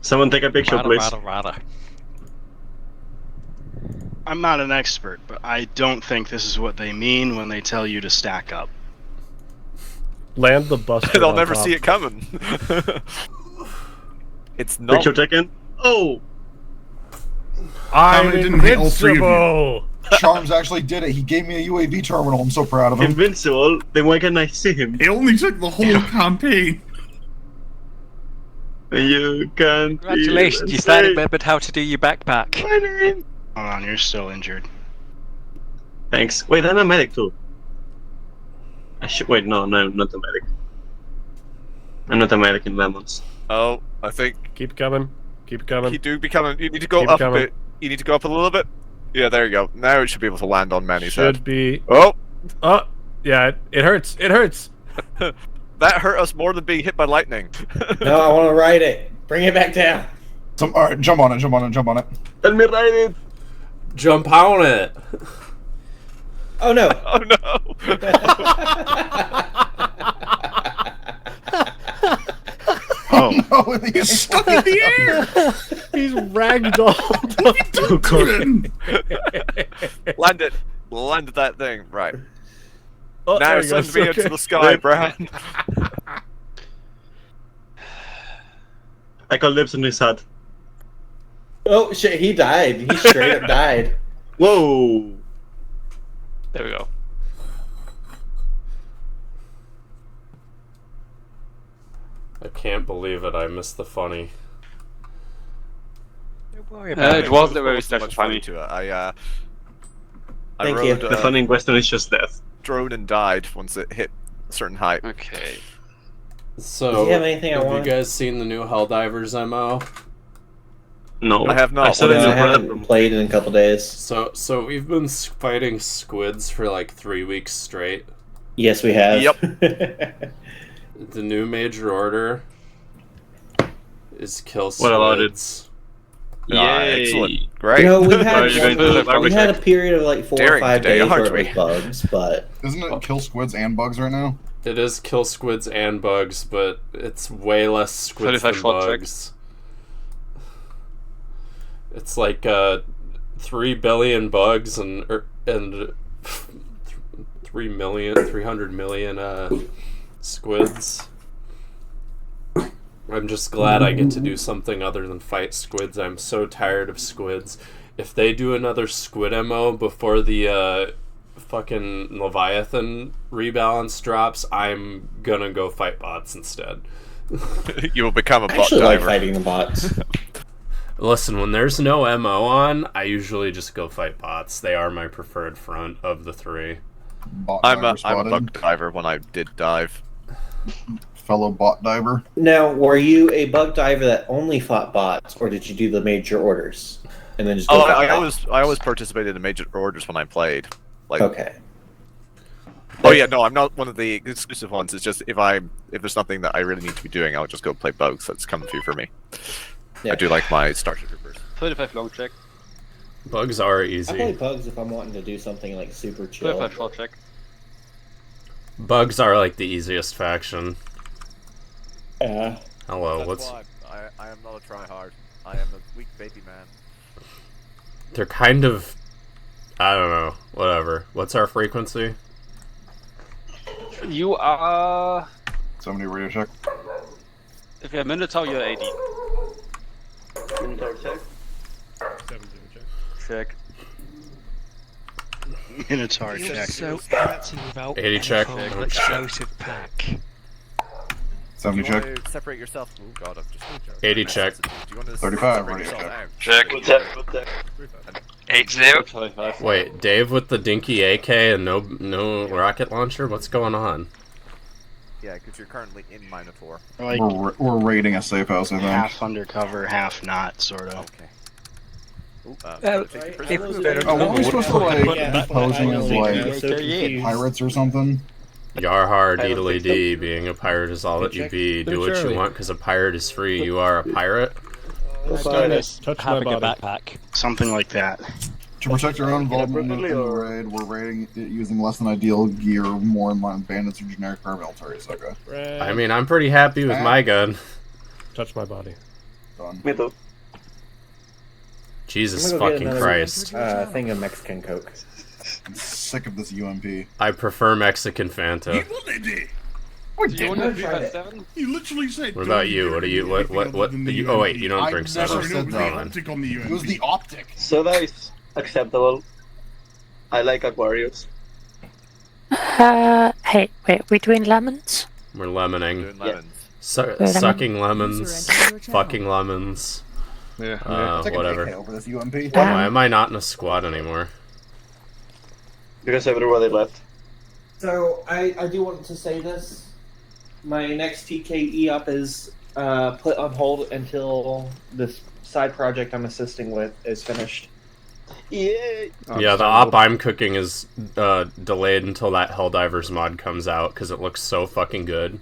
Someone take a picture, please. I'm not an expert, but I don't think this is what they mean when they tell you to stack up. Land the buster. They'll never see it coming. It's not. Picture taken. Oh! I'm didn't hit all three of you. invincible! Charms actually did it. He gave me a UAV terminal. I'm so proud of him. Invincible? Then why can't I see him? It only took the whole campaign. You can't. Congratulations, you finally remembered how to do your backpack. Hold on, you're still injured. Thanks. Wait, I'm a medic too. I should wait. No, I'm not a medic. I'm not a medic in Lemons. Oh, I think Keep coming. Keep coming. you do be coming. You need to go Keep up coming. a bit. You need to go up a little bit. Yeah, there you go. Now it should be able to land on Manny's Should head. be. Oh, Oh, yeah, it hurts. It hurts. that hurt us more than being hit by lightning. No, I want to ride it. Bring it back down. Alright, jump on it, jump on it, jump on it. Let me ride it. Jump on it. Oh no. Oh no! Oh, No, He's stuck in the air. He's ragdolled up to Corin. Landed that thing right. Oh, Now there it's he time goes. to be into the sky, Brown. I got lips on his head. Oh shit, he died. He straight up died. Whoa! There we go. I can't believe it. I missed the funny. Don't worry about it. It wasn't very So special much funny. to it. I Thank you. rode The funny question is just death. drone and died once it hit a certain height. Okay. So, Does he have anything I have want? you guys seen the new Helldivers MO? No, I have not. I saw What it is in I the haven't random. played in a couple days. So we've been fighting squids for like 3 weeks straight. Yes, we have. Yep. The new major order is kill What about it? squids. Ah, Yay! excellent. Great. You know, we Are had you going to we had a period of like 4 or Daring 5 today, days where aren't it we? was bugs, but Isn't it kill squids and bugs right now? It is kill squids and bugs, but it's way less squids 35 than shot check. bugs. It's like 3 billion bugs and 300 million squids. I'm just glad I get to do something other than fight squids. I'm so tired of squids. If they do another squid MO before the fucking Leviathan rebalance drops, I'm gonna go fight bots instead. You will become a I bot actually like diver. fighting the bots. Listen, when there's no MO on, I usually just go fight bots. They are my preferred front of the 3. Bot I'm diver a spotted. bug diver when I did dive. Fellow bot diver. Now, were you a bug diver that only fought bots, or did you do the major orders and then just go Oh, fight I bots? always participated in major orders when I played. Like, Okay. oh yeah, no, I'm not one of the exclusive ones. It's just if there's something that I really need to be doing, I'll just go play bugs. That's comfy for me. Yeah. I do like my Starship Troopers. 35 long check. Bugs are I play easy. bugs if I'm wanting to do something like super chill. 35 short check. Bugs are like the easiest faction. Yeah. Hello, That's what's... why I am not a tryhard. I am a weak baby man. They're kind of... I don't know. Whatever. What's our frequency? You are... Somebody radio check. If you're a Minotaur, you're 80. Minotaur check. Check. Minotaur check. So empty without 80 check. an explosive pack. 70 Do you check. want to separate yourself? Oh god, I've just... 80 check. Do you want to 35 separate radio yourself check. out? Check. What's that? 8-0. Wait, Dave with the dinky AK and no rocket launcher? What's going on? Yeah, because you're currently in Minotaur. Like We're raiding a safe house, I think. half undercover, half not, sort of. Okay. Oh, weren't we supposed to take Yeah. posing as like Yeah. pirates or something? Yarhar deedly dee, being a pirate is all that you be. Do what you Charlie. want because a pirate is free. You are a pirate. Touch my body. backpack. Something like that. To protect our own involvement in the raid, we're raiding it using less than ideal gear, more in line with bandits or generic paramilitaries. Okay. I mean, I'm pretty happy with my gun. Touch my body. Done. Me too. Jesus I'm gonna go fucking get another, Christ. thing of Mexican Coke. I'm sick of this UMP. I prefer Mexican Fanta. He wanted it. Do you want to try 7? He literally said. What about "Don't you? get What are you? anything What? other than the Oh wait, UMP." you don't I drink never soda. Sorry, said no, that. the optic on the It was UMP. the optic. Soda is acceptable. I like Aquarius. Hey, wait, are we doing lemons? We're lemoning. Doing lemons. Sucking lemons. Fucking lemons. Yeah. Take a Whatever. dickhead over this UMP. Why am I not in a squad anymore? Because everybody left. So I do want to say this. My next TKE up is put on hold until this side project I'm assisting with is finished. Yay! Yeah, the op I'm cooking is delayed until that Helldivers mod comes out because it looks so fucking good.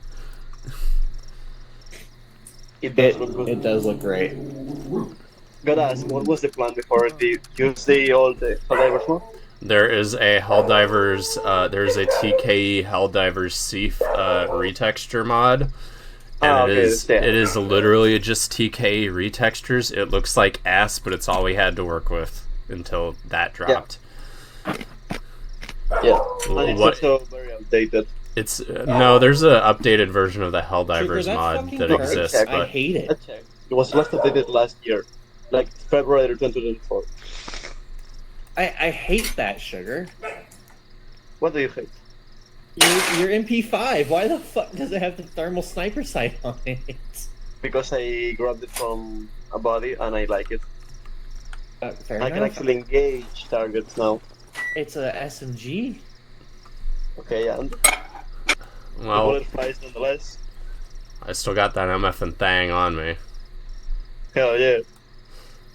It does look good. It does look great. Gotta ask, what was the plan before the use the old Helldivers mod? There is a Helldivers, there's a TKE Helldivers Seaf retexture mod. And it is literally just TKE retextures. It looks like ass, but it's all we had to work with until that dropped. Yeah, and it's also very outdated. It's no, there's an updated version of the Helldivers Sugar, mod that hurts. exists, I but hate it. It was last updated last year, like February 2024. I hate that, Sugar. What do you hate? Your MP5. Why the fuck does it have the thermal sniper sight on it? Because I grabbed it from a body and I like it. Fair I can enough. actually engage targets now. It's a SMG. Okay, and the well, bullet flies nonetheless. I still got that MF and thang on me. Hell yeah.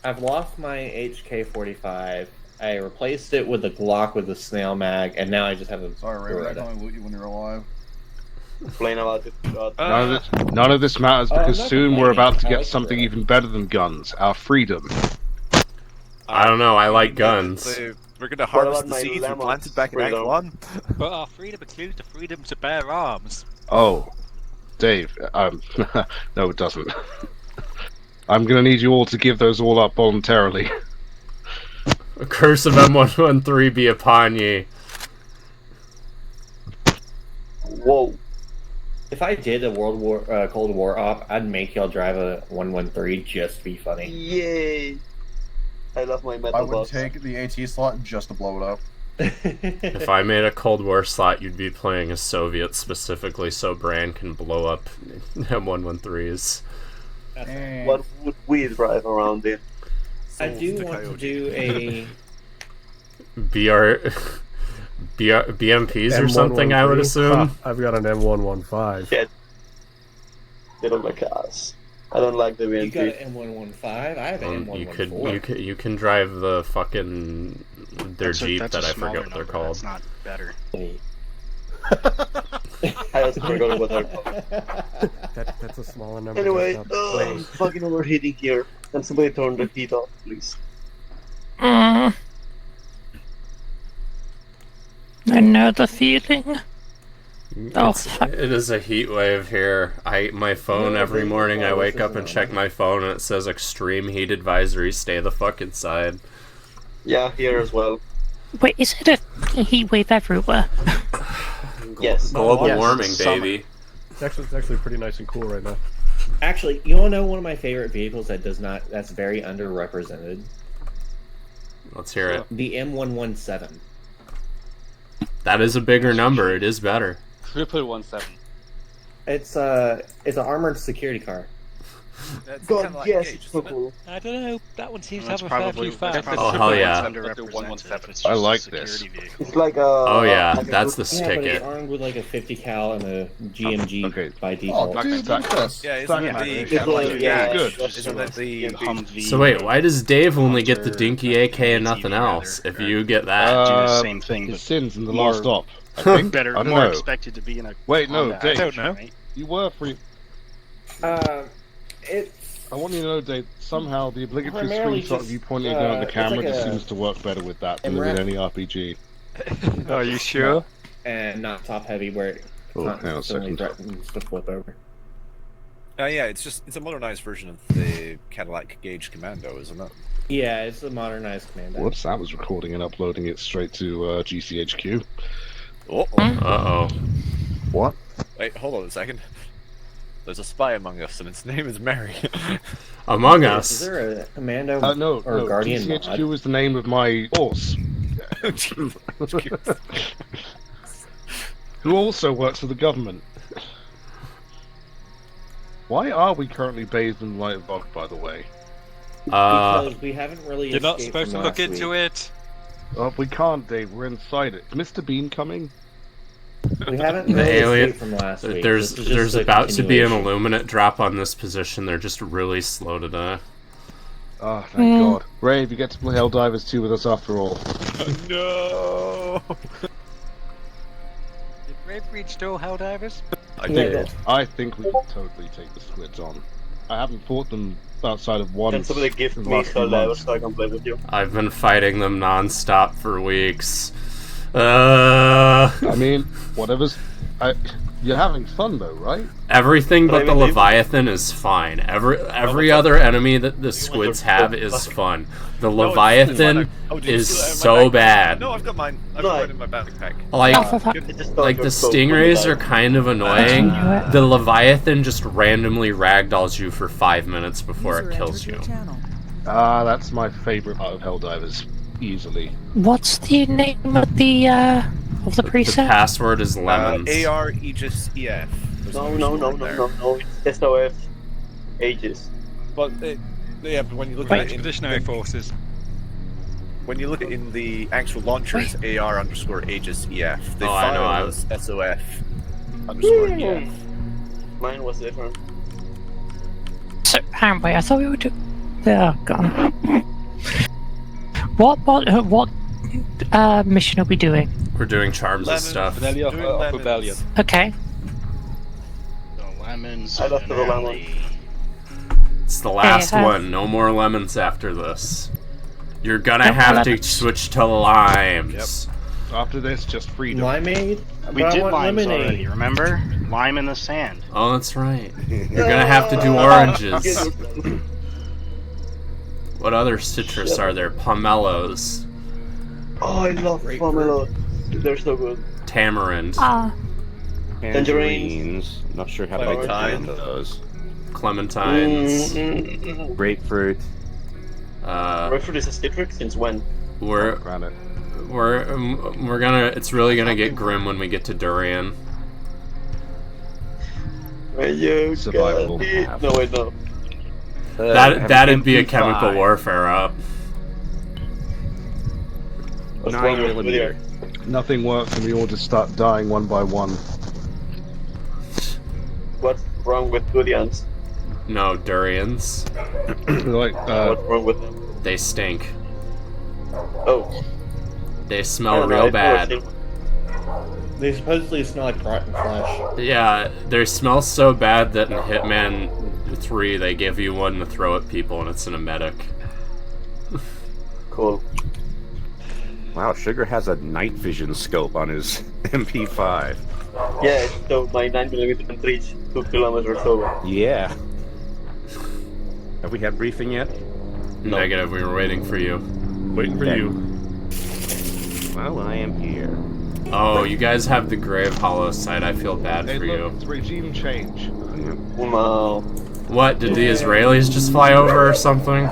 I've lost my HK45. I replaced it with a Glock with a snail mag, and now I just have a Sorry, Raven, I Beretta. can only loot you when you're alive. Complain about it. God. None of this matters Oh, I'm because not soon we're complaining. about to I get like the something Beretta. even better than guns, our freedom. I don't know, I like guns. We're gonna harvest about the my seeds we lemons, planted back in Act freedom? 1. But our freedom includes the freedom to bear arms. Oh, Dave, no it doesn't. I'm gonna need you all to give those all up voluntarily. A curse of M113 be upon ye. Whoa. If I did a Cold War op, I'd make y'all drive a 113 just to be funny. Yay. I love my metal I would box. take the AT slot just to blow it up. If I made a Cold War slot, you'd be playing as Soviets specifically so Bran can blow up M113s. What would we drive around in? I do want to do a BMPs or something, I would assume. I've got an M115. Yeah. They look like ass. I don't like the You got VNT. an M115. I have an M114. You can drive the fucking their Jeep that's that a I smaller forget what they're number, called. That's not better. I also forgot what they're called. That's a smaller number. Anyway, that's not- I'm fucking overheating here. Can somebody turn the heat off, please? I know the feeling. Oh, fuck. It is a heat wave here. My phone every morning I wake up and check my phone and it says extreme heat advisory. Stay the fuck inside. Yeah, here as well. Wait, is it a heat wave everywhere? Yes. Global yes, warming, summer. baby. It's actually pretty nice and cool right now. Actually, you want to know one of my favorite vehicles that's very underrepresented? Let's hear it. The M117. That is a bigger number. It is better. 17. It's an armored security car. That's God, kinda like yes, Aegis, it's so isn't it? cool. I don't know. That one seems to That's have a fair probably few facts. Oh, hell yeah. underrepresented. It's I just like a this. security vehicle. It's like a. Oh yeah, like a that's the Yeah, but it's ticket. armed with like a 50 cal and a GMG Okay. by Oh, default. dude, look at this. Yeah, isn't Stack that it. the It's kind of like yeah, good. that's Isn't that the Humvee? So wait, why does Dave only get the Hunter, dinky AK and ATV nothing rather, else? If right? you get that, do the same thing, His but sins in the more- last stop. I think. better, I don't more know. expected to be in a. Wait, no, combat Dave. I don't know. right? You were free. It's I want you to know, Dave, somehow the obligatory Primarily screenshot of just, you pointing down at the it's camera like just a- seems to work better with that than MRAP. with any RPG. Are you sure? and not top heavy where it Oh, hang on a constantly second. threatens to flip over. Yeah, it's a modernized version of the Cadillac Gauge Commando, isn't it? Yeah, it's a modernized commando. Whoops, that was recording and uploading it straight to GCHQ. Uh-oh. What? Wait, hold on a second. There's a spy among us, and its name is Mary. Among Is Us? there a commando No, or guardian GCHQ mod? is the name of my horse. Who also works for the government. Why are we currently bathed in light fog, by the way? Because we haven't really. You're not escaped supposed to from look last into week. it. We can't, Dave. We're inside it. Is Mr. Bean coming? We haven't The really alien. escaped from last week. There's This is just there's a about to be an continuation. illuminate drop on this position. They're just really slow today. Oh, thank God. Ray, you get to play Helldivers 2 with us after all. No. Did Brave reach still Helldivers? I Yeah, I think we can totally take the squids on. I haven't fought them outside of one. Can somebody give in the me last few Helldivers months. so I can play with you? I've been fighting them non-stop for weeks. I mean, whatever's. You're having fun though, right? Everything but the But I mean, Leviathan is fine. Every other enemy that the squids have is fun. The No, Leviathan did you is steal it out of my so backpack? bad. No, I've got mine. I've got mine in my backpack. Like It just the stingrays are kind of annoying. The Leviathan just randomly ragdolls you for 5 minutes before it kills you. That's my favorite part of Helldivers, easily. What's the name of the The preset? password is lemons. AR Aegis EF. There's No, another no, no, sword no, there. no, no. It's SOF. Aegis. But yeah, but when you look at it Expeditionary Forces. when you look at in the actual launcher, it's AR_Aegis EF. The Oh, I know, file is SOF_EF. Mine was different. So, hang on, wait, I thought we were doing. Oh, God. What mission are we doing? We're doing charms and stuff. Fidelity of Rebellion. Okay. The lemons. I love the finale. lemon. It's the last have- one. No more lemons after this. You're gonna No have lemons. to switch to limes. After this, just freedom. Limeade? We But I did want limes lemonade. already, remember? Lime in the sand. Oh, that's right. You're gonna have to do oranges. What other citrus are there? Pomelos, Oh, I love pomelos. They're so good. tamarind, Tangerines. Not sure how to Clementine. make those. clementines. Grapefruit. Grapefruit is a citric since when? We're Granite. we're gonna. It's really gonna get grim when we get to durian. You Survivable. got it. No, wait, no. That'd be a chemical warfare up. What's wrong 9 with millimeter. Nothing works, and we all just start dying one by one. What's wrong with durians? No, durians. Like, What's wrong with them? They stink. Oh. They I smell don't know, real I've never bad. seen one. They supposedly smell like rotten flesh. Yeah, they smell so bad that in Hitman 3 they give you one to throw at people and it's an emetic. Cool. Wow, Sugar has a night vision scope on his MP5. Yeah, so my 9mm can reach 2 kilometers over. Yeah. Have we had briefing yet? Negative, we were waiting for you. Waiting for Okay. you. Well, I am here. Oh, you guys have the Grave Hollow site. I feel bad Hey, for look, you. it's regime change. Wow. What, did the Israelis just fly over or something?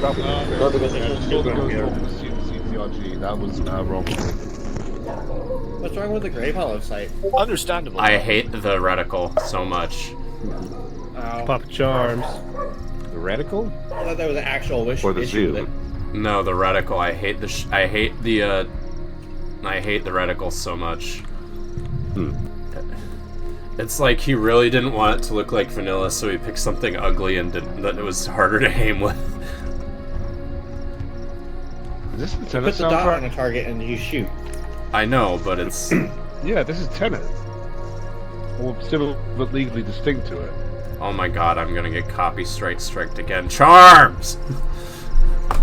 No, because there's no children here. CTRG, that was wrong. What's wrong with the Grave Hollow site? Understandable. I hate the reticle so much. Oh, Pop charms. The reticle? I thought that was an actual wish Or the issue with zoom? it. No, the reticle. I hate the reticle so much. It's like he really didn't want it to look like vanilla, so he picked something ugly and that it was harder to aim with. Is this the You Tenet put the dot on soundtrack? a target and you shoot. I know, but it's... Yeah, this is Tenet. Or similar but legally distinct to it. Oh my god, I'm gonna get copy striked again. Charms!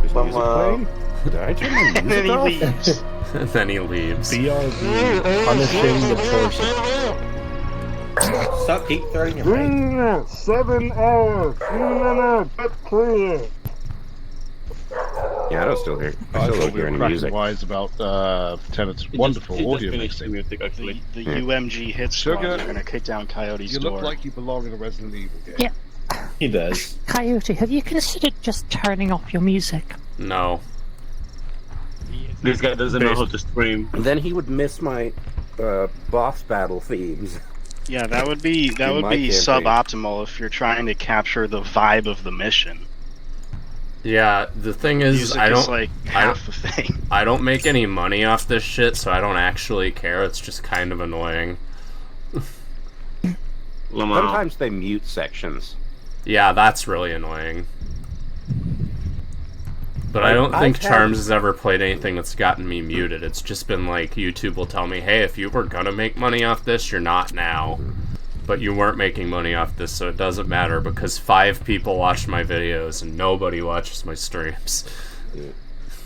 Is music playing? Did I turn my And then music he off? leaves. And then he leaves. BRB, punishing the person. Stop keep throwing your mic. 7 hours. That's clear. Yeah, I don't still hear. I I still thought don't we hear were any cracking music. wise about Tenet's He wonderful just audio finished the mixing. music, actually. The Hmm. UMG hit squad Sugar, are gonna kick down Coyote's You door. look like you belong in a Resident Evil game. Yeah. He does. Coyote, have you considered just turning off your music? No. This guy doesn't know how to stream. Then he would miss my boss battle themes. Yeah, that would be In my campaign. suboptimal if you're trying to capture the vibe of the mission. Yeah, the thing is, Music I is don't like I half don't, the thing. I don't make any money off this shit, so I don't actually care. It's just kind of annoying. Sometimes they mute sections. Yeah, that's really annoying. But I don't think I've had- Charms has ever played anything that's gotten me muted. It's just been like, YouTube will tell me, hey, if you were gonna make money off this, you're not now. But you weren't making money off this, so it doesn't matter, because 5 people watch my videos and nobody watches my streams.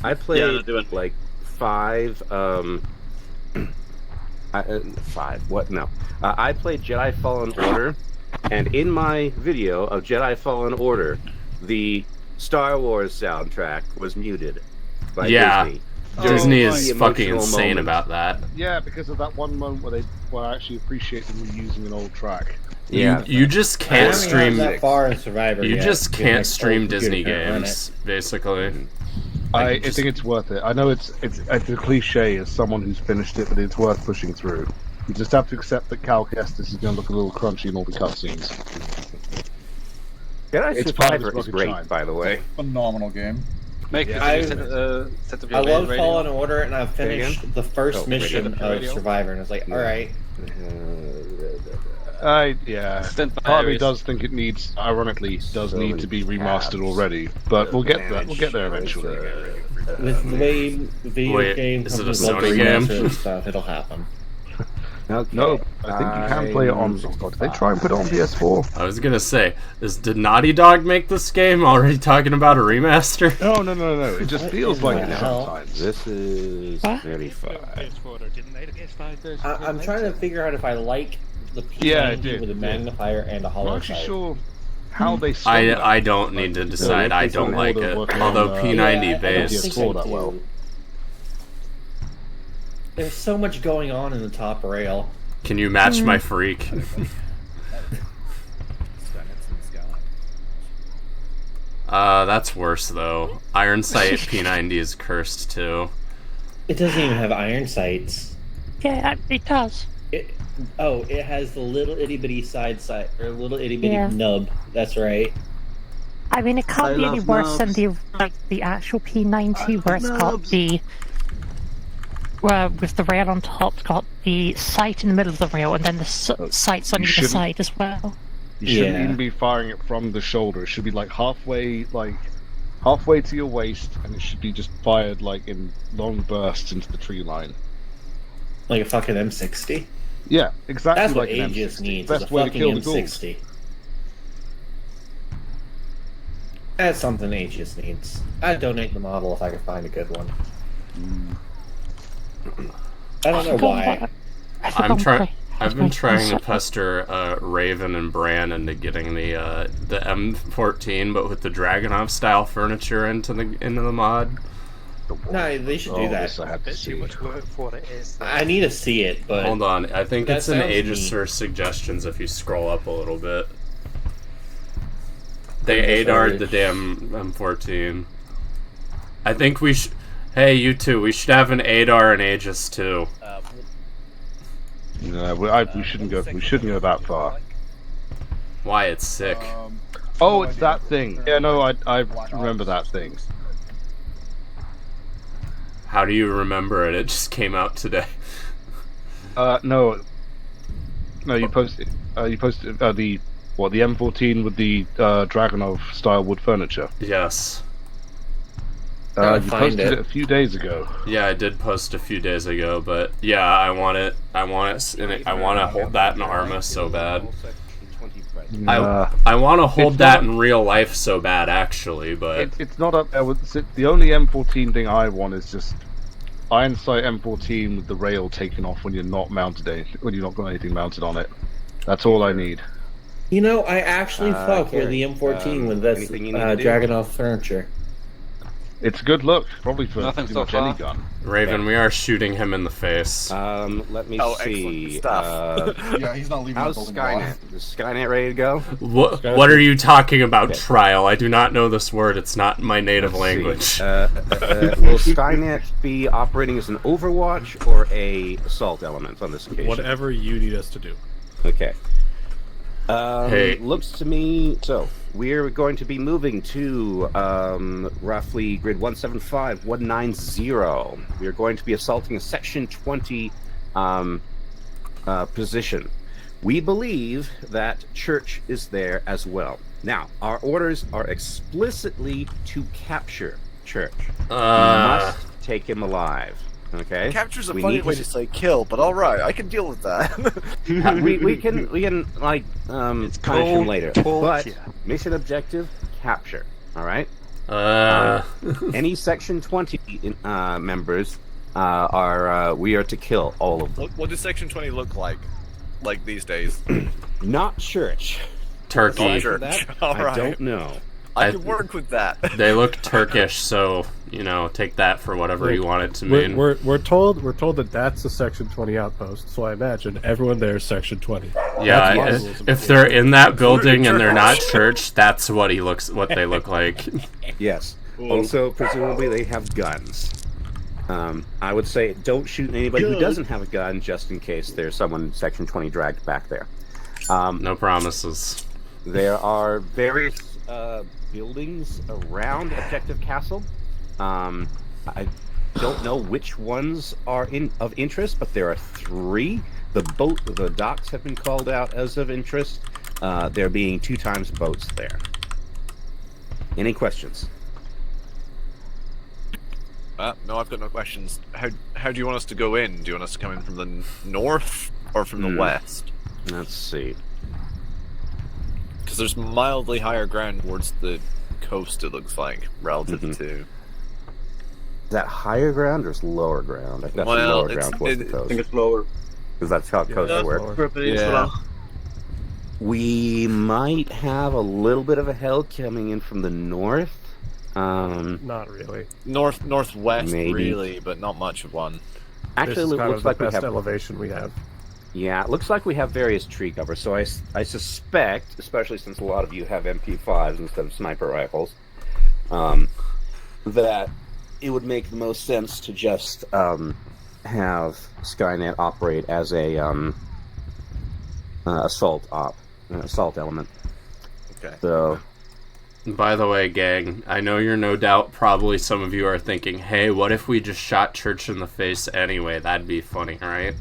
I played Yeah, like 5. 5. What? No. I played Jedi Fallen Order, and in my video of Jedi Fallen Order, the Star Wars soundtrack was muted by Yeah. Disney. Disney During is the fucking emotional insane moment. about that. Yeah, because of that one moment where I actually appreciate them reusing an old track. Yeah. You just I can't haven't gotten stream. that far in Survivor You yet, just because my can't stream old computer Disney can't run games, basically. I think it's worth it. I know it's a cliche as someone who's finished it, but it's worth pushing through. You just have to accept that Cal Kestis is going to look a little crunchy in all the cutscenes. Jedi It's part of Survivor his is rugged great, charm. by the way. Phenomenal game. Make I set the I love radio. Fallen Order, and I've Say again? finished the first Oh, mission radio. of Radio? Survivor, and I was like, alright. Yeah. Stand by Part of me Aegis. does think it needs, ironically, does So need to be many remastered tabs. already, but we'll get that. We'll get there eventually. With the way video Wait, game is it a companies love to Sony game? remaster and stuff, it'll happen. Okay. No, I think you can play it on. Oh God, did they try and put it on PS4? I was gonna say, did Naughty Dog make this game? Already talking about a remaster? No. It just What feels in like the it hell? sometimes. This is What? 35. I'm trying to figure out if I like the P90 Yeah, it did, with a yeah. magnifier and a I'm hollow not actually sight. sure how they. sold that. I don't need to decide. I don't like it. Although P90 I don't based. think PS4 I that do. well. There's so much going on in the top rail. Can you match my freak? That's worse though. Iron Sight P90 is cursed too. It doesn't even have iron sights. Yeah, it does. It has the little itty bitty side sight, or little itty bitty Yeah. nub. That's right. I mean, it can't I be any love worse than knobs. the actual P90, where it's got the with the rail on top, it's got the sight in the middle of the rail, and then the sights on You either shouldn't- side as well. You shouldn't Yeah. even be firing it from the shoulder. It should be like halfway to your waist, and it should be just fired like in long bursts into the tree line. Like a fucking M60. Yeah, exactly. That's what like an Aegis M60. needs. Is Best a way to fucking kill the ghouls. M60. That's something Aegis needs. I'd donate the model if I could find a good one. I don't know why. I've been trying to pester Raven and Bran into getting the M14, but with the Dragunov style furniture into the mod. No, they should do that. This I have to see. Much work for what it is. I need to see it, but Hold on, I think that it's in sounds Aegis neat. Source suggestions if you scroll up a little bit. They Aegis ADAR'd the Source. damn M14. I think we should. Hey, you two, we should have an ADAR in Aegis too. No, we shouldn't go. We shouldn't go that far. Why? It's sick. Oh, it's that thing. Yeah, no, I remember that thing. How do you remember it? It just came out today. No, you posted. You posted the M14 with the Dragunov style wood furniture. Yes. Gotta You find posted it. it a few days ago. Yeah, I did post a few days ago, but yeah, I want it. I want to hold that in Arma so bad. I want to hold It's that not- in real life so bad, actually, but It's not up there with the only M14 thing I want is just Iron Sight M14 with the rail taken off when you're not mounted when you're not got anything mounted on it. That's all I need. You know, I actually fuck with Gary, the M14 with this anything you need to do? Dragunov furniture. It's good luck, probably for Nothing pretty so much far. any gun. Raven, we are shooting him in the face. Let me Oh, see. excellent stuff. Yeah, he's not leaving How's the building Skynet? alive. Is Skynet ready to go? What are you talking about, Okay. trial? I do not know this word. It's not my native language. Will Skynet be operating as an Overwatch or a assault element on this occasion? Whatever you need us to do. Okay. Hey. Looks to me so. We're going to be moving to roughly grid 175190. We are going to be assaulting a Section 20 position. We believe that Church is there as well. Now, our orders are explicitly to capture Church. We must take him alive. Okay. Capture's a We funny need way to say kill, but all right, I can deal with that. we can like punish him later. But mission objective: capture. All right. Any Section 20 members we are to kill all of them. What does Section 20 look like these days? Not Church. Turkey. Not Church. That, All I right. don't know. I can work with that. They look Turkish, so take that for whatever you want it to mean. We're told that that's a Section 20 outpost, so I imagine everyone there is Section 20. Yeah, That's if they're in that building and they're not Church, that's what they look like. Yes. Also, presumably they have guns. I would say don't shoot anybody who doesn't have a gun, just in case there's someone Section 20 dragged back there. No promises. There are various buildings around Objective Castle. I don't know which ones are of interest, but there are 3. The docks have been called out as of interest. There being 2 times boats there. Any questions? No, I've got no questions. How do you want us to go in? Do you want us to come in from the north or from the west? Let's see. Because there's mildly higher ground towards the coast, it looks like, relative to... Is that higher ground or is lower ground? I think that's lower ground towards the coast. I think it's lower. Because that's how coasts work. Yeah. We might have a little bit of a hell coming in from the north. Not really. Northwest, Maybe. really, but not much of one. Actually, This is it kind looks of like the we best have elevation we have. Yeah, it looks like we have various tree cover. So I suspect, especially since a lot of you have MP5s instead of sniper rifles, that it would make the most sense to just have Skynet operate as a assault element. Okay. So. By the way, gang, I know you're no doubt probably some of you are thinking, hey, what if we just shot Church in the face anyway? That'd be funny, right?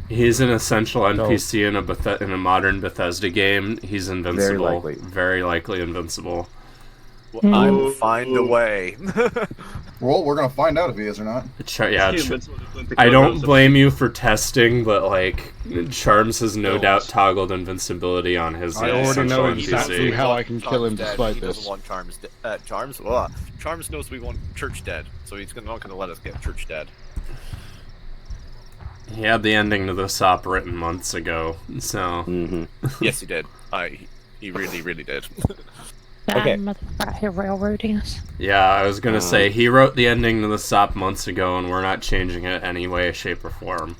He's an essential NPC in a modern Bethesda game. He's invincible. Very likely invincible. Well, I'll find a way. Well, we're gonna find out if he is or not. I don't blame you for testing, but Charms has no doubt toggled invincibility on his I already essential know NPC. exactly how I can kill him despite He this. doesn't want Charms. Charms knows we want Church dead, so he's not going to let us get Church dead. He had the ending to this op written months ago, so... Yes, he did. He really, really did. Okay. Motherfucker here railroading us. Yeah, I was gonna say, he wrote the ending to the SOP months ago, and we're not changing it any way, shape, or form.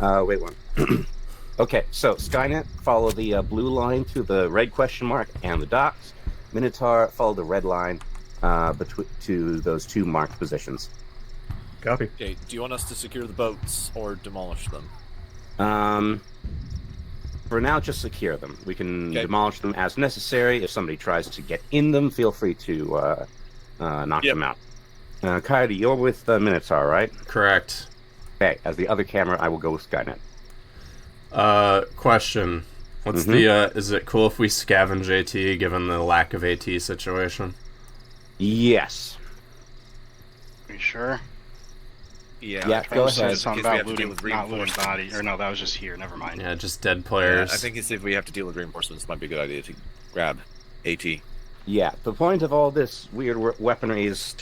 Wait one. Okay, so Skynet, follow the blue line to the red question mark and the docks. Minotaur, follow the red line to those 2 marked positions. Copy. Okay, do you want us to secure the boats or demolish them? For now, just secure them. We can demolish them as necessary. If somebody tries to get in them, feel free to knock them out. Coyote, you're with Minotaur, right? Correct. Okay, as the other camera, I will go with Skynet. Question. What's is it cool if we scavenge AT given the lack of AT situation? Yes. Are you sure? Yeah, go ahead. Something about not looting body. Or no, that was just here. Never mind. Yeah, just dead players. Yeah, I think if we have to deal with reinforcements, it might be a good idea to grab AT. Yeah, the point of all this weird weaponry is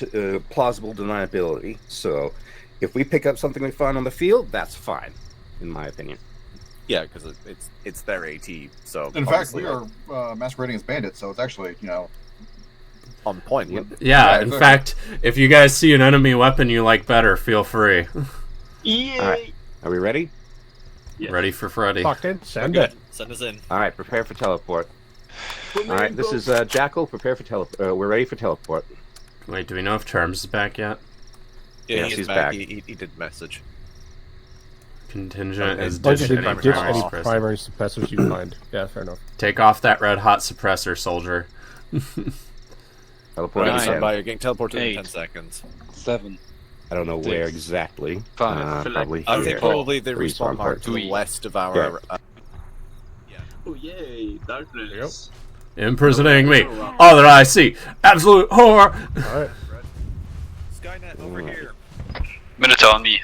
plausible deniability. So, if we pick up something we find on the field, that's fine, in my opinion. Yeah, because it's their AT. So In fact, we are masquerading as bandits, so it's actually, you know, on point. Yeah, in exactly. fact, if you guys see an enemy weapon you like better, feel free. All right, are we ready? Yes. Ready for Freddy. Fucking send Good. it. Send us in. All right, prepare for teleport. All right, this is Jackal. Prepare for teleport. We're ready for teleport. Wait, do we know if Charms is back yet? Yeah, Yes, he's back. He did message. Contingent is Ditch ditch any any primary primary suppressor. suppressors you can find. Yeah, fair enough. Take off that red hot suppressor, soldier. Teleport. Ready, Nine. stand by. You're getting teleported in 8. 10 seconds. 7. I don't know where exactly. 5. Probably I think here. probably the Respawn respawn mark to the 3. west of our. Oh yay, darkness. Imprisoning me. All that I see. Absolute horror. Alright. Skynet over here. Minotaur on me.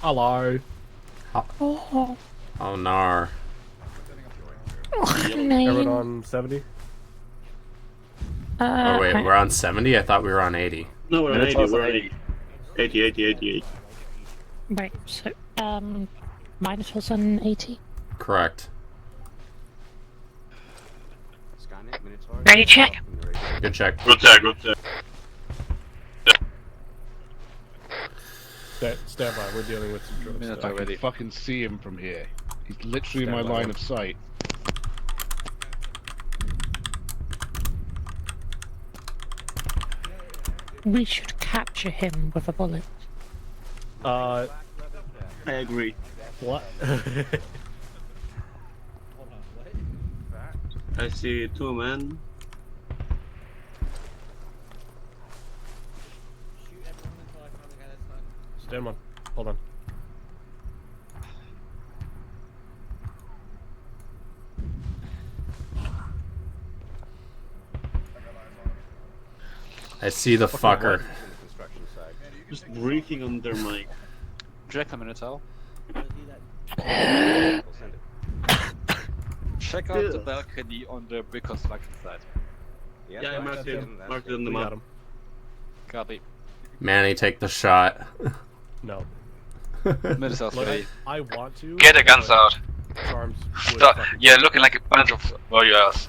Hello. Oh, Oh, nar. Everyone on 70? Oh, wait, we're on 70? I thought we were on 80. No, we're on 80. Minotaur's We're on on 80. 80. Right, so, Minotaur's on 80. Correct. Skynet, Minotaur. Ready, check. Good check. Good check. Stand by, we're dealing with some drugs. Minotaur I can ready. fucking see him from here. He's literally in my Stand by. line of sight. We should capture him with a bullet. I agree. What? I see 2 men. Stand on. Hold on. I see the fucker. Just breathing on their mic. Jack a Minotaur. Check out the balcony on the reconstruction side. Yeah, I marked it on the We got map. him. Copy. Manny, take the shot. No. Minotaur's Look, ready. I want to. Get the guns but out. Charms would Stop. fucking- Yeah, looking like a bunch of warriors.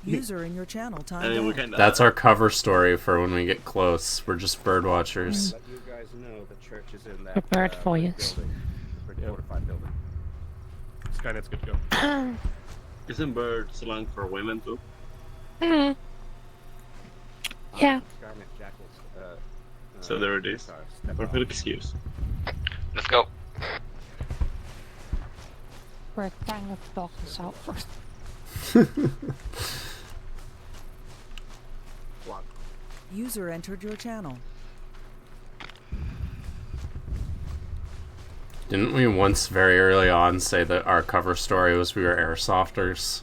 User in your channel I mean, we timed out. kinda, That's our cover story for when we get close. We're just bird watchers. Let you guys know the church is in that Prepared for yes. building. Pretty fortified building. Skynet's good to go. Isn't bird slang for women too? Yeah. Skynet, Jackals. So there it is. Perfect excuse. Let's go. We're a gang of dogs out first. User entered your channel. Didn't we once very early on say that our cover story was we were airsofters?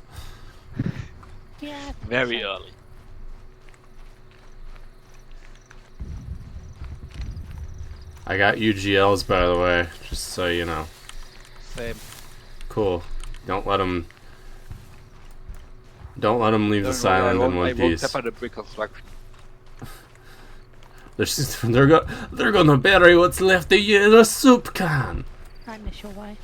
Yeah. Very early. I got UGLs, by the way, just so you know. Same. Cool. Don't let them leave this island in one I won't piece. tap on the reconstruction. They're gonna bury what's left of you in a soup can. I miss your wife.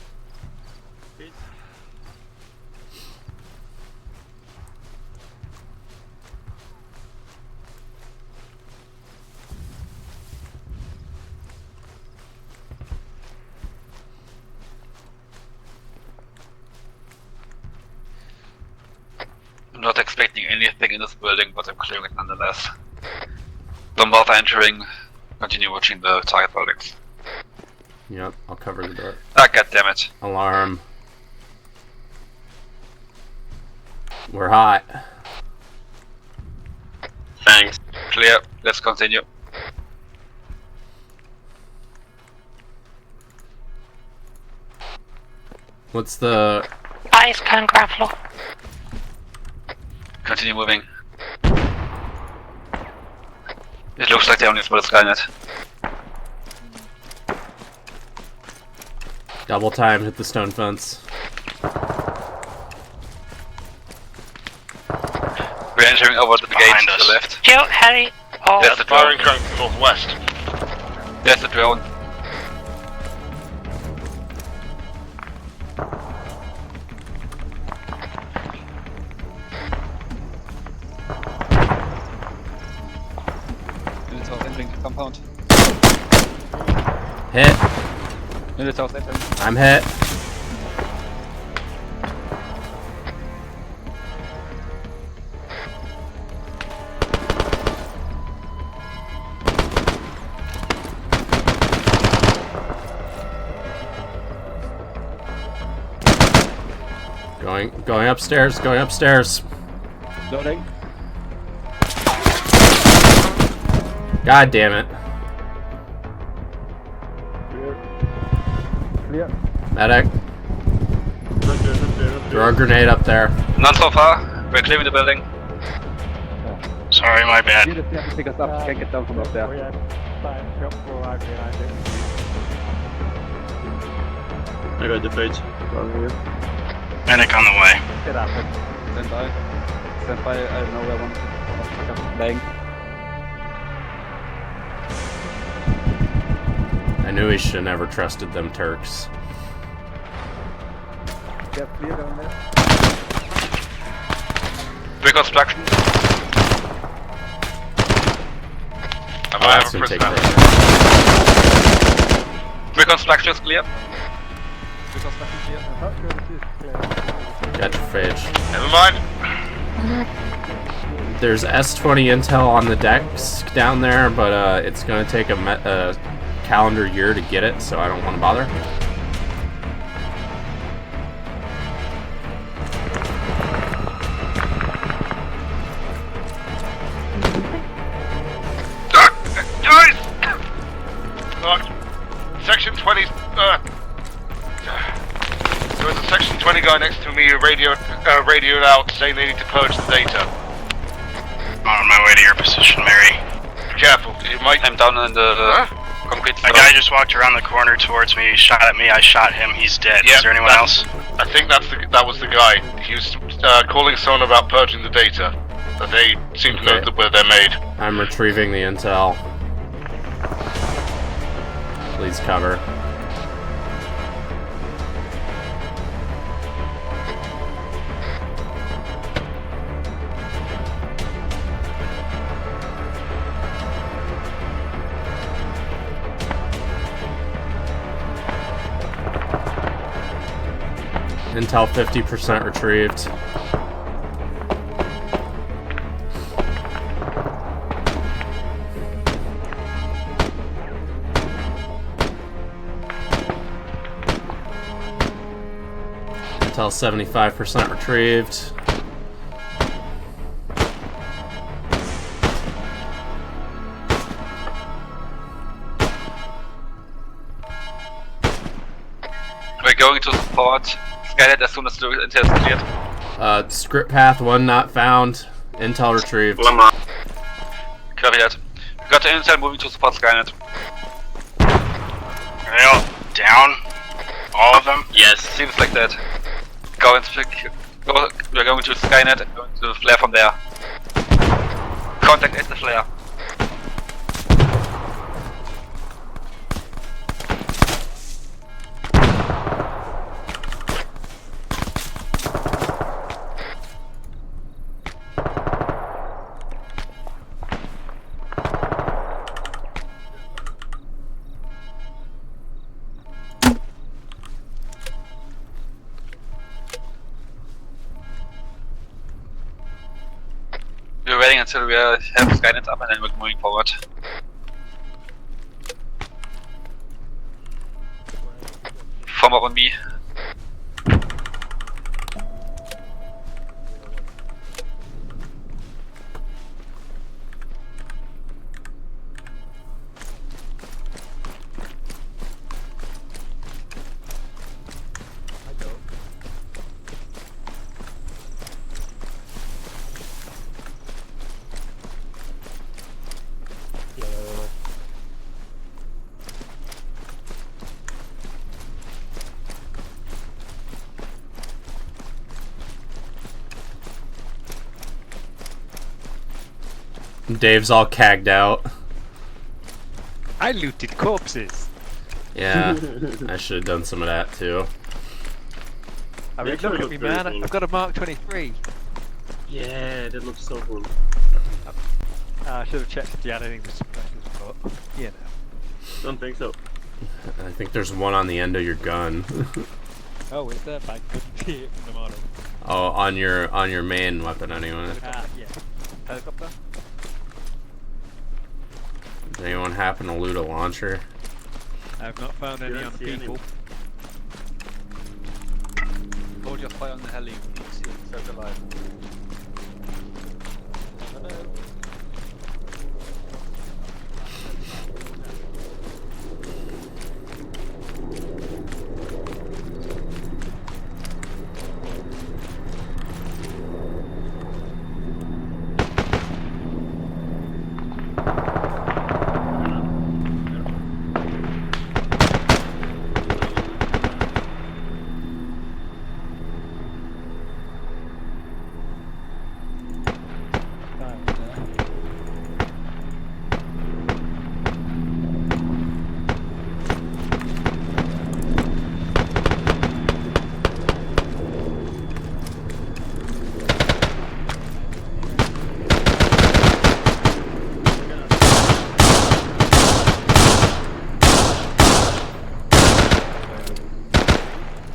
I'm not expecting anything in this building, but I'm clearing it nonetheless. Don't bother entering. Continue watching the target buildings. Yep, I'll cover the door. Ah, goddammit. Alarm. We're hot. Thanks. Clear. Let's continue. What's the... Ice can grab floor. Continue moving. It looks like they only spotted Skynet. Double time, hit the stone fence. We're entering over the gate to the left. Joe, Harry. Oh, There's the drone. Firing from northwest. There's the drone. compound. Hit. In the south center. I'm hit. Going upstairs, going upstairs. Loading. God damn it. Clear. Medic. Throw a grenade up there. None so far. We're clearing the building. Sorry, my bad. You just have to pick us up. Can't get down from up there. I got the page. Medic on the way. Get up. Stand by. Stand by. I don't know where one. Bang. I knew he should have never trusted them Turks. Get clear down there. Reconstruction. Oh, that's gonna take forever. Reconstruction is clear. Reconstruction clear. Got your phage. Never mind. There's S20 intel on the decks down there, but it's gonna take a calendar year to get it, so I don't want to bother. Section 20. There was a Section 20 guy next to me who radioed out saying they need to purge the data. I'm on my way to your position, Mary. Careful, it might. I'm down in the concrete. A guy just walked around the corner towards me, shot at me, I shot him, he's dead. Yeah, is there anyone else? I think that was the guy. He was calling someone about purging the data. That they seem to know where they're made. I'm retrieving the intel. Please cover. Intel 50% retrieved. Intel 75% retrieved. We're going to support Skynet as soon as the intel is cleared. Script path 1 not found. Intel retrieved. Copy that. We got the intel moving to support Skynet. Are they all down? All of them? Yes. Seems like that. We're going to Skynet and going to the flare from there. Contact at the flare. We're waiting until we have Skynet up and then we're moving forward. Form up on me. Dave's all cagged out. I looted corpses. Yeah, I should have done some of that too. I mean, look at me, man. I've got a Mark 23. Yeah, that looks so cool. I should have checked if you had anything with suppressors, but Yeah. Don't think so. I think there's one on the end of your gun. Oh, is there? I couldn't see it in the model. Oh, on your main weapon anyway. Yeah. Helicopter? Does anyone happen to loot a launcher? I've not found any on the people. Hold your fire on the heli when you see it set alive.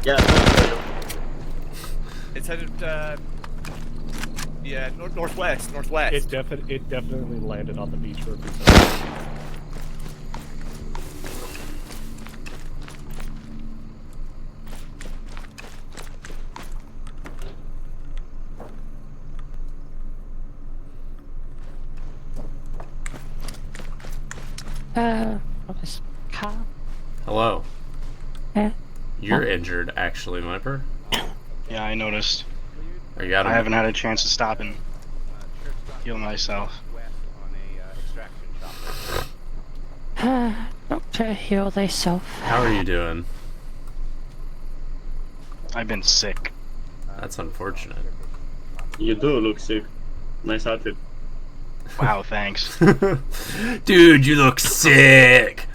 Yeah. It's headed, yeah, northwest. It definitely landed on the beach for a few What is car? Hello. Yeah. You're injured, actually, Viper. Yeah, I noticed. Are you out of I haven't had a chance to stop and heal myself. Doctor, heal thyself. How are you doing? I've been sick. That's unfortunate. You do look sick. Nice outfit. Wow, thanks. Dude, you look sick!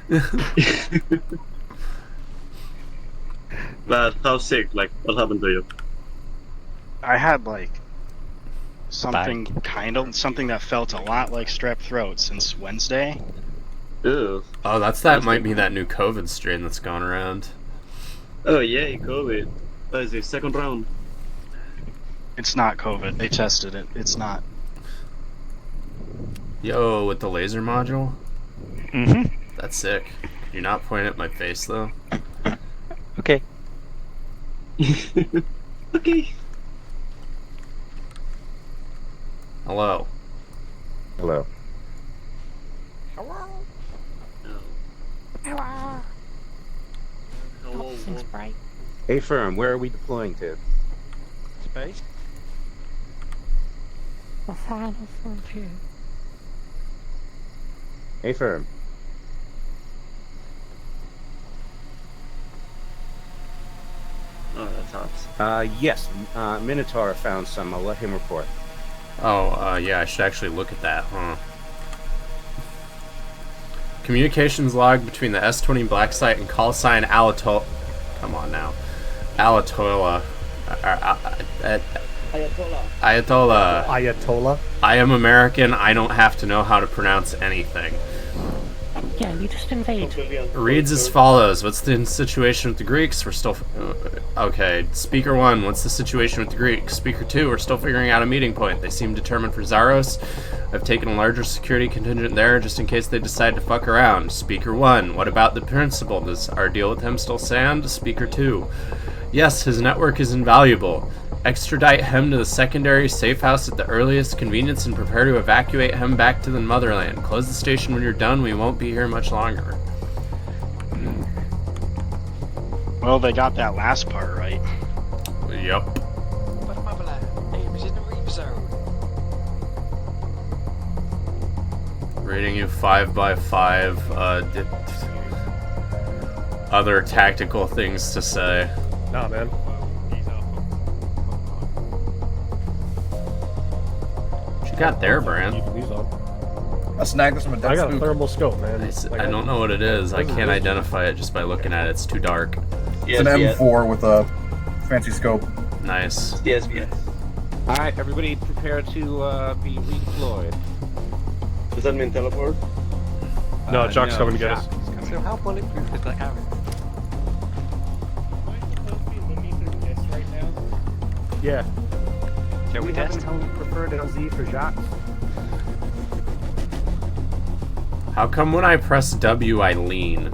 But how sick? Like, what happened to you? I had like something something that felt a lot like strep throat since Wednesday. Ew. Oh, that might be that new COVID strain that's gone around. Oh yeah, COVID. That is the second round. It's not COVID. They tested it. It's not. Yo, with the laser module? Mm-hmm. That's sick. Could you not point at my face, though? Okay. Okay. Hello. Hello. Seems bright. Hey, firm, where are we deploying to? Space? The final frontier. Hey, firm. Oh, that helps. Yes, Minotaur found some. I'll let him report. Oh, yeah, I should actually look at that, huh? Communications log between the S-20 Black Site and call sign Alatola. Come on now. Alatola. Ayatollah. Ayatollah? I am American. I don't have to know how to pronounce anything. Yeah, you just invade. Reads as follows. What's the situation with the Greeks? We're still... okay. Speaker 1, what's the situation with the Greeks? Speaker 2, we're still figuring out a meeting point. They seem determined for Zaros. I've taken a larger security contingent there just in case they decide to fuck around. Speaker 1, what about the principal? Does our deal with him still stand? Speaker 2, yes, his network is invaluable. Extradite him to the secondary safe house at the earliest convenience and prepare to evacuate him back to the motherland. Close the station when you're done. We won't be here much longer. Well, they got that last part right. Yep. But motherland, aim is in the reef zone. Rating you 5/5. Other tactical things to say. Nah, man. What you got there, Brand? I snagged this from a dead I got a spook. thermal scope, man. I don't know what it is. I can't identify it just by looking at it. It's too dark. It's an M4 with a fancy scope. Nice. Yes. Alright, everybody prepare to be redeployed. Does that mean teleport? No, Jock's coming to get us. So how bulletproof is that carrot? Yeah. Shall we test? Preferred LZ for Jacques. How come when I press W I lean?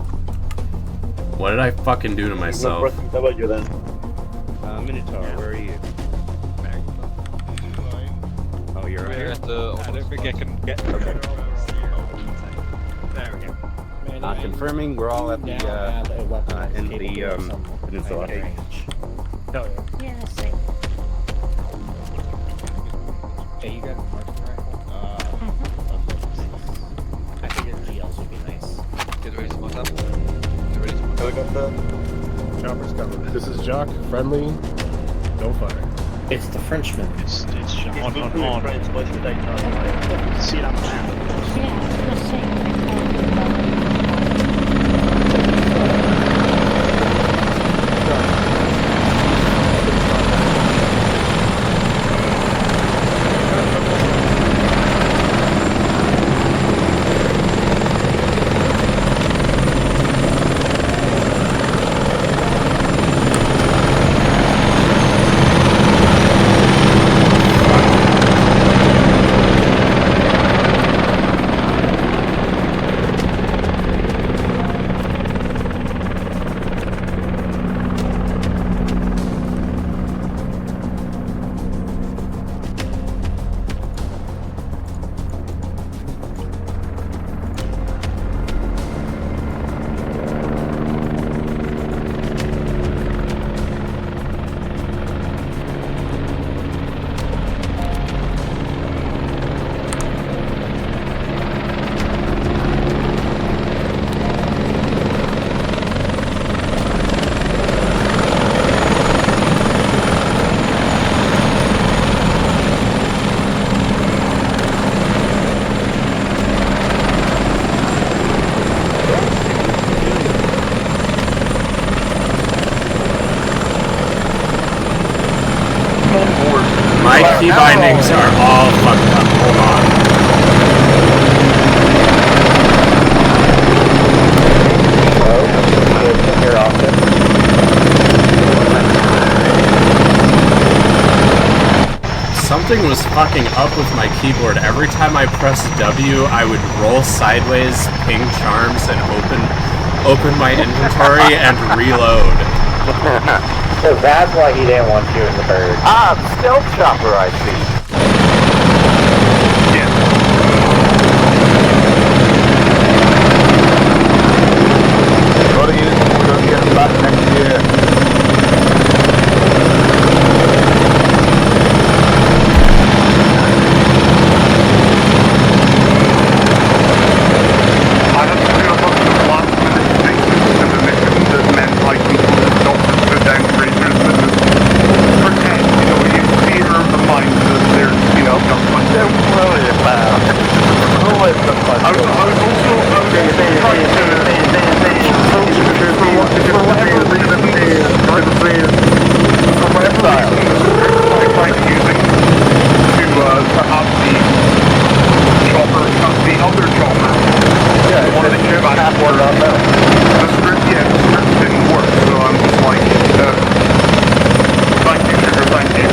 What did I fucking do to myself? W then. Minotaur, where are you? Oh, you're right here? I don't think I can get. Okay. There we go. Confirming we're all at the, in the, peninsula. Hell yeah. Yeah, that's it. Hey, you got a marksman rifle? I figured GLs would be nice. Get ready to smoke up. Get ready to smoke up. Helicopter. Chopper's coming. This is Jock, friendly, don't fire. It's the Frenchman. It's on. Yeah, I was gonna say. My key bindings are all fucked up. Hold on. Something was fucking up with my keyboard. Every time I pressed W, I would roll sideways, ping charms, and open my inventory and reload. So that's why he didn't want you in the bird. Ah, stealth chopper, I see. What are you? We're going to get them back next year. I had to do a bunch of last minute fixes to the mission that meant like people would stop and put down creatures that just pretend, you know, you theater of the mind that they're, you know, just like them. I was also trying to for whatever reason I tried using to have the other chopper. Yeah, one of the two back word on that. the script didn't work, so I'm just like, thank you, sugar, thank you.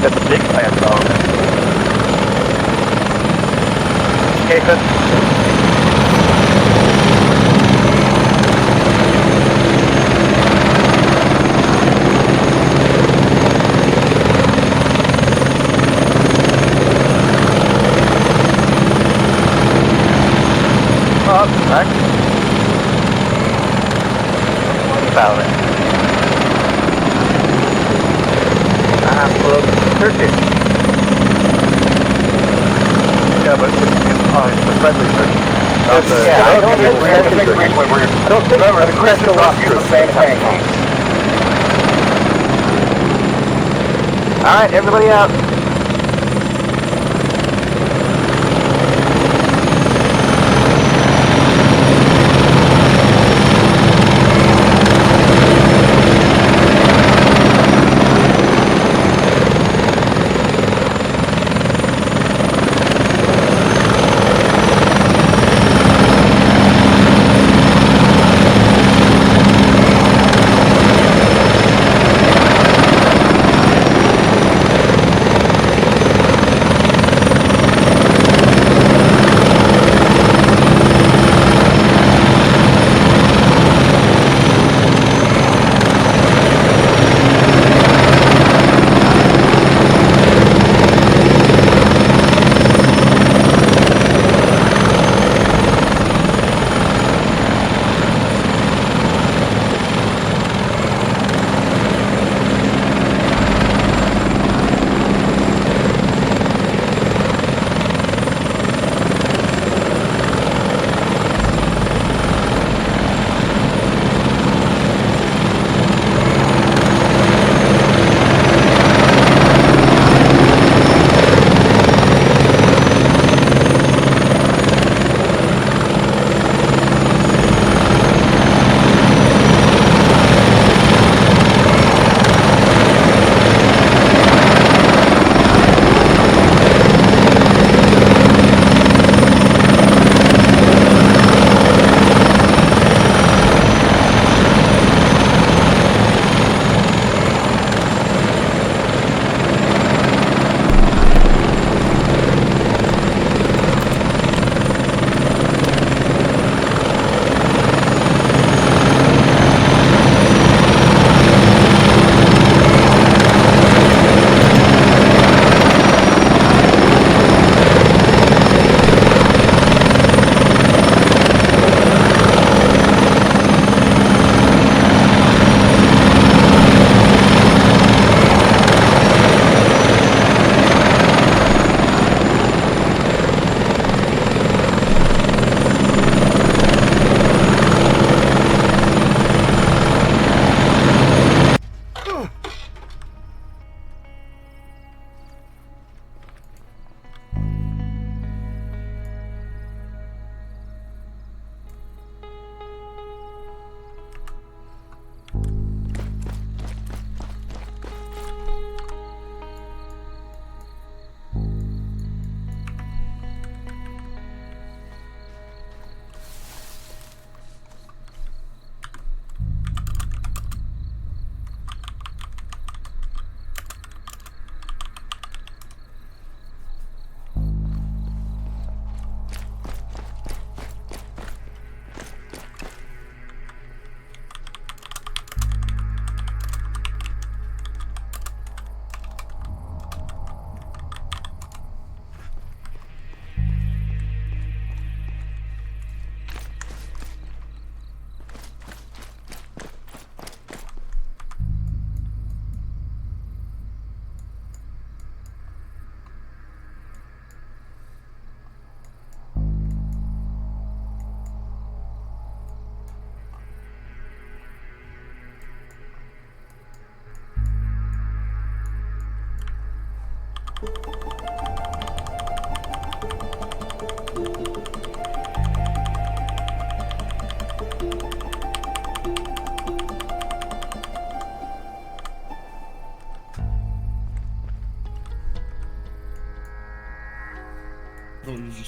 That's a big plan, though. Okay, good. Back. about it. Well, Turkish. Yeah, but it's the friendly Turkish. Yeah, I don't think I don't think the Crystal Luster is the same thing. Alright, everybody out.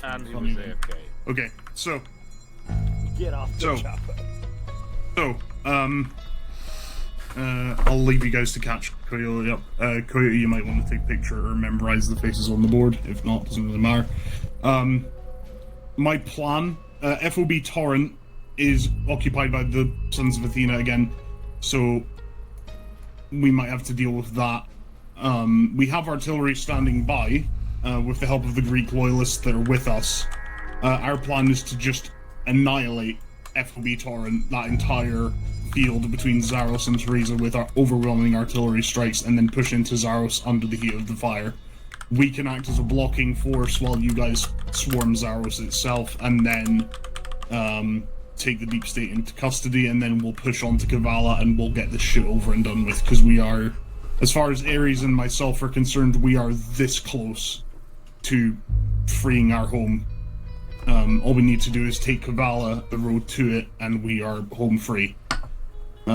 And he was AFK. Okay, so. Get off the chopper. So, I'll leave you guys to catch Coyote up. Coyote, you might want to take a picture or memorize the faces on the board. If not, doesn't really matter. My plan, FOB Torrent is occupied by the Sons of Athena again, so we might have to deal with that. We have artillery standing by, with the help of the Greek loyalists that are with us. Our plan is to just annihilate FOB Torrent, that entire field between Zaros and Teresa with our overwhelming artillery strikes and then push into Zaros under the heat of the fire. We can act as a blocking force while you guys swarm Zaros itself, and then take the Deep State into custody, and then we'll push on to Kavala and we'll get this shit over and done with, because we are, as far as Ares and myself are concerned, we are this close to freeing our home. All we need to do is take Kavala, the road to it, and we are home free. I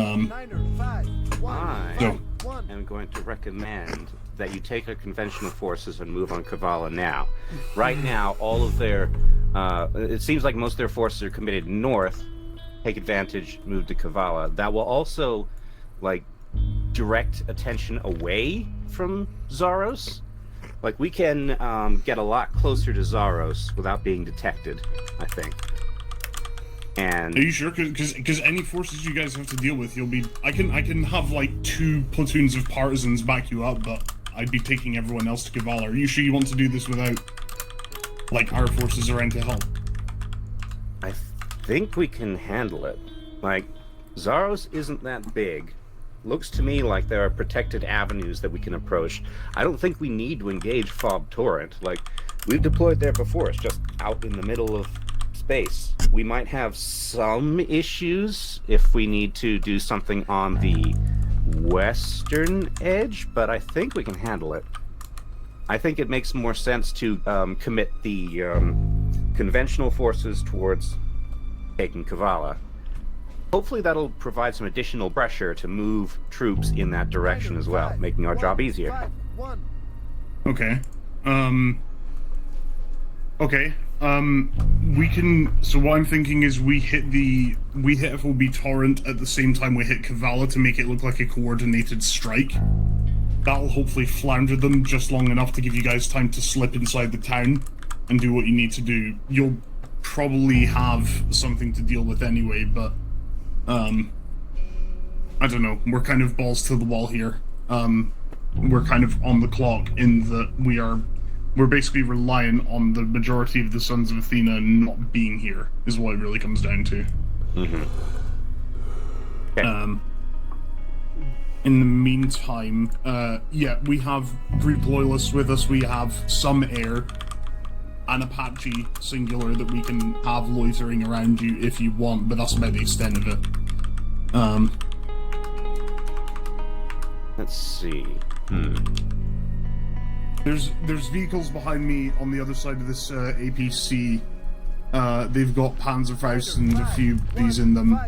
am going to recommend that you take our conventional forces and move on Kavala now. Right now, all of their... it seems like most of their forces are committed north. Take advantage, move to Kavala. That will also, like, direct attention away from Zaros. Like, we can get a lot closer to Zaros without being detected, I think. And are you sure? Because any forces you guys have to deal with, you'll be... I can have, like, 2 platoons of partisans back you up, but I'd be taking everyone else to Kavala. Are you sure you want to do this without, like, our forces around to help? I think we can handle it. Like, Zaros isn't that big. Looks to me like there are protected avenues that we can approach. I don't think we need to engage Fob Torrent. Like, we've deployed there before. It's just out in the middle of space. We might have some issues if we need to do something on the western edge, but I think we can handle it. I think it makes more sense to commit the conventional forces towards taking Kavala. Hopefully that'll provide some additional pressure to move troops in that direction as well, making our job easier. Okay. Okay. We can... So what I'm thinking is we hit FOB Torrent at the same time we hit Kavala to make it look like a coordinated strike. That'll hopefully flounder them just long enough to give you guys time to slip inside the town and do what you need to do. You'll probably have something to deal with anyway, but... I don't know. We're kind of balls to the wall here. We're kind of on the clock in that we're basically relying on the majority of the Sons of Athena not being here, is what it really comes down to. Mm-hmm. Okay. In the meantime, yeah, we have Greek loyalists with us, we have some air, an Apache singular that we can have loitering around you if you want, but that's about the extent of it. Let's see. There's vehicles behind me on the other side of this APC. They've got Panzerfaust and a few of these in them.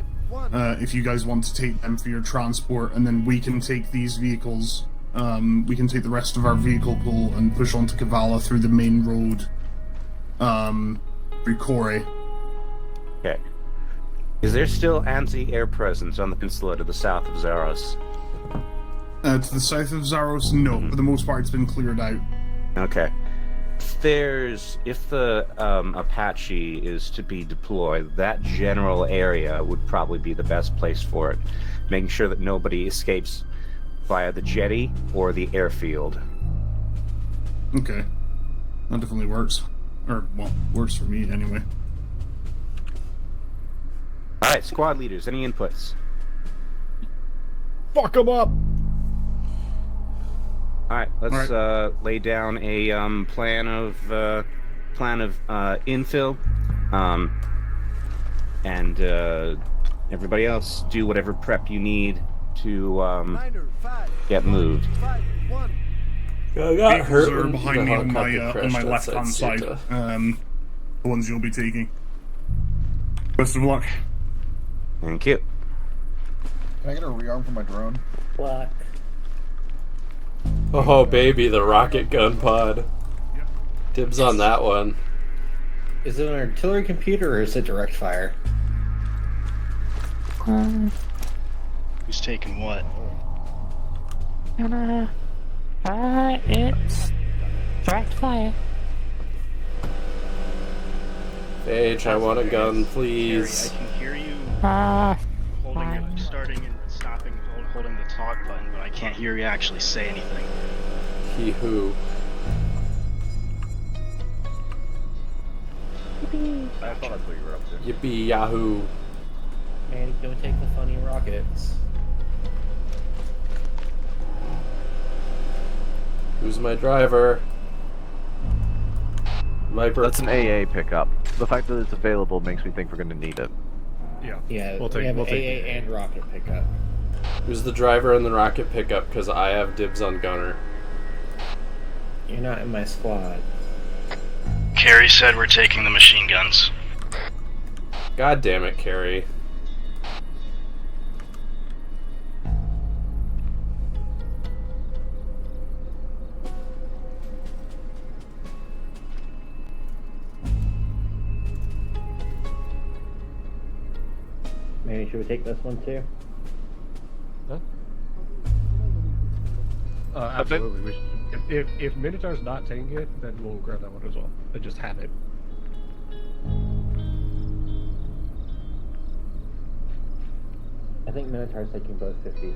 If you guys want to take them for your transport, and then we can take these vehicles. We can take the rest of our vehicle pool and push on to Kavala through the main road. Through Kore. Okay. Is there still anti-air presence on the peninsula to the south of Zaros? To the south of Zaros, no. For the most part, it's been cleared out. Okay. If the Apache is to be deployed, that general area would probably be the best place for it, making sure that nobody escapes via the jetty or the airfield. Okay. That definitely works. Or, well, works for me anyway. Alright, squad leaders, any inputs? Fuck them up! Alright, let's lay down a plan of infill. And everybody else do whatever prep you need to get moved. I got hurt are behind me on my left-hand side. The ones you'll be taking. Best of luck. Thank you. Can I get a rearm for my drone? Black. Oh baby, the rocket gun pod. Dibs on that one. Is it an artillery computer or is it direct fire? Who's taking what? It's direct fire. Paige, I want a gun, please. Harry, I can hear you Fine. starting and stopping, holding the talk button, but I can't hear you actually say anything. He who? I thought that's what you were up to. Yippee Yahoo. And go take the funny rockets. Who's my driver? Viper. That's an AA pickup. The fact that it's available makes me think we're going to need it. Yeah. Yeah, We'll we take- have we'll an take AA and rocket pickup. Who's the driver in the rocket pickup? Because I have dibs on gunner. You're not in my squad. Carrie said we're taking the machine guns. God damn it, Carrie. Maybe should we take this one too? Absolutely. We should, if Minotaur's not taking it, then we'll grab that one as well. And just have it. I think Minotaur's taking both 50s.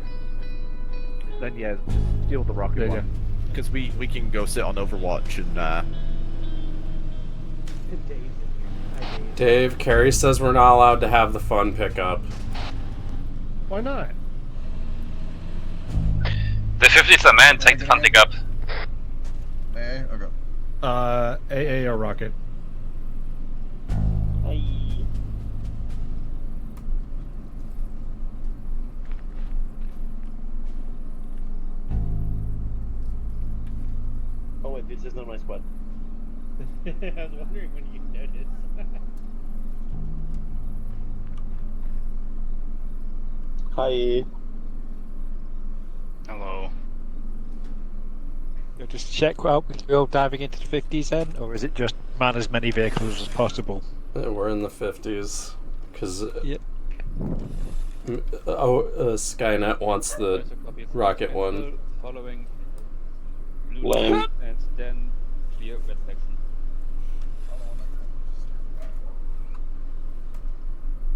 Then yeah, just deal with the rocket one. Because we can go sit on Overwatch and Dave, Carrie says we're not allowed to have the fun pickup. Why not? The 50s are man, take the fun pickup. AA? Okay. AA or rocket? Oh wait, this is not my squad. I was wondering when you noticed. Hi. Hello. You'll just check out if we're all diving into the 50s then, or is it just man as many vehicles as possible? We're in the 50s. Because Yep. Skynet wants the rocket one. Following Lame. and then clear red section.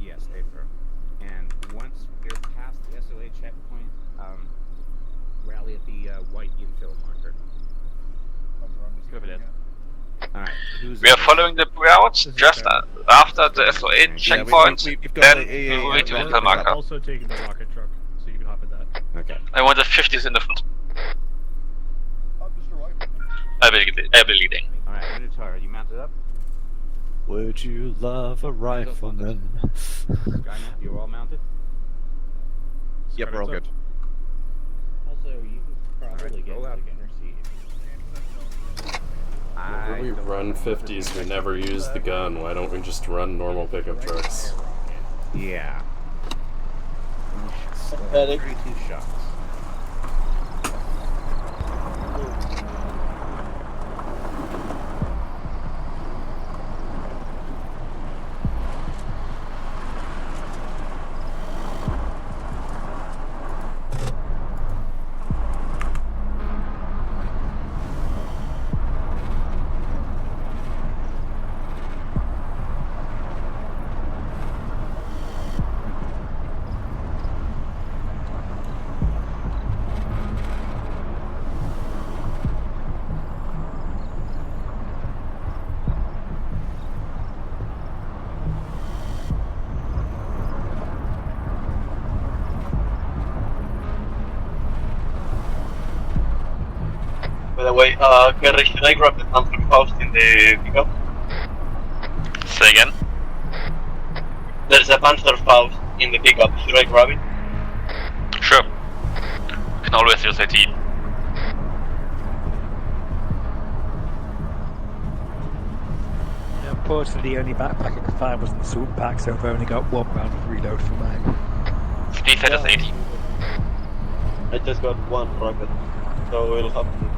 Yes, April. And once we're past the SOA checkpoint, rally at the white infill marker. Over there. Alright, who's We are following the route just after the SOA checkpoint, we've got then the we AA will reach the and infill I'm marker. also taking the rocket truck, so you can hop in that. Okay. I want the 50s in the front. I will leading. Alright, Minotaur, are you mounted up? Would you love a rifleman? Skynet, you're all mounted? Yep, we're all good. Also, you could probably get roll out. like inner seat. Whenever we run 50s, we never use the gun. Why don't we just run normal pickup trucks? Yeah. Pathetic. 32 shots. By the way, Kerry, should I grab the Panther Faust in the pickup? Say again? There's a Panther Faust in the pickup. Should I grab it? Sure. You can always use AT. Unfortunately, the only backpack I could find was in the swoop pack, so I've only got one round of reload for mine. Speed set is 80. I just got one rocket, so we'll have to.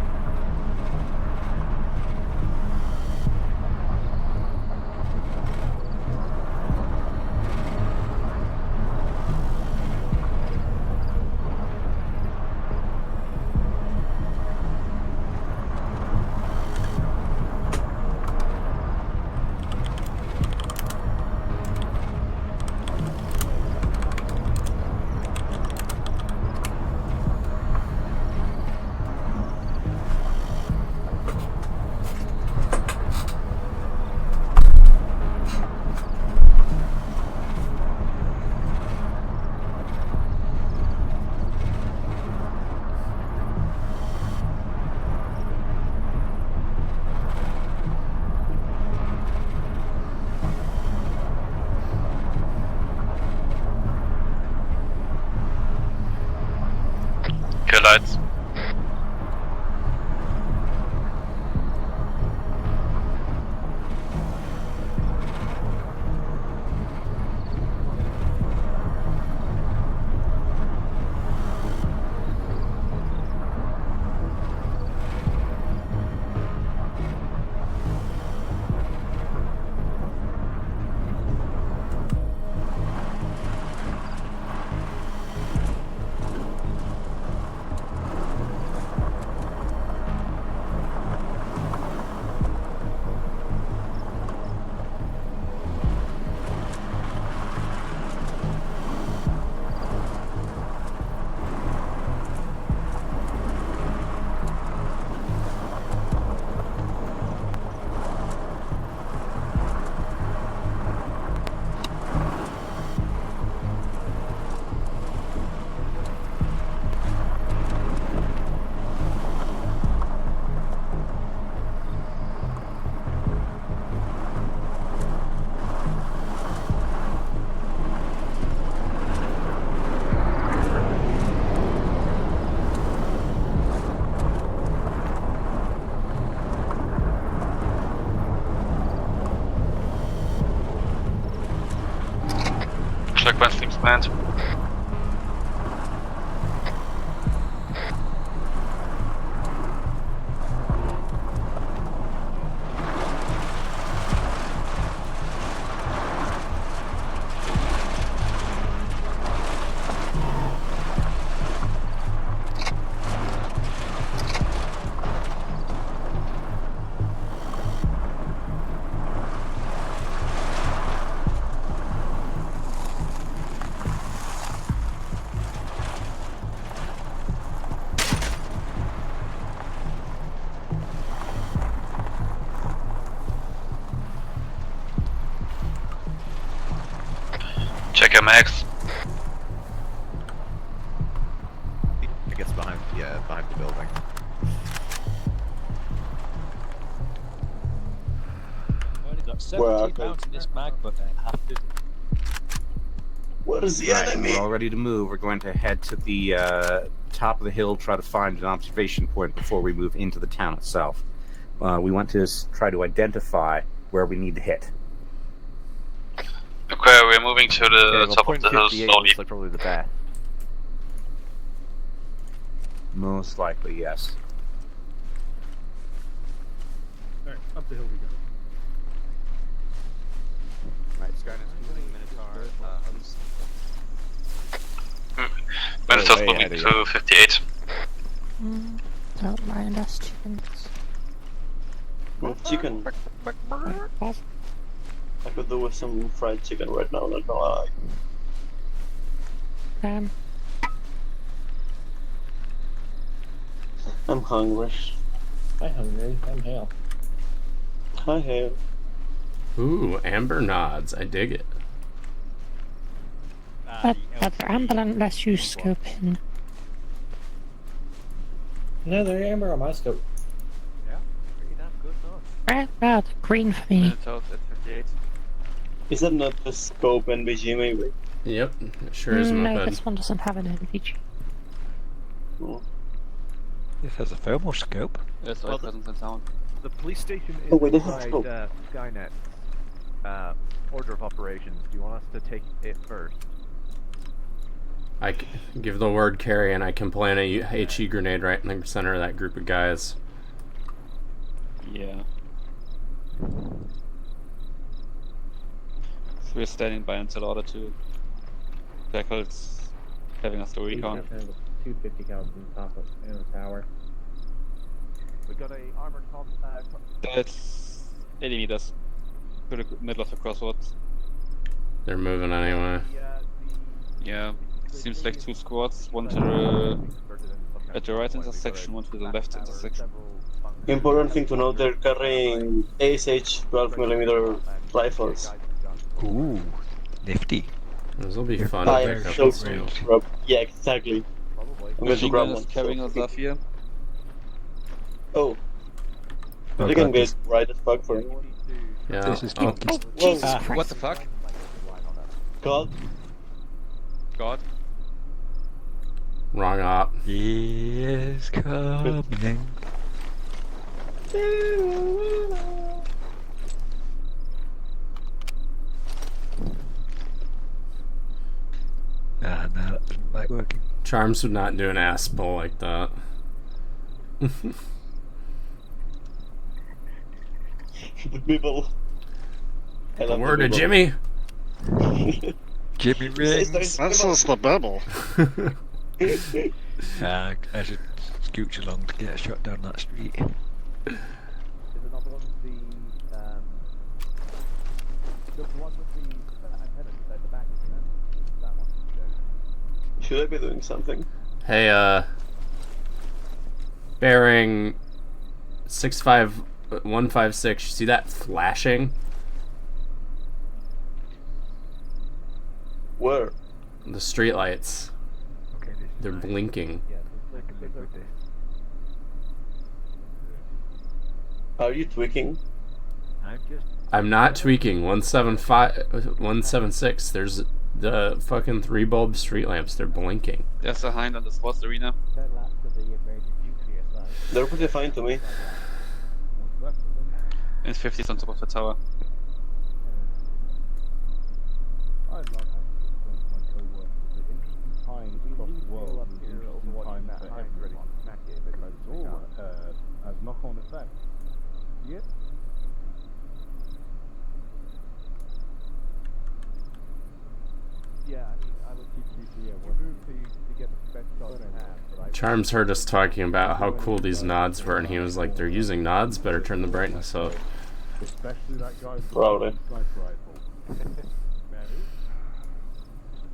checkpoint seems planned. Check your max. I guess behind the building. I've only got Where 70 pounds in this mag, but I have to. What is the Right, enemy? we're all ready to move. We're going to head to the top of the hill, try to find an observation point before we move into the town itself. We want to try to identify where we need to hit. Okay, we're moving to the top of the hill slowly. Looks like probably the best. Most likely, yes. Alright, up the hill we go. Right, Skynet's moving, Minotaur. Minotaur's way moving ahead of to 58. Don't mind us chickens. Chicken. I could do with some fried chicken right now, not gonna lie. I'm hungry. Hi, hungry. I'm Hale. Hi, Hale. Ooh, amber nods. I dig it. But the ambulance lets you scope in. No, they're amber on my scope. Yeah, pretty damn good though. Red, green for me. Minotaur's at 58. Is that not the scope NVG maybe? Yep, it sure is No, moped. this one doesn't have an NVG. Oh. It has a thermal scope. Yes, Well, I presence in town. The police station is Oh, wait, they have inside scope. Skynet. Order of operations. Do you want us to take it first? Give the word carry, and I can plant a HE grenade right in the center of that group of guys. Yeah. So we're standing by until order to tackles having us do recon. 250 cal from the top of in the tower. We got a armored That's 80 meters to the middle of the crossroads. They're moving anyway. Yeah, seems like two squads, one to the at the right intersection, one to the left intersection. Important thing to note, they're carrying ASH 12mm rifles. Ooh, nifty. This will be fun. I to am pick up so this field. good, Rob. Yeah, exactly. I'm going to Machine grab gun one. is carrying us up here. Oh. Oh, They can God, get this- right as fuck for me. Yeah. This is oh, Oh, Jesus Christ. What the fuck? God. God. wrong op. He is coming. No, that doesn't like working. Charms would not do an ass pull like that. People. I The love word of people. Jimmy. Jimmy rings. This is the bubble. I should scooch along to get a shot down that street. There's another one with the one with the antenna at the back of the antenna. That one. Should I be doing something? Hey, bearing 65156. You see that flashing? Where? The streetlights. Okay, this is They're nice. blinking. Yeah, I can live with this. Are you tweaking? I'm just. I'm not tweaking. 176. There's the fucking 3 bulb street lamps. They're blinking. There's a hind on the sports arena. They're pretty fine to me. And 50's on top of the tower. world, there's interesting times for everyone. As knock-on effect. Yep. Yeah, I mean, I would to get the best shot in hand, but Charms heard us talking about how cool these nods were, and he was like, "They're using nods. Better turn the brightness up." Especially that guy with Probably. the sniper rifle. Maybe.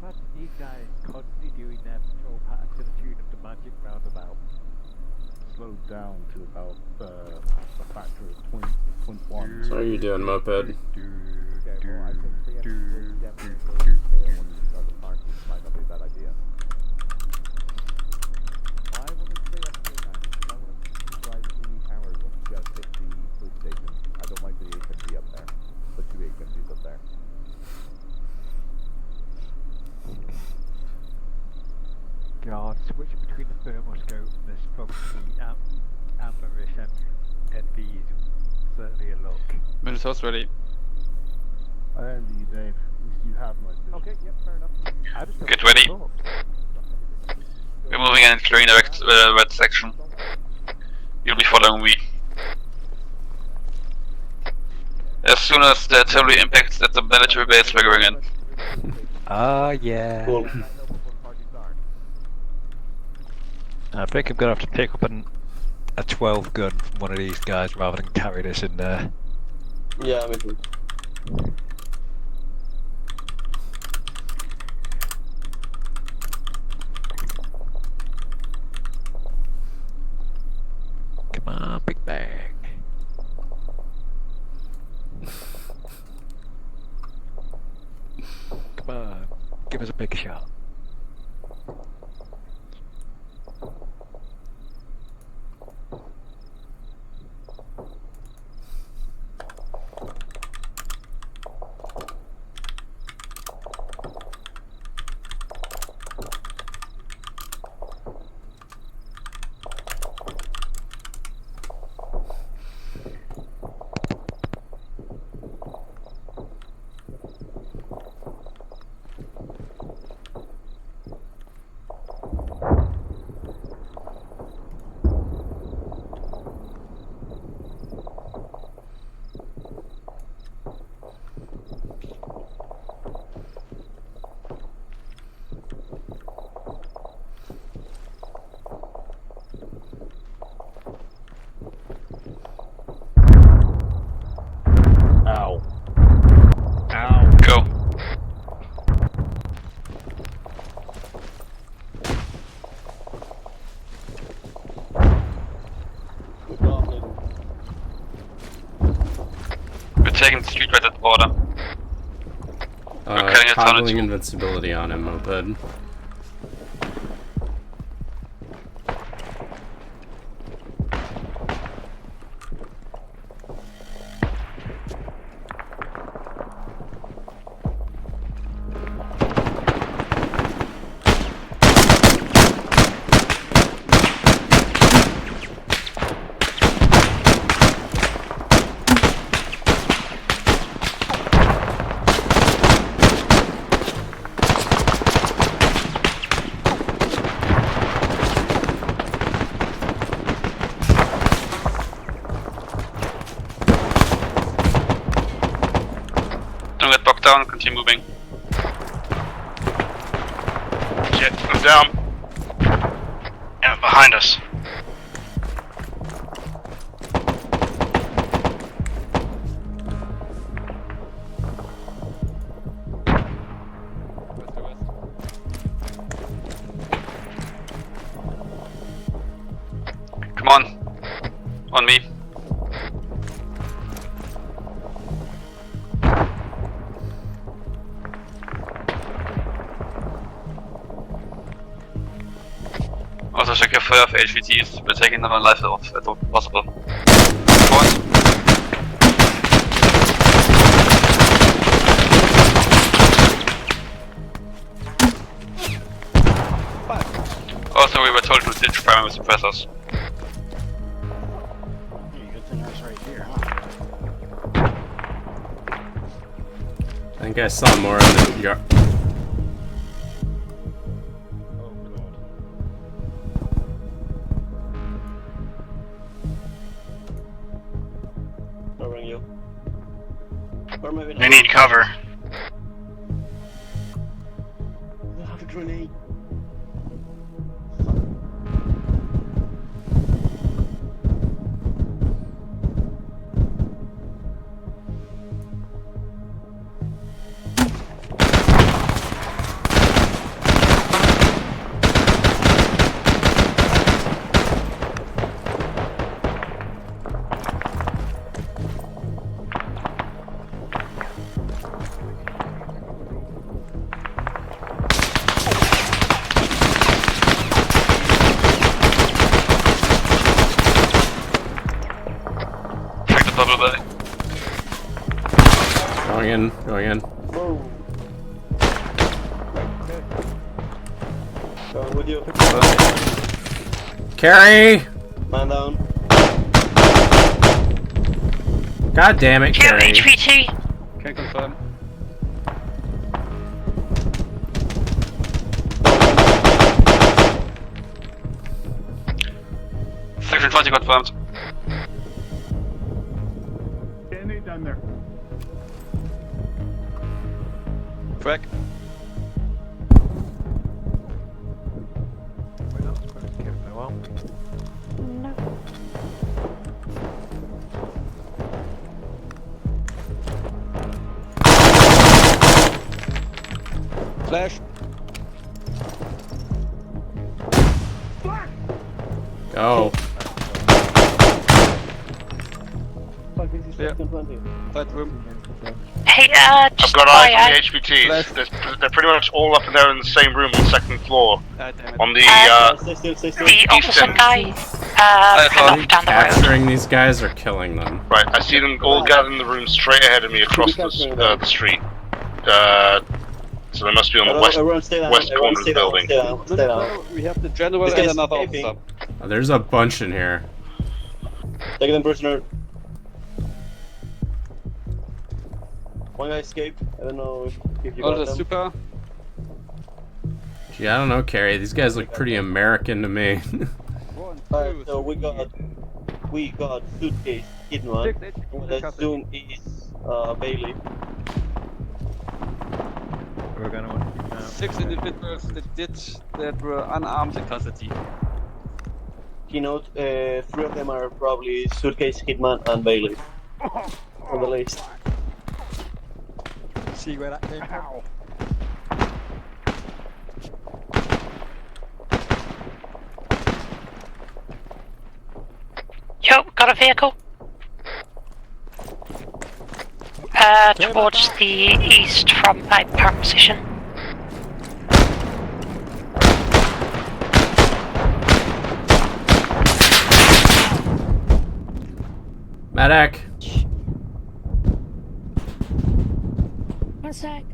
But these guys constantly doing their patrol pattern to the tune of the magic roundabout. Slowed down to about a factor of 0.1. So how are you doing, Moped? Okay, well, I think preemptively definitely tail one of these other parties might not be a bad idea. I want to stay up here now, because I want to drive the towers once you guys hit the police station. I don't like the HMV up there. The two HMVs up there. God, switching between the thermoscope and this probably amberish NVGs certainly a look. Minotaur's ready. I envy you, Dave. At least you have my vision. Okay, yep, fair enough. Get ready. We're moving in and clearing the red section. You'll be following me. As soon as the artillery impacts at the military base, we're going in. Ah, yeah. Cool. I think I'm gonna have to pick up a 12 gun from one of these guys rather than carry this in there. Yeah, me too. Come on, big bag. Come on, give us a big shot. Ow. Ow. Go. We're taking the street right at the border. We're cutting a tunnel Toggling too. invincibility on him, Moped. Don't get bogged down, continue moving. Shit, I'm down. Yeah, behind us. Come on. On me. Also check your fire for HVTs. We're taking them on life if possible. Come on. Also, we were told to ditch primary suppressors. Good thing I was right here, huh? I think I saw more in the yard. Oh god. They need cover. I have a grenade. Check the bubble bay. Going in, going in. Going with you. Carrie! Man down. God damn it, Carrie. HPT. Can confirm. Section 20 confirmed. Grenade down there. Crack. Flash. Go. Yeah. Third room. Hey, I've just got eyes on FYI. the HPTs. They're pretty much all up and there in the same room on the second floor. Damn it. On the The opposite guy ran off down the road. Capturing these guys or killing them? Right, I see them all gathered in the room straight ahead of me across the street. So they must be on the west corner of the building. We have the general This and guy's another escaping. officer. Oh, there's a bunch in here. Take them prisoner. One guy escaped. I don't know if you All got the them. super. Gee, I don't know, Carrie. These guys look pretty American to me. Alright, so we got suitcase Kidman. The soon is Bailey. We're gonna want to 6 individuals that were unarmed in custody. Keynote, 3 of them are probably suitcase Hitman and Bailey on the list. see where that came from. Yo, got a vehicle. Towards the east from my current position. Medic! One sec.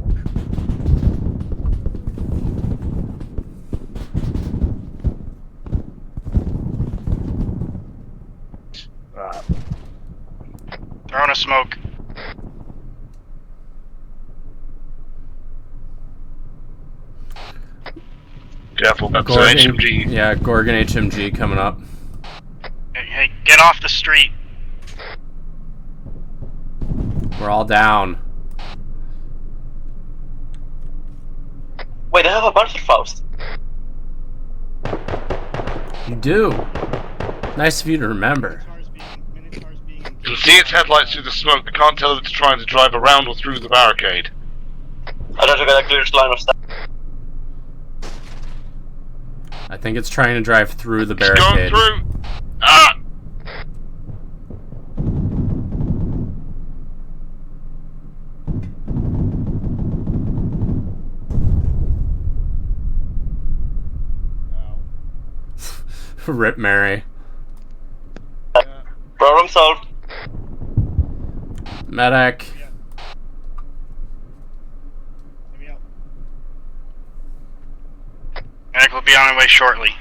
Throwing a smoke. Careful, that's an Gorgon, HMG. yeah, Gorgon HMG coming up. Hey, get off the street. We're all down. Wait, they have a Panzerfaust. You do. Nice of you to remember. You can see its headlights through the smoke, but can't tell if it's trying to drive around or through the barricade. I don't get a clear line of sight. I think it's trying to drive through the It's going barricade. through! Ah! Rip Mary. Problem solved. Medic. Medic will be on our way shortly.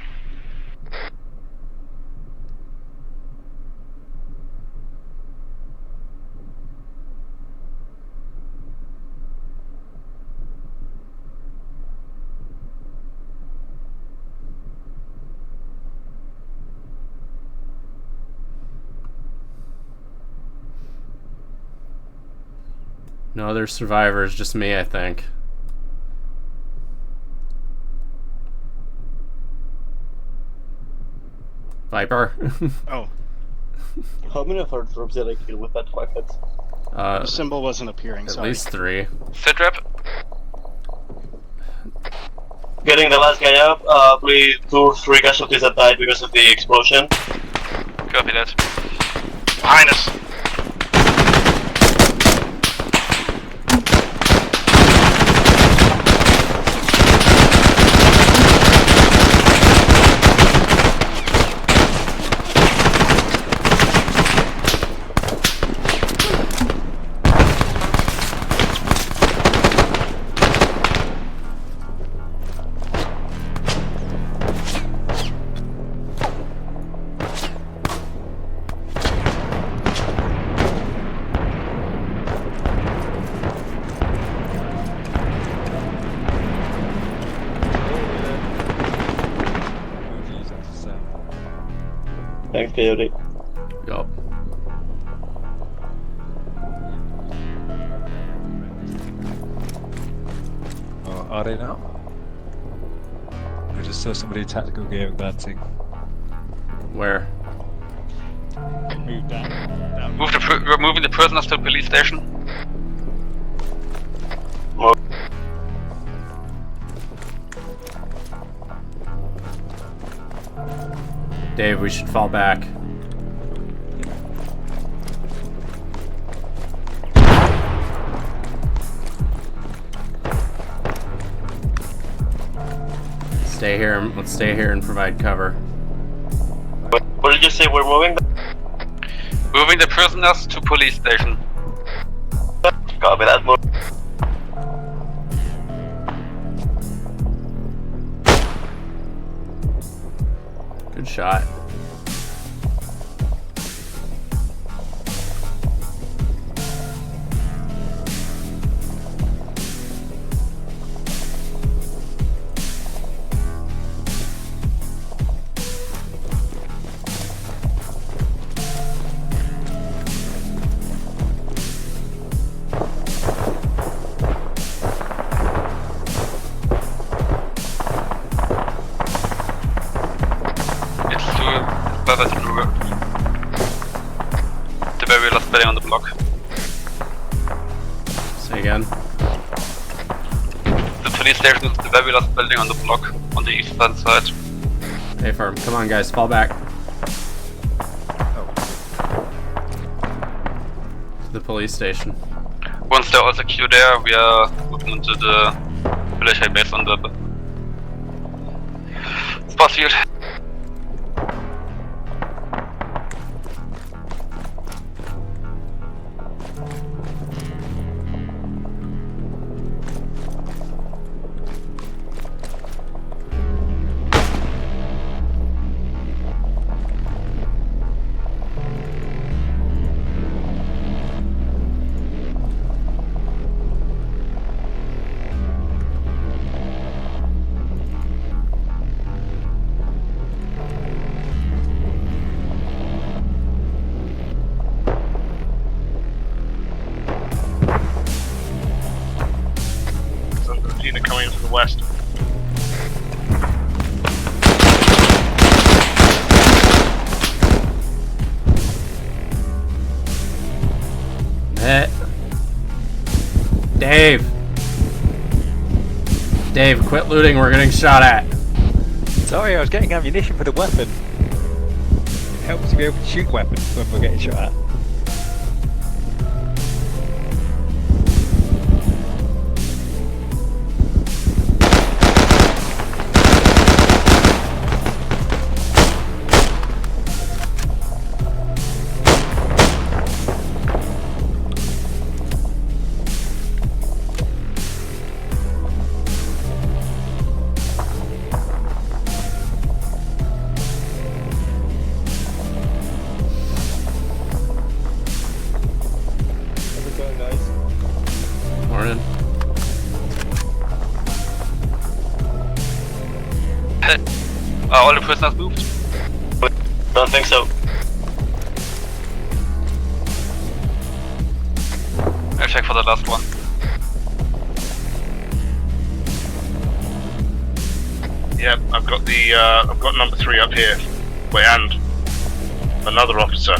No other survivors, just me, I think. Viper. Oh. How many of our troops did I kill with that bucket? The symbol wasn't appearing, At sorry. least 3. Sit rep. Getting the last guy up, please 2 or 3 casualties that died because of the explosion. Copy that. Behind us. Thanks, Coyote. Yup. Oh, are they now? I just saw somebody in tactical gear advancing. Where? Move down. We're moving the prisoners to the police station. Dave, we should fall back. Stay here. Let's stay here and provide cover. What did you say? We're moving? Moving the prisoners to police station. Copy that. Move. Good shot. The very last building on the block. Say again. The police station is the very last building on the block on the eastern side. Hey, firm. Come on, guys. Fall back. To the police station. Once they're all secure there, we are moving into the military base on the spot field. Coming to the west. Dave, quit looting. We're getting shot at. Sorry, I was getting ammunition for the weapon. It helps to be able to shoot weapons when we're getting shot at. Morning. Are all the prisoners moved? Don't think so. I'll check for the last one. Yep, I've got number 3 up here. Wait, and another officer.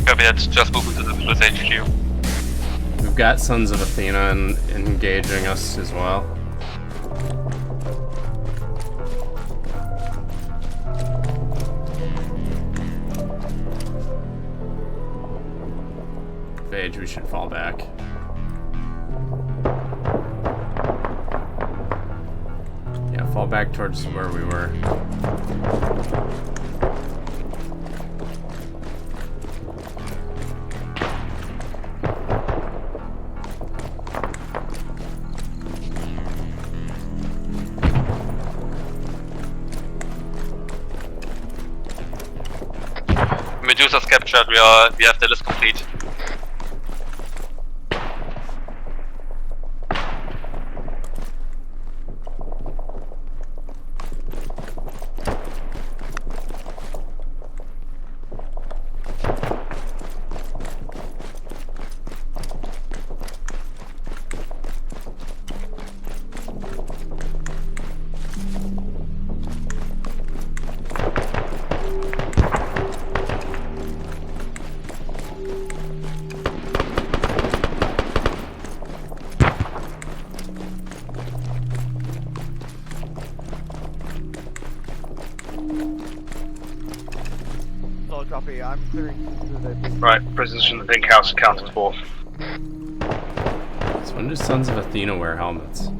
Copy that, just move into the Bliss HQ. We've got Sons of Athena engaging us as well. Phage, we should fall back. Yeah, fall back towards where we were. Medusa's captured, we have the list complete. Copy, I'm clearing the Right, position the pink house accounted for. So when do Sons of Athena wear helmets?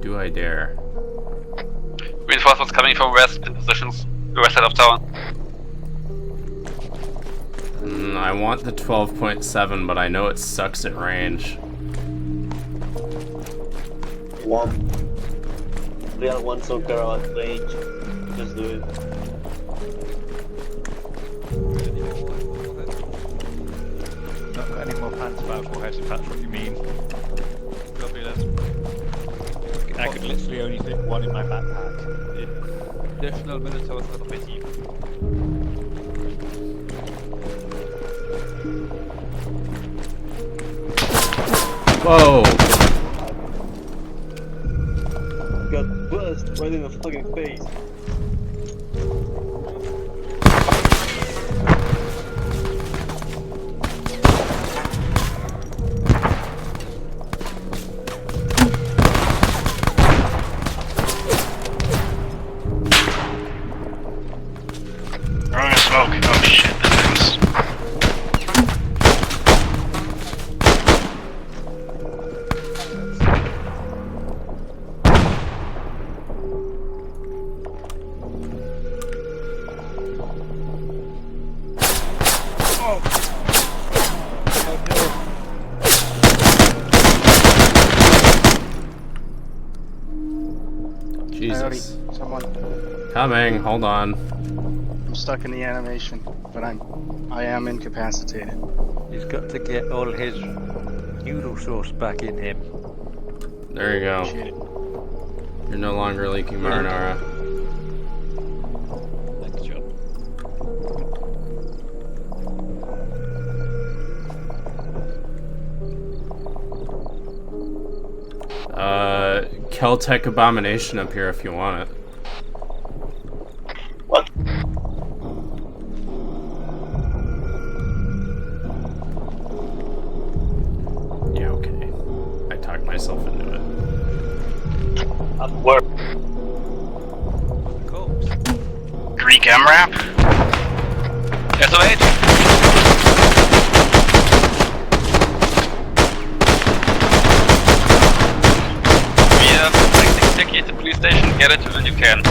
Do I dare? Reinforcements coming from west in positions, west side of town. I want the 12.7, but I know it sucks at range. We are one so around range. Just do it. Not got any more pants back or heads if that's what you mean. Copy that. I could literally only fit one in my backpack. Additional Minotaurs are a bit even. Whoa! Got burst right in the fucking face. Throwing smoke. Oh shit, the things. Jesus. Someone. Coming, hold on. I'm stuck in the animation, but I am incapacitated. He's got to get all his noodle sauce back in him. There you go. You're no longer leaking marinara. Thanks, John. Keltec Abomination up here if you want it. What? Yeah, okay. I talked myself into it. Up where? Greek MRAP? SOH! We are protecting Sticky at the police station, get it when you can.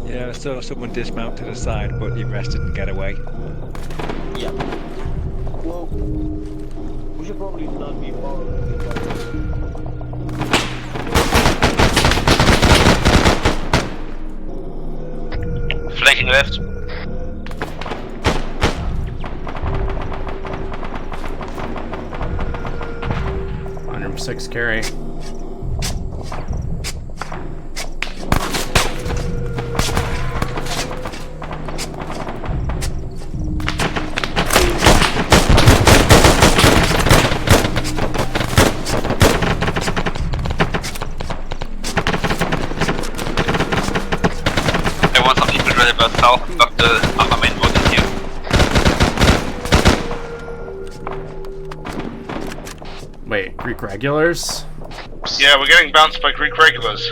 Yeah, I saw someone dismount to the side, but he rested and get away. Yeah. Well, we should probably not be far away. taking left. 106 carry. I want some people ready about south, but the upper main road is here. Wait, Greek regulars? Yeah, we're getting bounced by Greek regulars.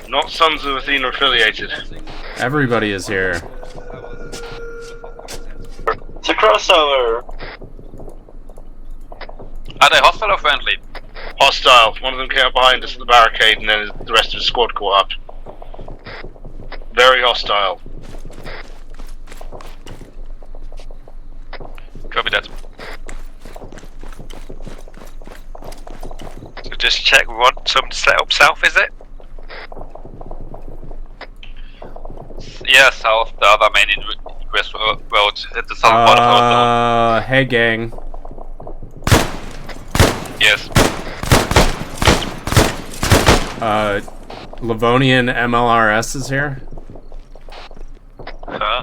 Not Sons of Athena affiliated. Everybody is here. It's a crossover! Are they hostile or friendly? Hostile. One of them came up behind us at the barricade and then the rest of his squad caught up. Very hostile. Copy that. So just check, we want some set up south, is it? Yeah, south, the other main ingress road, at the south part of Hey gang. Yes. Livonian MLRS is here.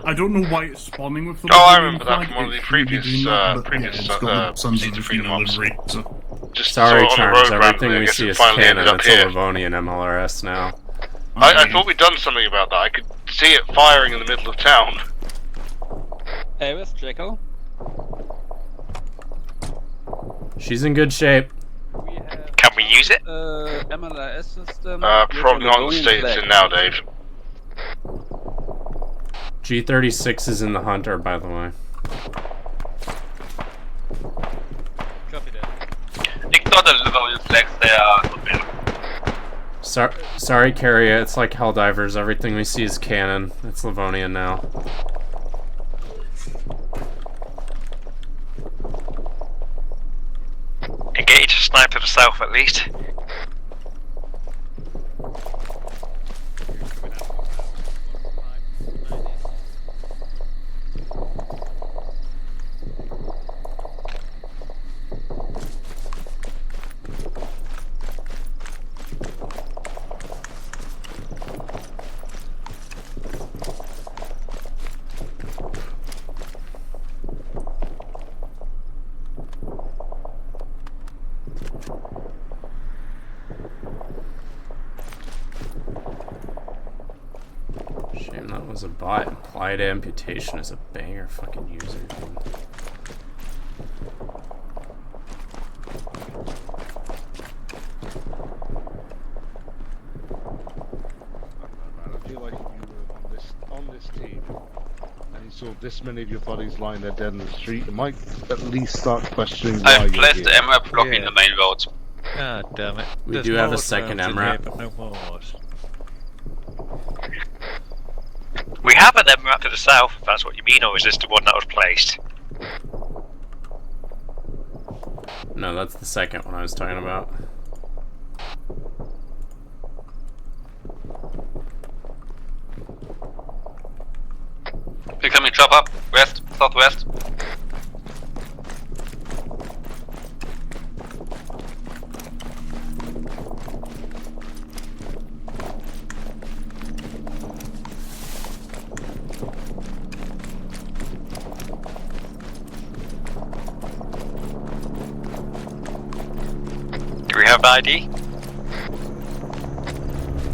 I don't know why it's spawning with the Oh, I Livonian remember that flag. from one of the It shouldn't be previous, doing that, but previous, yeah, it's got the Sons of Seeds of Freedom Freedom livery, so. Just Sorry, saw it on the Charms. road Everything randomly, I we guess see it is finally canon. ended up It's a here. Livonian MLRS now. I thought we'd done something about that. I could see it firing in the middle of town. Hey, where's Jekyll? She's in good shape. Can we use it? MLS system. Probably not in the state it's in now, Dave. G36 is in the Hunter, by the way. Copy that. Ignore the Livonian flags, they are not there. Sorry, Carrier. It's like Helldivers. Everything we see is canon. It's Livonian now. Engage a sniper to the south at least. Shame that was a bot. Implied amputation is a banger fucking user, dude. I feel like if you were on this team and you saw this many of your buddies lying there dead in the street, it might at least start questioning why I've you're placed here. the MRAP block in the main road. God damn it. We There's do have a more second drones in MRAP. here, but no more. We have an MRAP to the south, if that's what you mean, or is this the one that was placed? No, that's the second one I was talking about. Incoming chop up, west, southwest. Do we have the ID?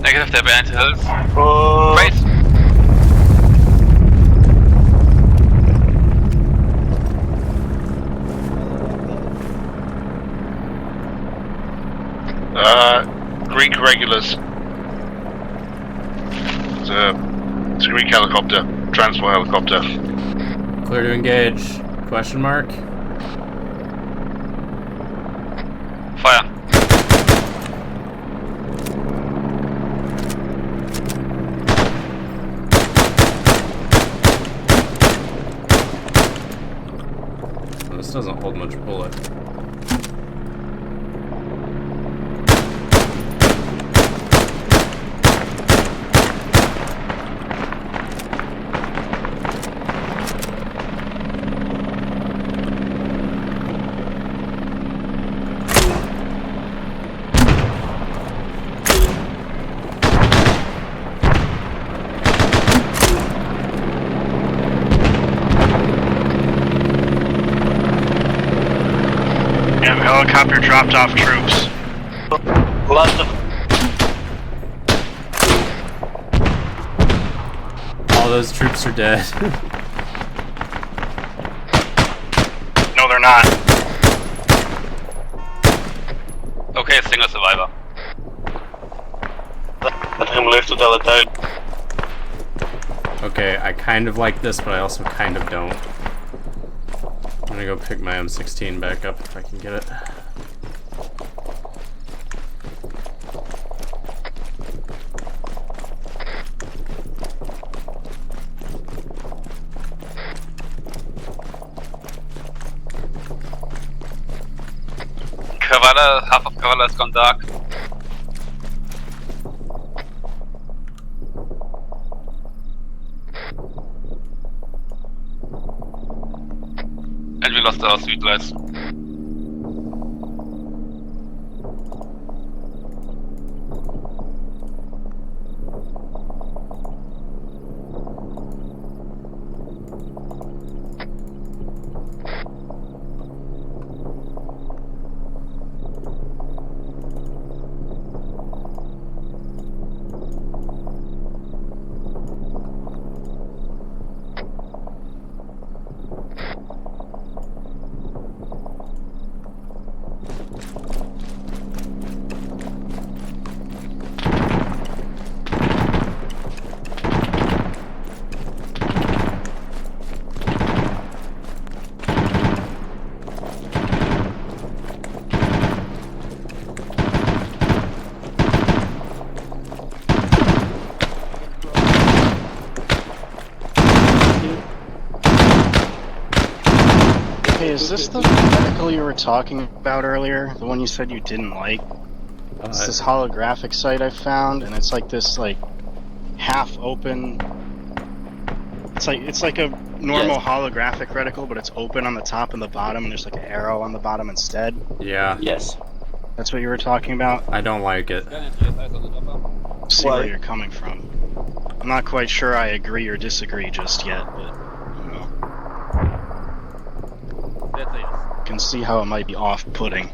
Negative, they're behind the hills. Wait! Greek regulars. It's a Greek helicopter, transport helicopter. Clear to engage. Question mark? Fire. This doesn't hold much bullet. Helicopter dropped off troops. Lots of. All those troops are dead. No, they're not. Okay, single survivor. Let him live to tell the tale. Okay, I kind of like this, but I also kind of don't. I'm gonna go pick my M16 back up if I can get it. Kavala, half of Kavala has gone dark. And we lost our street lights. Hey, is this the medical you were talking about earlier? The one you said you didn't like? It's this holographic site I found, and it's like this, like, half-open... It's like a normal holographic reticle, but it's open on the top and the bottom, and there's like an arrow on the bottom instead. Yeah. Yes. That's what you were talking about? I don't like it. See where you're coming from. I'm not quite sure I agree or disagree just yet, but... I can see how it might be off-putting.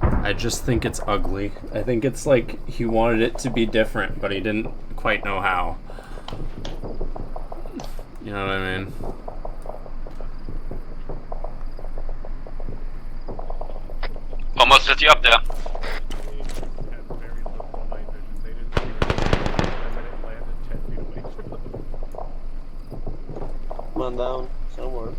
I just think it's ugly. I think it's like he wanted it to be different, but he didn't quite know how. You know what I mean? Almost hit you up there. Come on down, somewhere.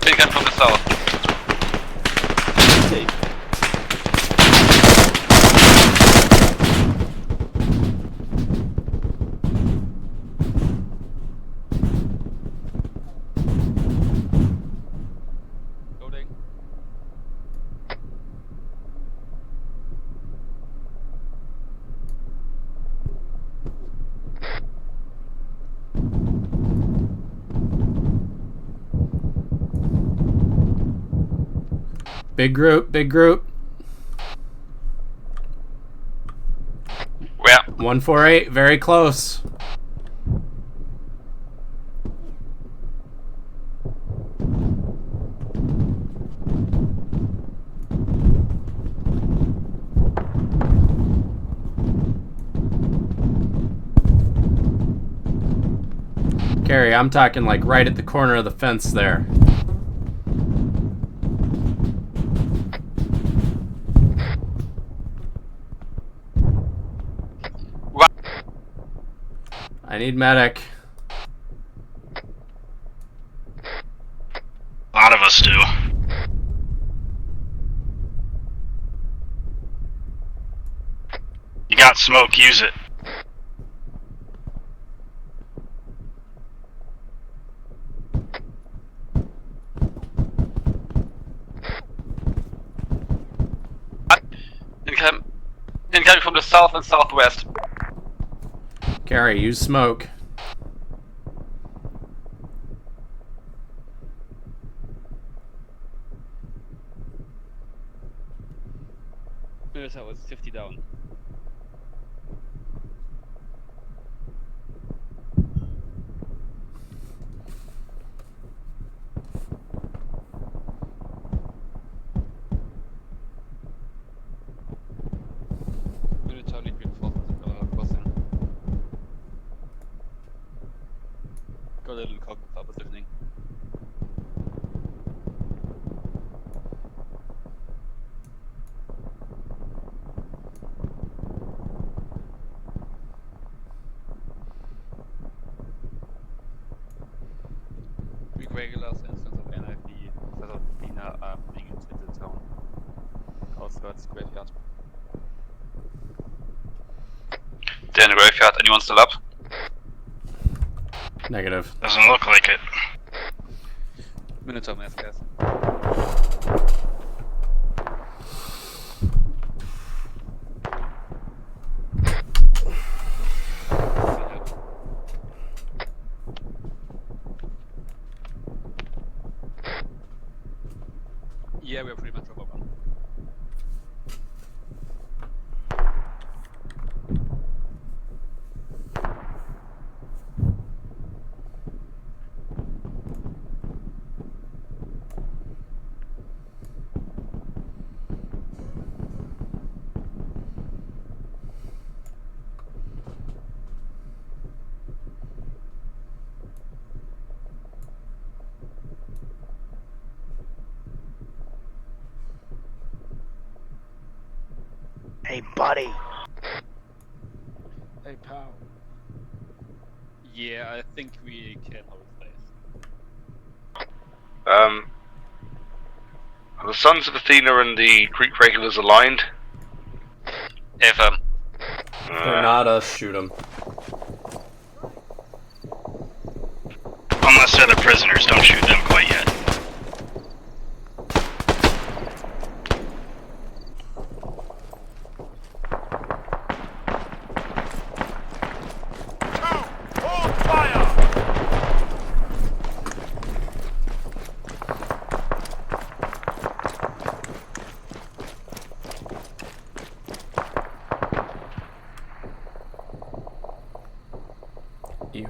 Big gun from the south. Big group, big group. Where? 148, very close. Gary, I'm talking like right at the corner of the fence there. I need medic. A lot of us do. You got smoke, use it. Incoming from the south and southwest. Gary, use smoke. That was 50 down. got a little cockpit up this evening. Big regulars instance of NIV instead of Dina being into the town. Outskirts graveyard. Then graveyard, anyone still up? Negative. Doesn't look like it. Minotaur mass gas. Yeah, we're pretty much overrun. Hey, buddy. Hey, pal. Yeah, I think we can hold place. Are the Sons of Athena and the Greek regulars aligned? If They're not us, shoot them. Unless they're the prisoners, don't shoot them quite yet. Ew.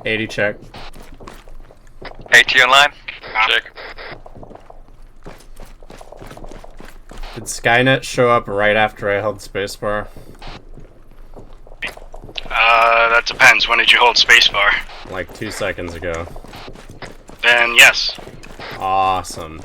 $80 check. AT online? Check. Did Skynet show up right after I held spacebar? That depends. When did you hold spacebar? Like 2 seconds ago. Then yes. Awesome.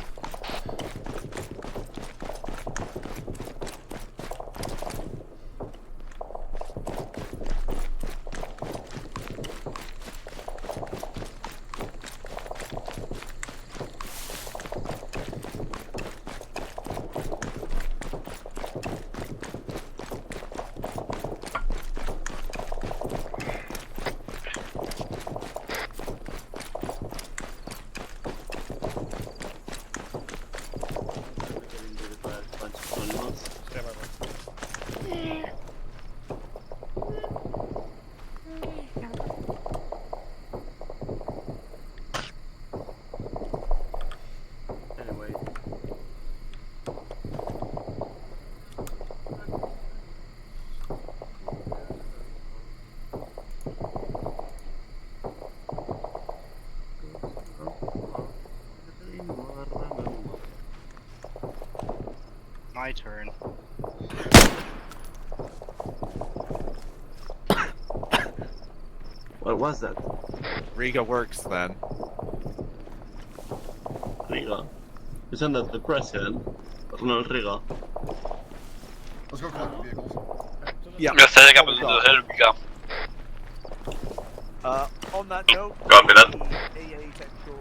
My turn. What was that? Riga works then. Riga. Isn't that the president? Ronald Riga. Let's go collect the vehicles. Yeah. We're setting up a little hill, Riga. On that note, Copy that. AA Central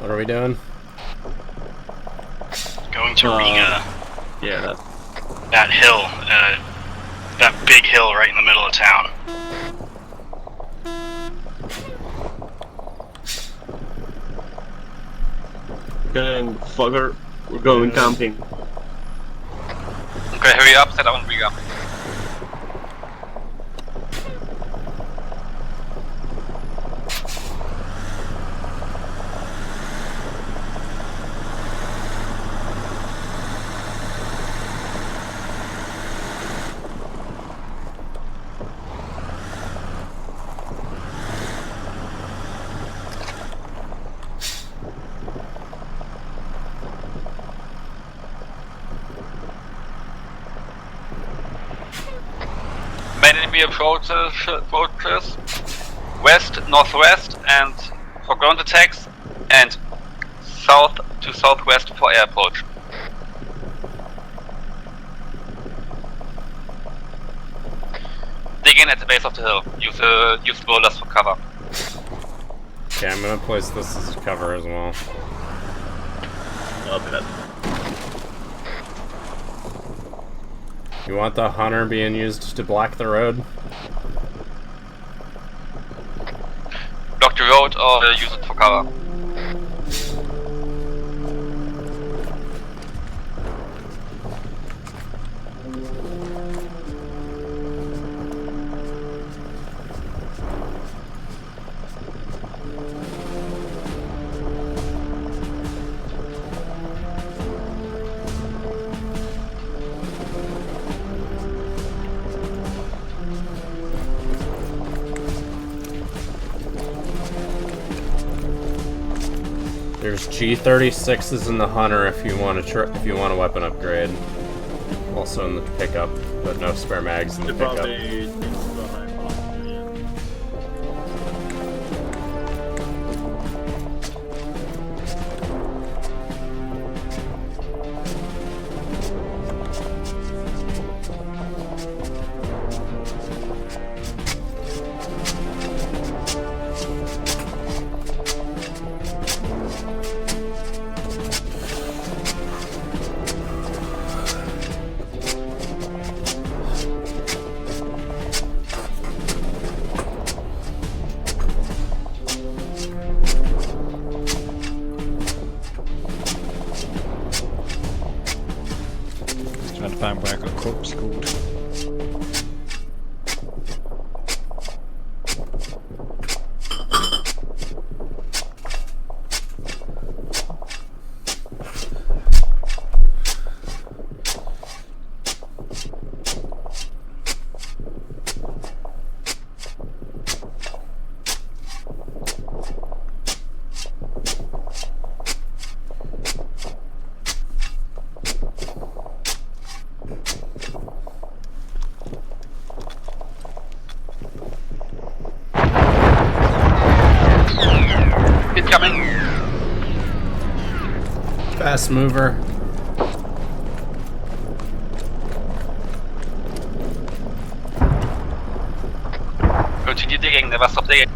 What are we doing? Going to Riga. Yeah, That hill, that big hill right in the middle of town. Okay, fucker, we're going camping. Okay, hurry up, set up on Riga. Main enemy approaches west, northwest, and for ground attacks, and south to southwest for air approach. Dig in at the base of the hill. Use boulders for cover. Okay, I'm gonna place this as cover as well. Copy that. You want the hunter being used to block the road? Block the road or use it for cover. There's G36s in the hunter if you want a weapon upgrade. Also in the pickup, but no spare mags in the pickup. Trying to find where I got corpse called. Incoming. Fast mover. Continue digging, never stop digging.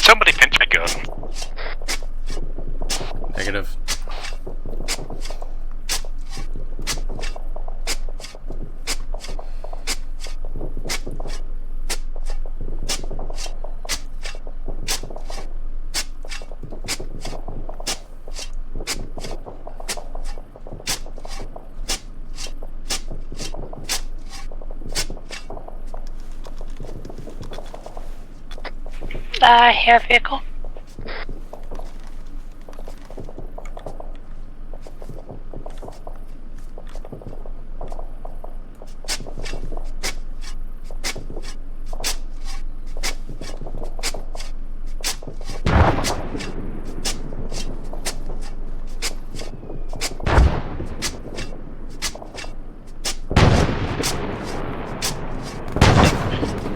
Somebody pinch my gun. Negative. air vehicle.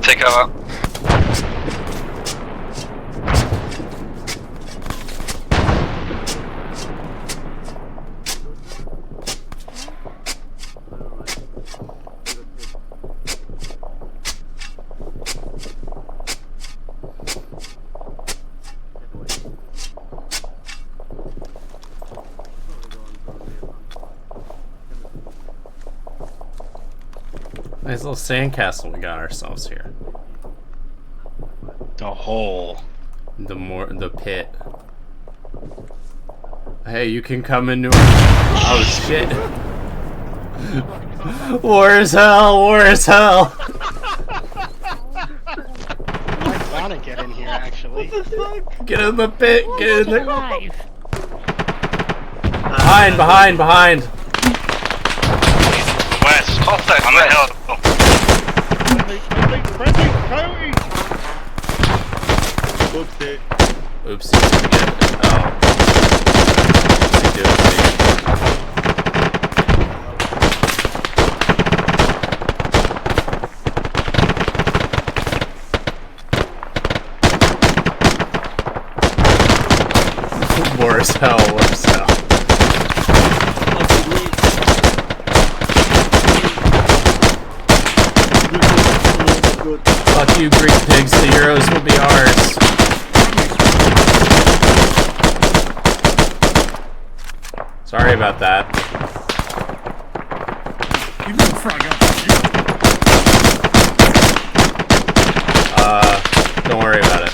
Take cover. Nice little sandcastle we got ourselves here. The hole. The pit. Hey, you can come into our... Oh shit. War is hell, war is hell. I wanna get in here actually. What the fuck? Get in the pit, get in the... Behind! West, on the hill. Oopsie. Oopsie. Oh. Oopsie. War as hell, war as hell. Fuck you, Greek pigs, the Euros will be ours. Sorry about that. Don't worry about it.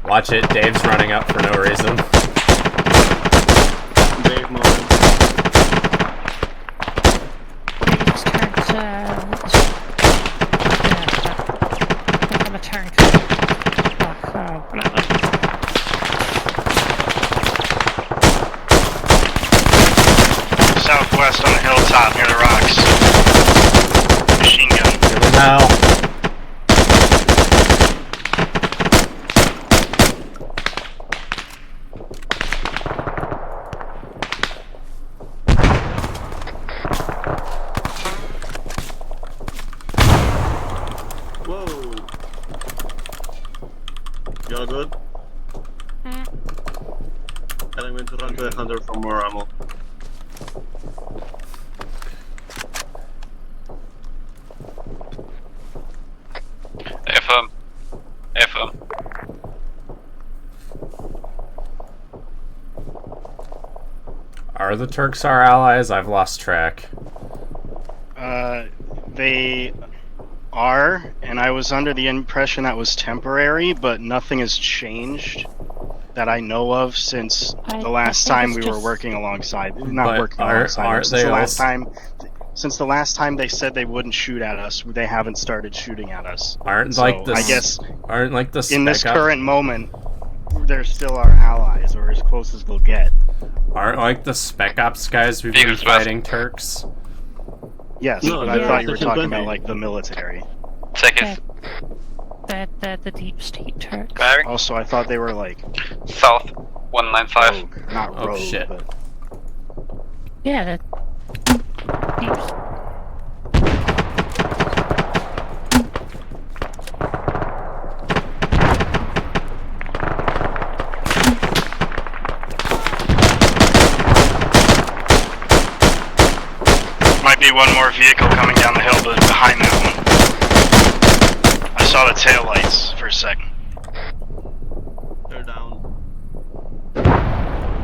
Watch it, Dave's running up for no reason. Dave moment. Southwest on the hilltop near the rocks. Machine gun. Give him hell. Whoa. Y'all good? And I'm going to run to the hunter for more ammo. FM. Are the Turks our allies? I've lost track. They are, and I was under the impression that was temporary, but nothing has changed that I know of since the last time we were working alongside. Not working alongside. Since the last time they said they wouldn't shoot at us, they haven't started shooting at us. Aren't so like the I guess in this spec current moment, they're still our allies, or as close as they'll get. Aren't like the Spec Ops guys we've been fighting Turks? Yes, No, but I thought you were talking 20. about like the military. Take it. The deep state Turks. Also, I thought they were like South 195. rogue, not rogue. Shit. But... Yeah, the deep. Might be one more vehicle coming down the hill, but behind that one. I saw the tail lights for a second. They're down.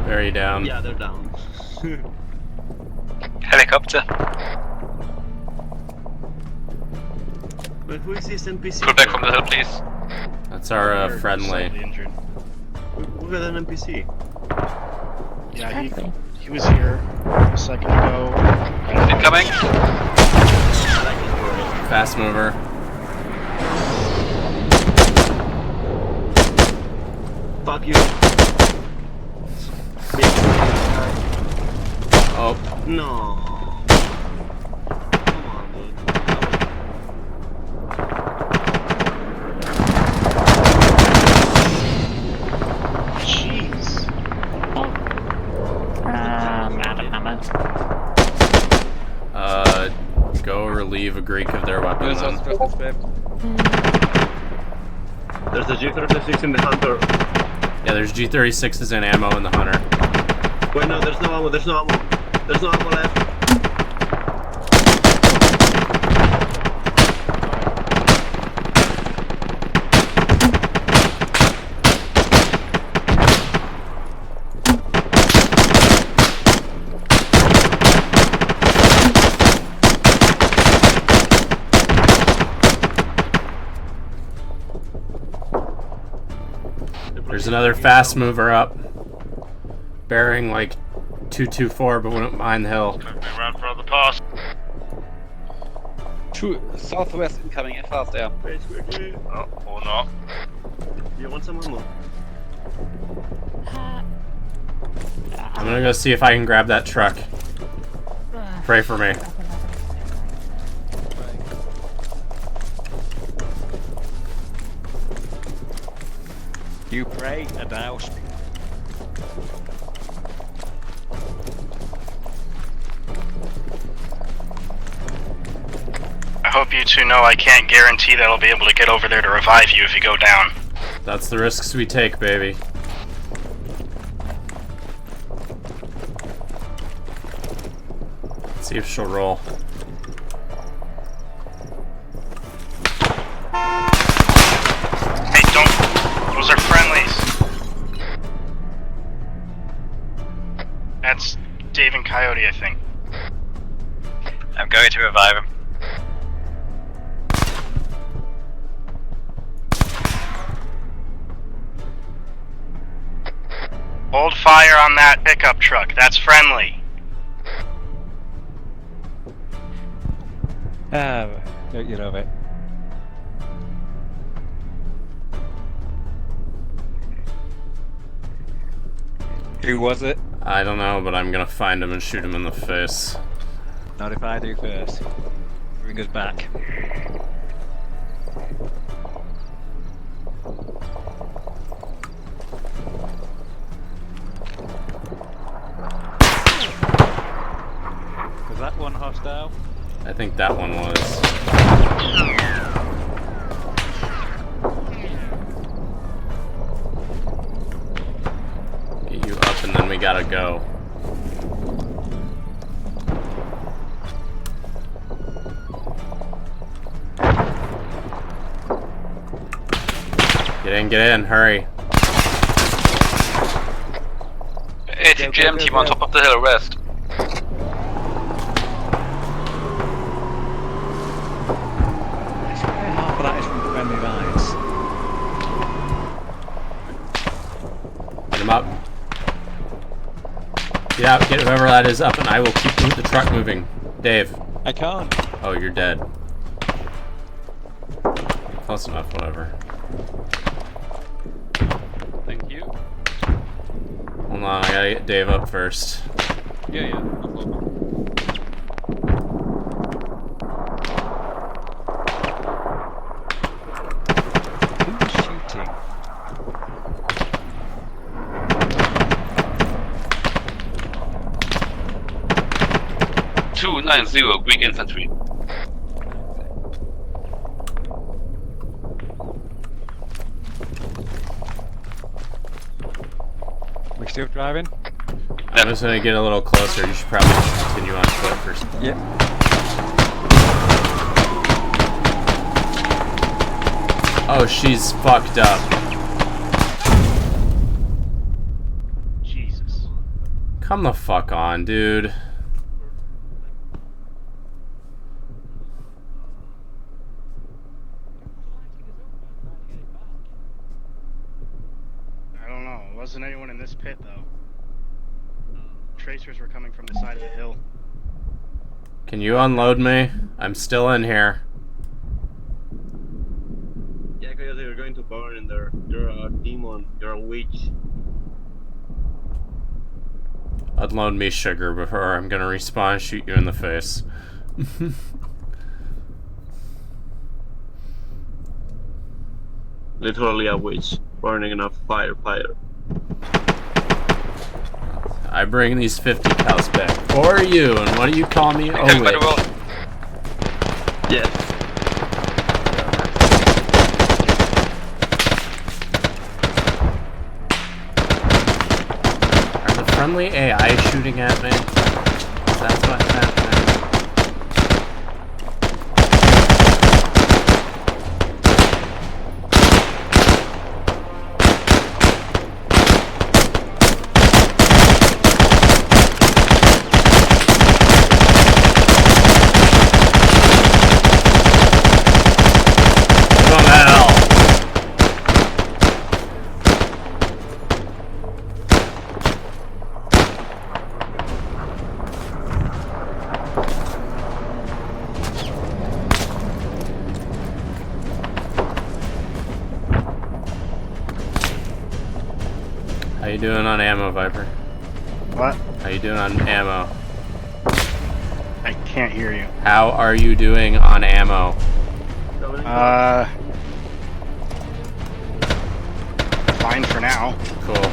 Very down. Yeah, they're down. Helicopter. But who is this NPC? Pull back from the hill, please. That's our friendly. Injured. we got an NPC. Yeah, he was here a second ago. Incoming. Fast mover. Fuck you. Oh. No. Come on, dude. Jeez. I'm out of ammo. Go relieve a Greek of their weapon. There's also just There's a G36 in the Hunter. Yeah, there's G36s and ammo in the Hunter. Wait, no, there's no ammo, there's no ammo. There's no ammo left. There's another fast mover up. Bearing like 224, but wouldn't mind the hill. Around for the pass. True, southwest incoming, and fast air. Oh, or not. You want some ammo? I'm gonna go see if I can grab that truck. Pray for me. You pray and douse. I hope you two know I can't guarantee that I'll be able to get over there to revive you if you go down. That's the risks we take, baby. Let's see if she'll roll. Hey, don't. Those are friendlies. That's Dave and Coyote, I think. I'm going to revive him. Hold fire on that pickup truck. That's friendly. You know it. Who was it? I don't know, but I'm gonna find him and shoot him in the face. Not if I do first. Bring us back. Was that one hostile? I think that one was. Get you up and then we gotta go. Get in, hurry. ATGM team on top of the hill, rest. Half of that is from friendly lines. Get him up. Get out, get whoever that is up, and I will keep the truck moving. Dave. I can't. Oh, you're dead. Close enough, whatever. Thank you. Hold on, I gotta get Dave up first. Yeah, no problem. Who's shooting? .290 Greek infantry. We still driving? I'm just gonna get a little closer. You should probably continue on foot first. Yep. Oh, she's fucked up. Jesus. Come the fuck on, dude. I don't know. It wasn't pit, though. Tracers were coming from the side of the hill. Can you unload me? I'm still in here. Yeah, because you're going to burn in there. You're a demon. You're a witch. Unload me, sugar, before I'm gonna respawn and shoot you in the face. Literally a witch burning enough fire. I bring these 50 cows back for you, and what do you call me? Oh, wait. Yes. Are the friendly AI shooting at me? That's what's happening. How you doing on ammo, Viper? What? How you doing on ammo? I can't hear you. How are you doing on ammo? Fine for now. Cool.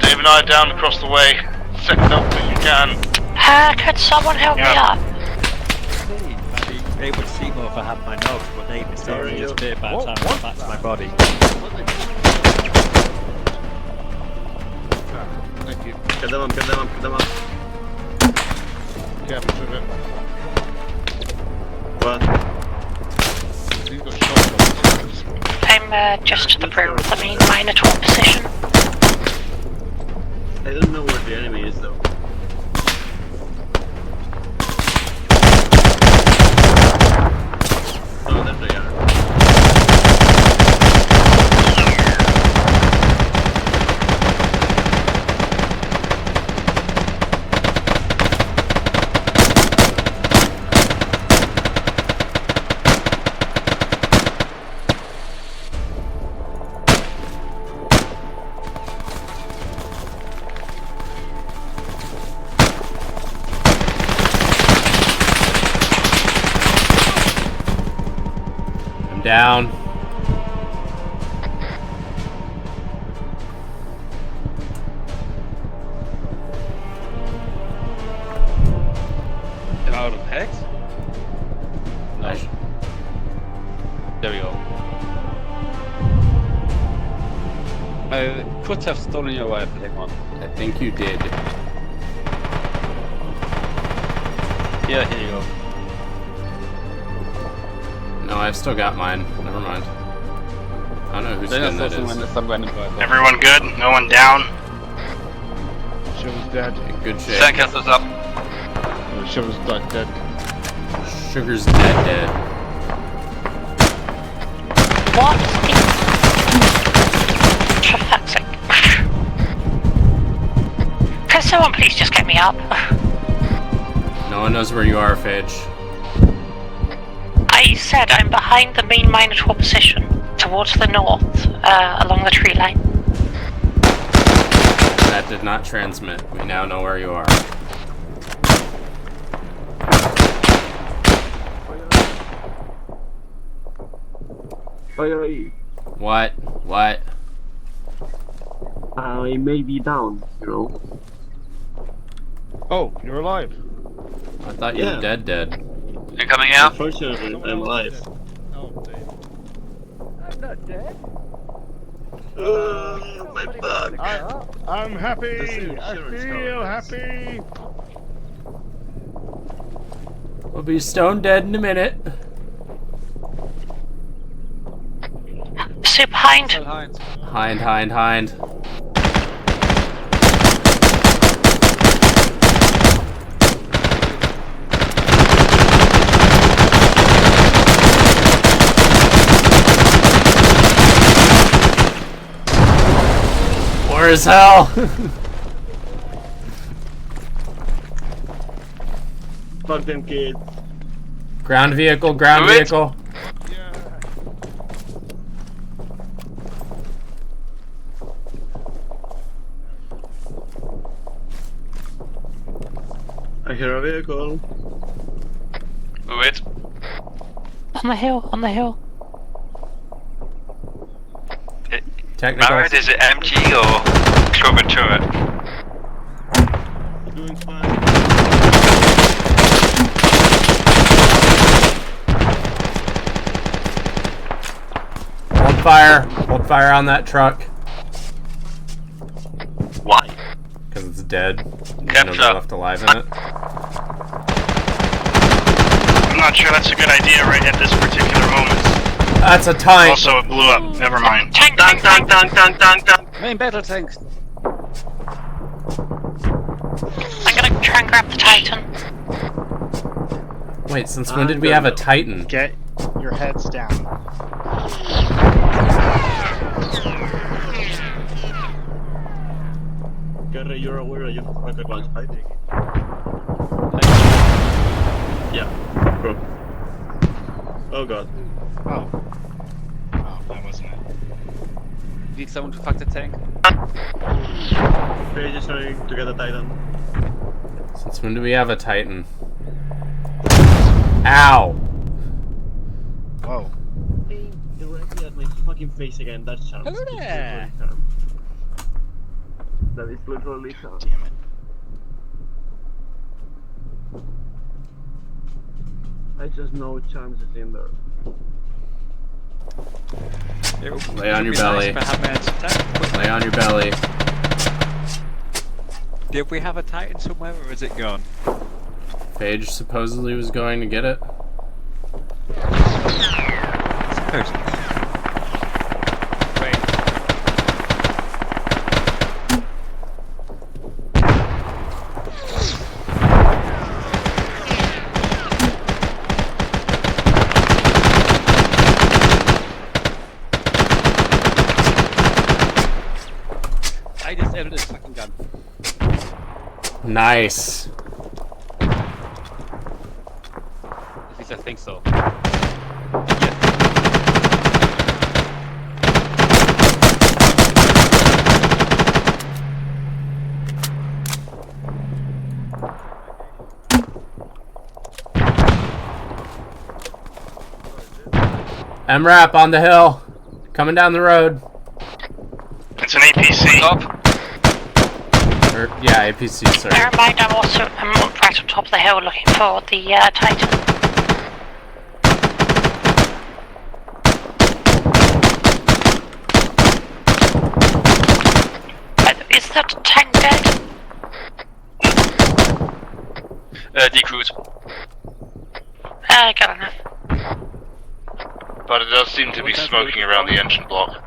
Dave and I are down across the way. Second up if you can. Could someone help me up? It would seem more if I had my nose, but they mysterious bit by the time I got back to my body. Thank you. Get them up. Careful with it. What? You've got shotguns. I'm just to the rear of the main Minotaur position. I don't know where the enemy is though. Oh, there they are. Down. Out of hex? No. There we go. I could have stolen your rifle, hang on. I think you did. Yeah, here you go. No, I've still got mine. Never mind. I don't know whose skin that is. Everyone good? No one down? Sugar's dead. In good shape. Sandcastle's up. Sugar's dead. Sugar's dead. What? For fuck's sake. Can someone please just get me up? No one knows where you are, Phage. I said I'm behind the main Minotaur position, towards the north, along the tree line. That did not transmit. We now know where you are. What? What? I may be down, you know. Oh, you're alive. I thought you were dead. You're coming out? Unfortunately, I'm alive. I'm not dead. My bug. I'm happy. I feel happy. We'll be stone dead in a minute. Soup hind. Hind. as hell. Fuck them kids. Ground vehicle, ground vehicle. I hear a vehicle. Wait. On the hill, on the hill. Technical. Barrett, is it MG or Clover turret? Doing fine. Hold fire on that truck. Why? Because it's dead. Capture. Nobody left alive in it. I'm not sure that's a good idea right at this particular moment. That's a tank. Also, it blew up. Never mind. Tank. Main battle tank. I'm gonna try and grab the Titan. Wait, since when did we have a Titan? Get your heads down. Gary, you're aware you have a rocket launch, right? Yeah, bro. Oh god. Oh, that wasn't it. Need someone to fuck the tank. We're just trying to get a Titan. Since when do we have a Titan? Ow! Whoa. Aim directly at my fucking face again, that's charm. Hello there! That is literally charm. Damn it. I just know charms is in there. Lay on your belly. Lay on your belly. Did we have a Titan somewhere, or is it gone? Paige supposedly was going to get it. Supposedly. I just ended this fucking gun. Nice. At least I think so. MRAP on the hill. Coming down the road. It's an APC. Yeah, APC, sir. Bear in mind, I'm right on top of the hill looking for the Titan. Is that tank dead? Decruise. Got enough. But it does seem to be smoking around the engine block.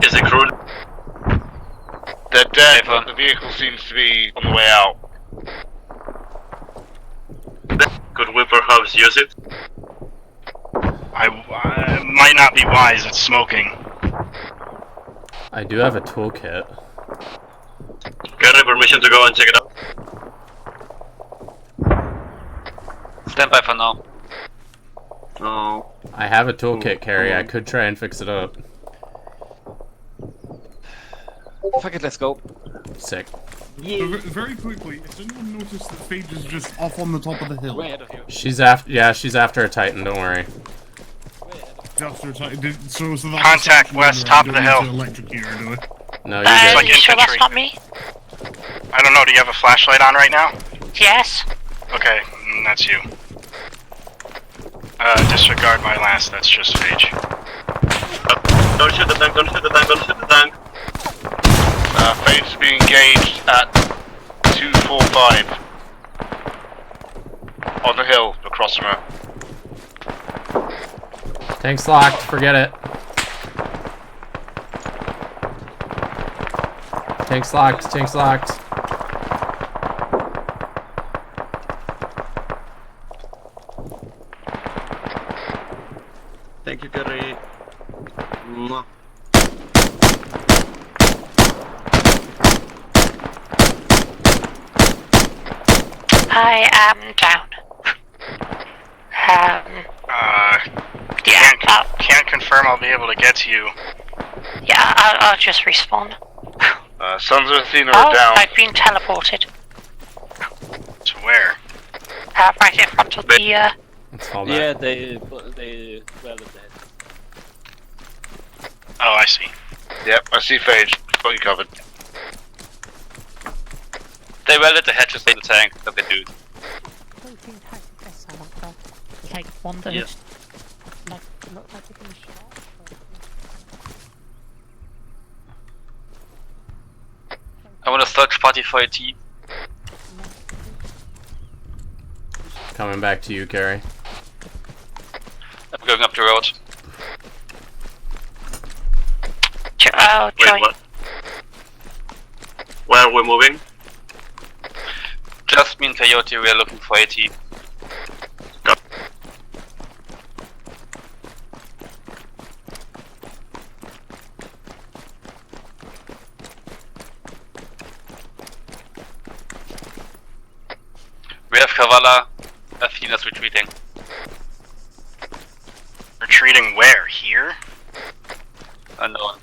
Is it crude? They're dead, but the vehicle seems to be on the way out. Could we perhaps use it? I might not be wise. It's smoking. I do have a toolkit. Get a permission to go and check it out? Stand by for now. Oh. I have a toolkit, Carrie. I could try and fix it up. Fuck it, let's go. Sick. So very quickly, has anyone noticed that Phage is just off on the top of the hill? Way ahead of you. She's after. Yeah, she's after a Titan. Don't worry. After a so that's Contact west, top of the hill. Electrocute her, do it? No, you're good. Like You sure that's infantry. not me? I don't know. Do you have a flashlight on right now? Yes. Okay, that's you. Disregard my last. That's just Phage. Don't shoot the tank, don't shoot the tank, don't shoot the tank. Phage is being engaged at 245 on the hill across from her. Tank's locked. Forget it. Tank's locked. Tank's locked. Thank you, Gary. Mwah. I am down. Can't confirm I'll be able to get to you. Yeah, I'll just respawn. Sons of Athena are down. I've been teleported. To where? Right in front of the, Let's fall back. Yeah, they well dead. Oh, I see. Yep, I see Phage. Got you covered. They welded the hatches in the tank, that they do. Like one that Yes. like look like they're gonna shot. I want to search party for AT. Coming back to you, Gary. I'm going up the road. Wait, what? Where are we moving? Just me and Coyote, we are looking for AT. We have Kavala. Athena's retreating. Retreating where? Here? Unknown.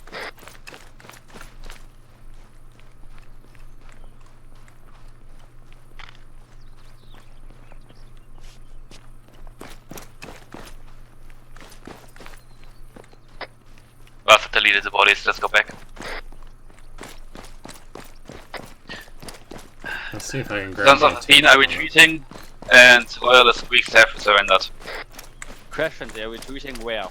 Rasta deleted the bodies, let's go back. Let's see if I can grab Sons of my Athena are retreating, and Royalist Greeks have surrendered. Crash and they're retreating where?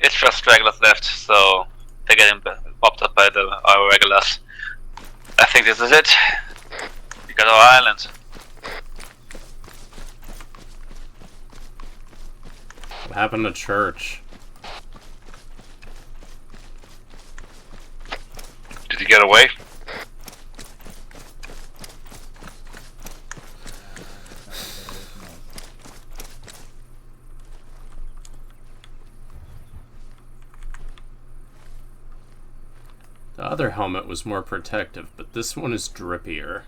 It's just stragglers left, so they're getting popped up by our regulars. I think this is it. We got our island. What happened to church? Did he get away? The other helmet was more protective, but this one is drippier.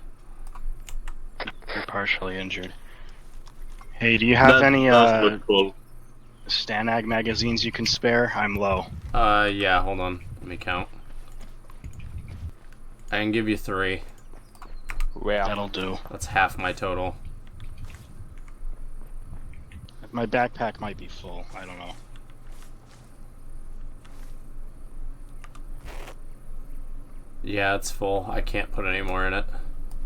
You're partially injured. Hey, do you have any cool. Stanag magazines you can spare? I'm low. Yeah, hold on. Let me count. I can give you 3. Where? That'll do. That's half my total. My backpack might be full. I don't know. Yeah, it's full. I can't put any more in it.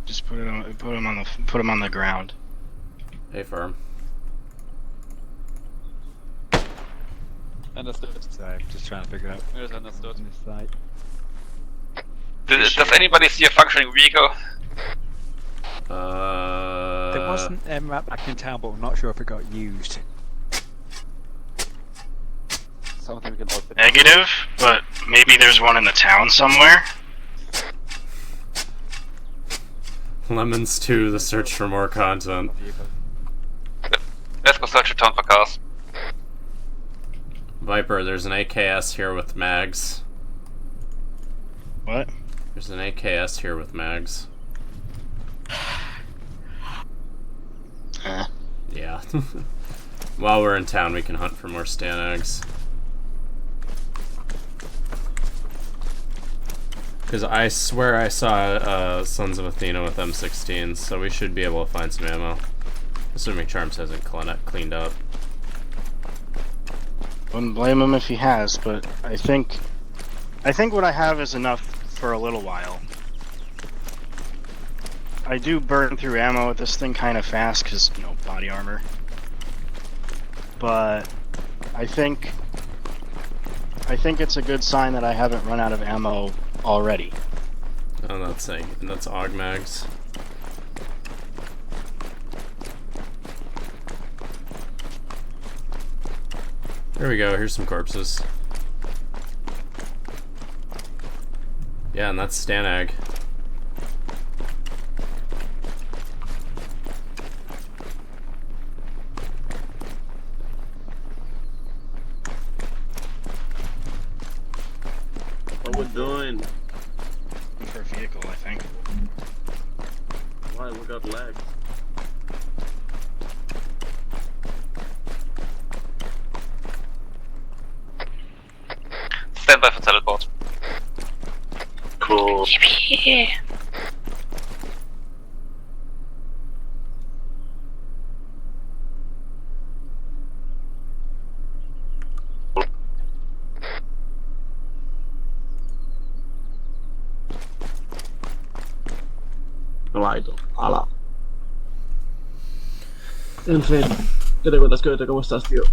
Just put them on the ground. Hey, firm. Understood. Sorry, just trying to figure out. Yes, understood. This side. Does anybody see a functioning vehicle? There wasn't MRAP back in town, but I'm not sure if it got used. Something we can open. Negative, but maybe there's one in the town somewhere. Lemons 2, the search for more content. Let's go search a town for cars. Viper, there's an AKS here with mags. What? There's an AKS here with mags. Yeah. While we're in town, we can hunt for more Stanags. Because I swear I saw Sons of Athena with M16s, so we should be able to find some ammo. Assuming Charms hasn't cleaned up. Wouldn't blame him if he has, but I think what I have is enough for a little while. I do burn through ammo with this thing kind of fast because, you know, body armor. But I think it's a good sign that I haven't run out of ammo already. Oh, that's AUG mags. There we go, here's some corpses. Yeah, and that's Stanag. What we're doing? For a vehicle, I think. Why, we got lag. Stand by for teleport. Cool. Yeah. Right, ala. En fin, ¿qué te cuentas, Coyote? ¿Cómo estás, tío?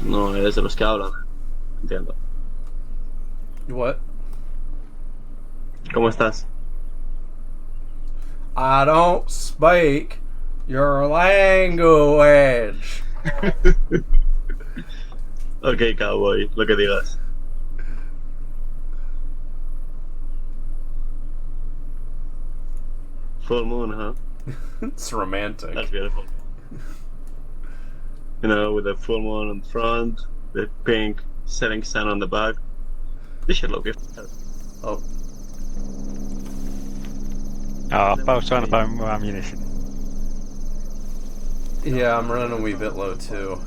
No eres de los que hablan. Entiendo. What? ¿Cómo estás? I don't speak your language. Ok, cowboy, lo que digas. Full moon, huh? It's romantic. That's beautiful. You know, with the full moon on the front, the pink setting sun on the back. This should look good. Oh. Oh, both trying to buy more ammunition. Yeah, I'm running a wee bit low too.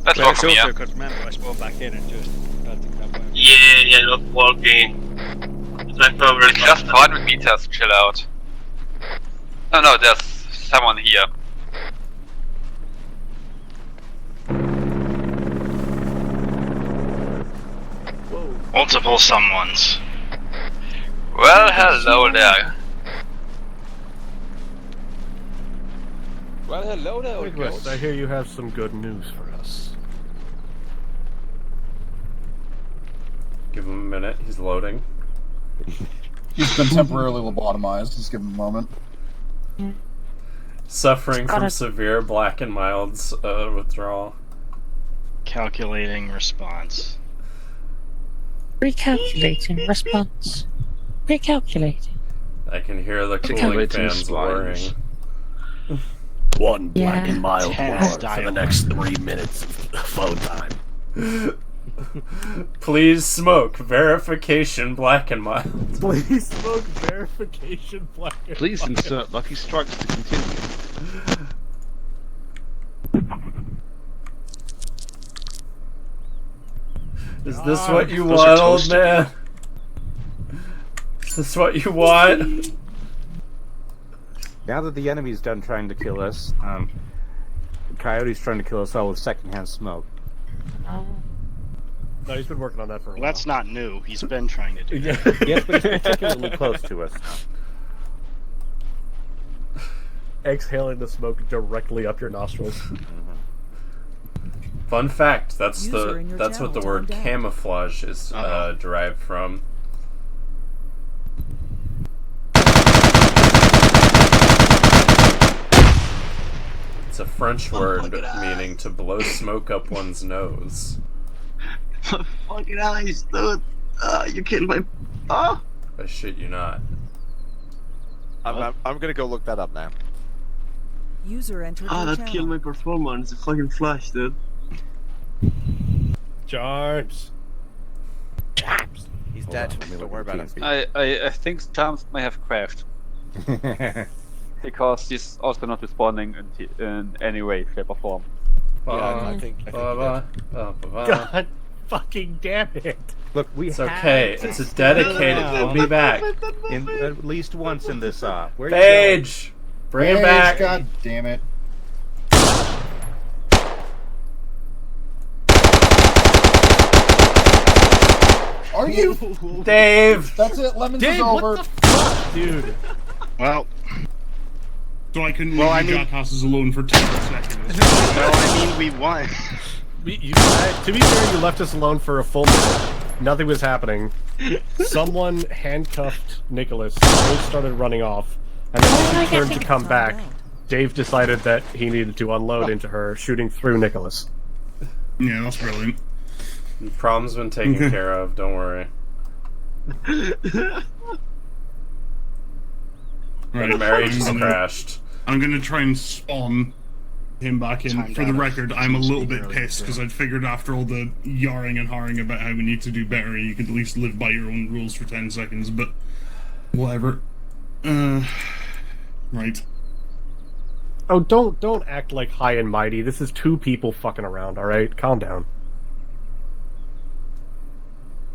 Let's Well, walk it's from also here. because remember I spawned back in and just had to grab my Yeah, look, walking. It's my favorite. Just 400 meters, chill out. Oh no, there's someone here. Multiple someones. Well, hello there. Well, hello there, old Aegis, I hear you have some good news for us. Give him a minute, he's loading. He's been temporarily lobotomized. Just give him a moment. Suffering from severe black and mild withdrawal. Calculating response. Recalculating response. Recalculating. I can hear the cooling fans whirring. One black Yeah. and mild Tense bar for the next 3 minutes of phone time. Please smoke. Verification black and mild. Please smoke verification black and Please mild. insert Lucky Strikes to continue. Is this what you want, old man? Is this what you want? Now that the enemy's done trying to kill us, Coyote's trying to kill us all with secondhand smoke. No, he's been working on that for a while. That's not new. He's been trying to do that. Yes, but he's particularly close to us. Exhaling the smoke directly up your nostrils. Fun fact, that's User in your what the channel word timed out. camouflage is derived from. It's a French word meaning to blow smoke up one's nose. Fucking eyes, dude. You killed my. Oh! I shit you not. I'm gonna go look that up now. User entered Ah, your that killed channel. my performance. The fucking flash, dude. Charms. He's Hold dead. on, let me Don't look worry at about TNT. it. I think Charms may have crashed. Because he's also not responding in any way, shape, or form. Yeah, I think he did. God fucking damn it. Look, It's okay. It's a dedicated. We'll be back. In, at least once in this op. Where Page! Bring him back! God damn it. Are you? Dave! That's it. Lemons Dave, is over. what the fuck, dude? Well, So I couldn't Well, leave I you mean- jackasses alone for 10 seconds. well, I mean, we won. To be fair, you left us alone for a full minute. Nothing was happening. Someone handcuffed Nicholas. Both started running off, and then when he turned to come back, Dave decided that he needed to unload into her, shooting through Nicholas. Yeah, that's brilliant. The problem's been taken care of. Don't worry. Right, Mary just crashed. I'm gonna try and spawn him back in. Timed For the out record, of I'm a little TeamSpeak bit earlier, pissed too. because I'd figured after all the yarring and harring about how we need to do better, you could at least live by your own rules for 10 seconds, but whatever. Right. Oh, don't act like high and mighty. This is two people fucking around, alright? Calm down.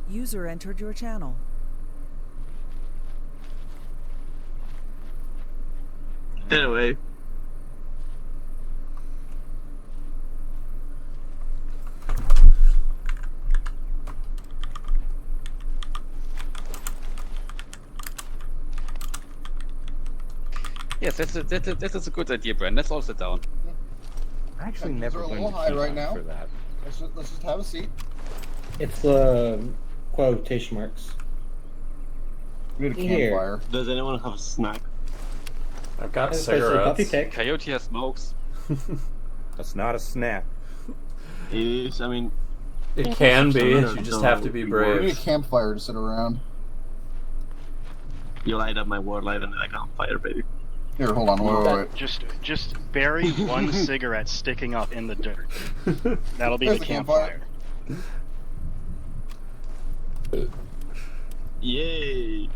User entered your channel. Get away. Yes, that's a good idea, Brent. Let's all sit down. Actually, never are a going little to high queue right up now. for that. Let's just have a seat. It's quotation marks. We need a Here. campfire. Does anyone have a snack? I've got Especially puppy cigarettes. pick. Coyote has smokes. That's not a snack. It is, I mean... It can be, you just have to be We need a brave. campfire to sit around. You light up my war light and then I can't fire, baby. Here, hold on, wait. Just bury one cigarette sticking up in the dirt. That'll be There's the the campfire. campfire. Yay!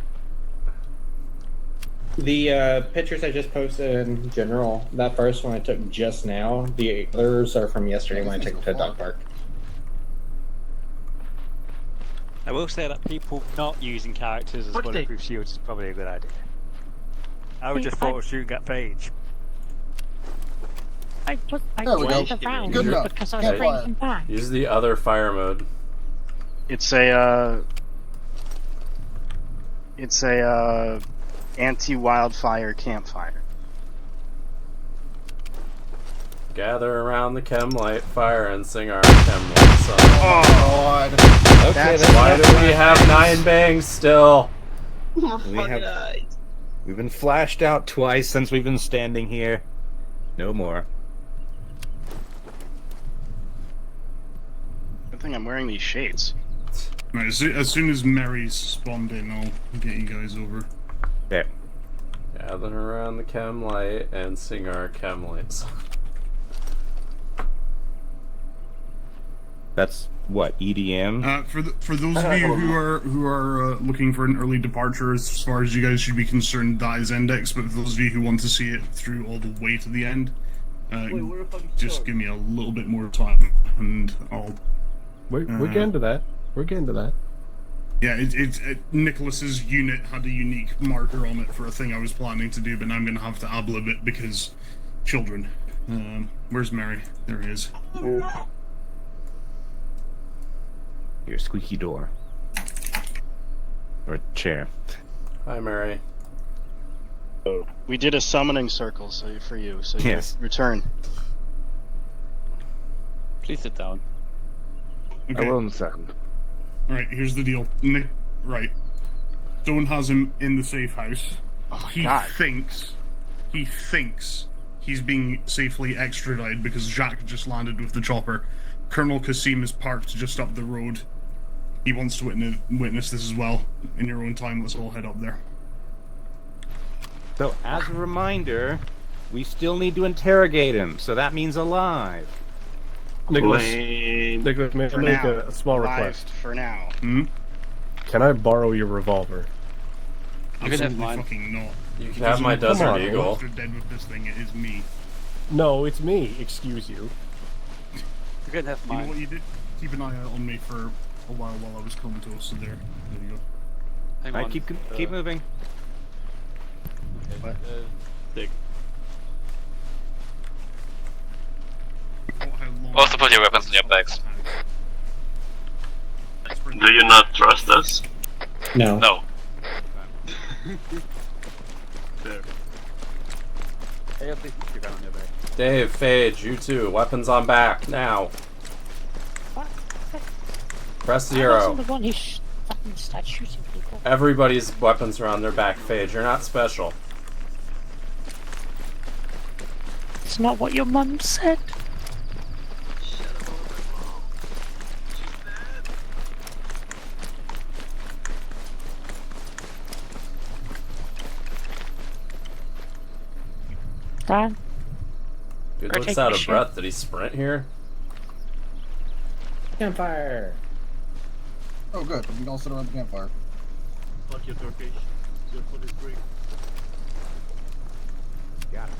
The pictures I just posted in general, that first one I took just now, the others are from yesterday when I took it to Dog Park. I will say that people not using characters as bulletproof shields is probably a good idea. I would just photo shooting at Phage. I There we go. around Good enough. because I was Campfire. freezing back. Use the other fire mode. It's a anti-wildfire campfire. Gather around the chem light fire and sing our chem light song. Oh, God. Okay, Why do we have 9 bangs still? We've been flashed out twice since we've been standing here. No more. Good thing I'm wearing these shades. Right, as soon as Mary's spawned in, I'll get you guys over. There. Gather around the chem light and sing our chem light song. That's what, EDM? For those of you who are looking for an early departure, as far as you guys should be concerned, that is Index. But for those of you who want to see it through all the way to the end, just give me a little bit more time, and I'll. We're getting to that. We're getting to that. Yeah, Nicholas's unit had a unique marker on it for a thing I was planning to do, but now I'm going to have to ab-lib it because children. Where's Mary? There he is. Your squeaky door. Or chair. Hi, Mary. We did a summoning circle for you, so Yes. you return. Please sit down. Okay. I will in a second. Alright, here's the deal. Right. Stone has him in the safe house. Oh my he God. thinks he's being safely extradited because Jacques just landed with the chopper. Colonel Kasim is parked just up the road. He wants to witness this as well. In your own time, let's all head up there. So, as a reminder, we still need to interrogate him, so that means alive. Nicholas, Lame. Nicholas, may I For make now. a small Live request? for now. Hmm? Can I borrow your revolver? You can have Absolutely mine. fucking not. You can have my Because Desert I'm Eagle. after dead with this thing, it is me. No, it's me. Excuse you. You can have You know mine. what you did? Keep an eye out on me for a while I was comatose, so there you go. Hang Alright, on. keep moving. Also put your weapons in your bags. Do you not trust us? No. No. There. Hey, please put your gun on your bag. Dave, Phage, you too. Weapons on back, now. Press I 0. wasn't the one who fucking started shooting people. Everybody's weapons are on their back, Phage. You're not special. It's not what your mum said. Dan? Dude Or looks take out a of shit. breath. Did he sprint here? Campfire. Oh, good. We can all sit around the campfire. Fuck you, Turkish. Your food is great. Got it.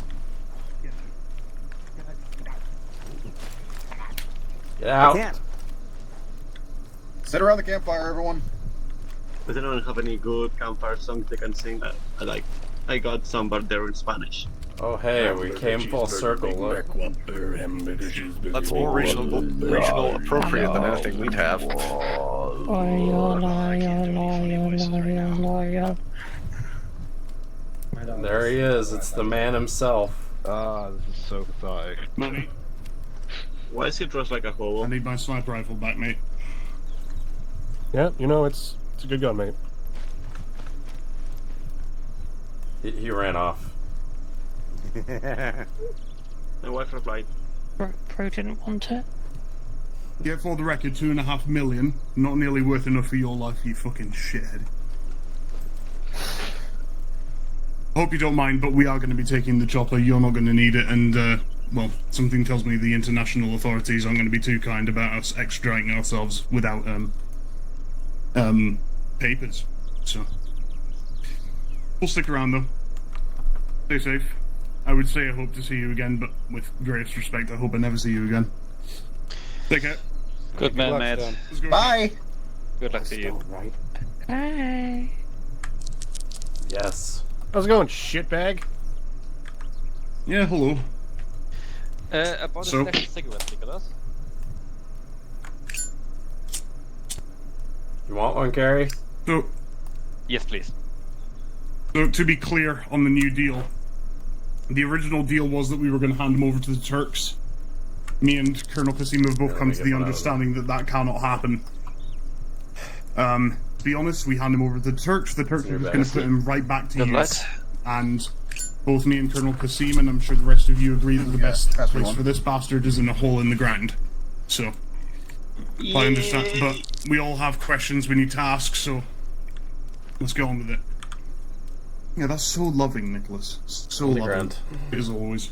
Get out. I can't. Sit around the campfire, everyone. Does anyone have any good campfire songs they can sing? I like. I got some, but they're in Spanish. Oh hey, we came full circle. Look. That's more regional appropriate than anything we'd have. There he is. It's the man himself. Ah, this is so pathetic. Money. Why is he dressed like a hobo? I need my sniper rifle back, mate. Yeah, you know, it's a good gun, mate. He ran off. My wife replied. Pro didn't want it. Yeah, for the record, 2.5 million. Not nearly worth enough for your life, you fucking shithead. Hope you don't mind, but we are going to be taking the chopper. You're not going to need it, and, well, something tells me the international authorities aren't going to be too kind about us extraditing ourselves without, papers. So, we'll stick around, though. Stay safe. I would say I hope to see you again, but with greatest respect, I hope I never see you again. Take care. Good man, mate. Bye. Good luck to you. Right. Bye. Yes. How's it going, shitbag? Yeah, hello. About So- a stack of cigarettes, Nicholas. You want one, Gary? So, Yes, please. So, to be clear on the new deal, the original deal was that we were going to hand them over to the Turks. Me and Colonel Kasim have both come to the understanding that that cannot happen. To be honest, we hand him over to the Turks are just going to put him right back to use. And both me and Colonel Kasim, and I'm sure the rest of you agree that the best place for this bastard is in a hole in the ground. So, I understand, but we all have questions we need to ask, so let's get on with it. Yeah, that's so loving, Nicholas. So loving. Grand. As always.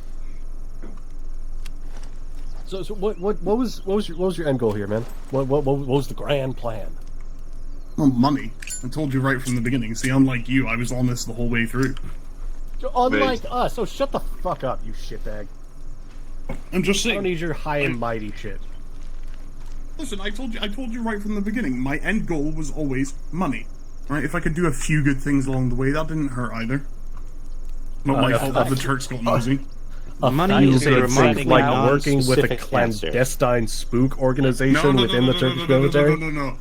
So what was your end goal here, man? What was the grand plan? Well, money. I told you right from the beginning. See, unlike you, I was honest the whole way through. Unlike us, so shut the fuck up, you shitbag. I'm just saying. I don't need your high and mighty shit. Listen, I told you right from the beginning. My end goal was always money. Right? If I could do a few good things along the way, that didn't hurt either. Not my fault that the Turks got nosy. Money is like working with a clandestine spook organization within the Turkish military. No.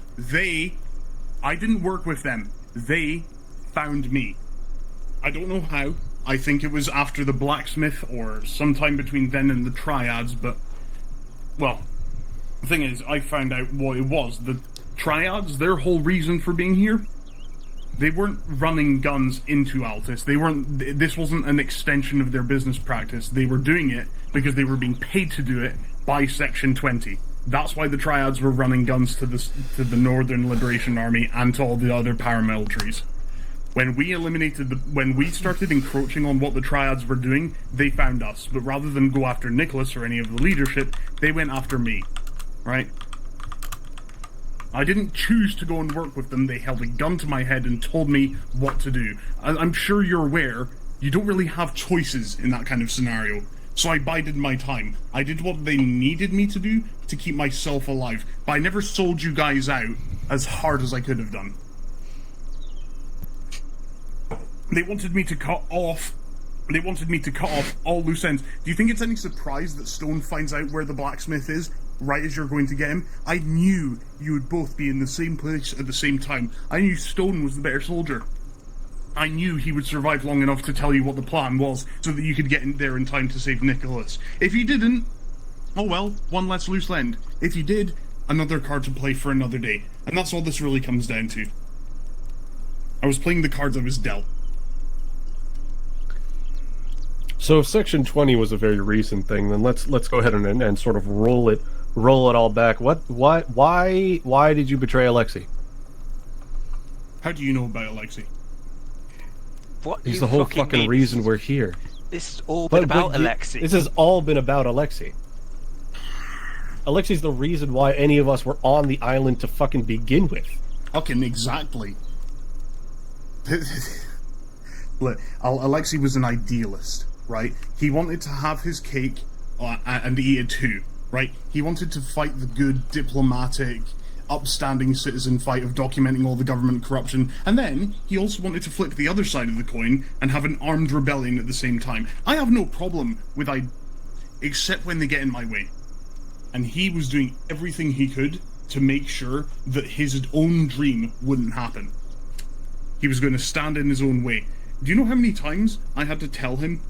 I didn't work with them. They found me. I don't know how. I think it was after the blacksmith or sometime between then and the triads, but, well, the thing is, I found out what it was. The triads, their whole reason for being here, they weren't running guns into Altus. This wasn't an extension of their business practice. They were doing it because they were being paid to do it by Section 20. That's why the triads were running guns to the Northern Liberation Army and to all the other paramilitaries. When we started encroaching on what the triads were doing, they found us. But rather than go after Nicholas or any of the leadership, they went after me. Right? I didn't choose to go and work with them. They held a gun to my head and told me what to do. I'm sure you're aware, you don't really have choices in that kind of scenario. So I bided my time. I did what they needed me to do to keep myself alive. But I never sold you guys out as hard as I could have done. They wanted me to cut off all loose ends. Do you think it's any surprise that Stone finds out where the blacksmith is right as you're going to get him? I knew you would both be in the same place at the same time. I knew Stone was the better soldier. I knew he would survive long enough to tell you what the plan was so that you could get in there in time to save Nicholas. If you didn't, oh well, one less loose end. If you did, another card to play for another day. And that's all this really comes down to. I was playing the cards I was dealt. So if Section 20 was a very recent thing, then let's go ahead and sort of roll it all back. Why did you betray Alexei? How do you know about Alexei? What He's you the whole fucking fucking mean? reason we're here. This has all been about Alexei. This has all been about Alexei. Alexei's the reason why any of us were on the island to fucking begin with. Fucking exactly. Look, Alexei was an idealist, right? He wanted to have his cake and eat it too, right? He wanted to fight the good, diplomatic, upstanding citizen fight of documenting all the government corruption, and then he also wanted to flip the other side of the coin and have an armed rebellion at the same time. I have no problem with except when they get in my way. And he was doing everything he could to make sure that his own dream wouldn't happen. He was going to stand in his own way. Do you know how many times I had to tell him?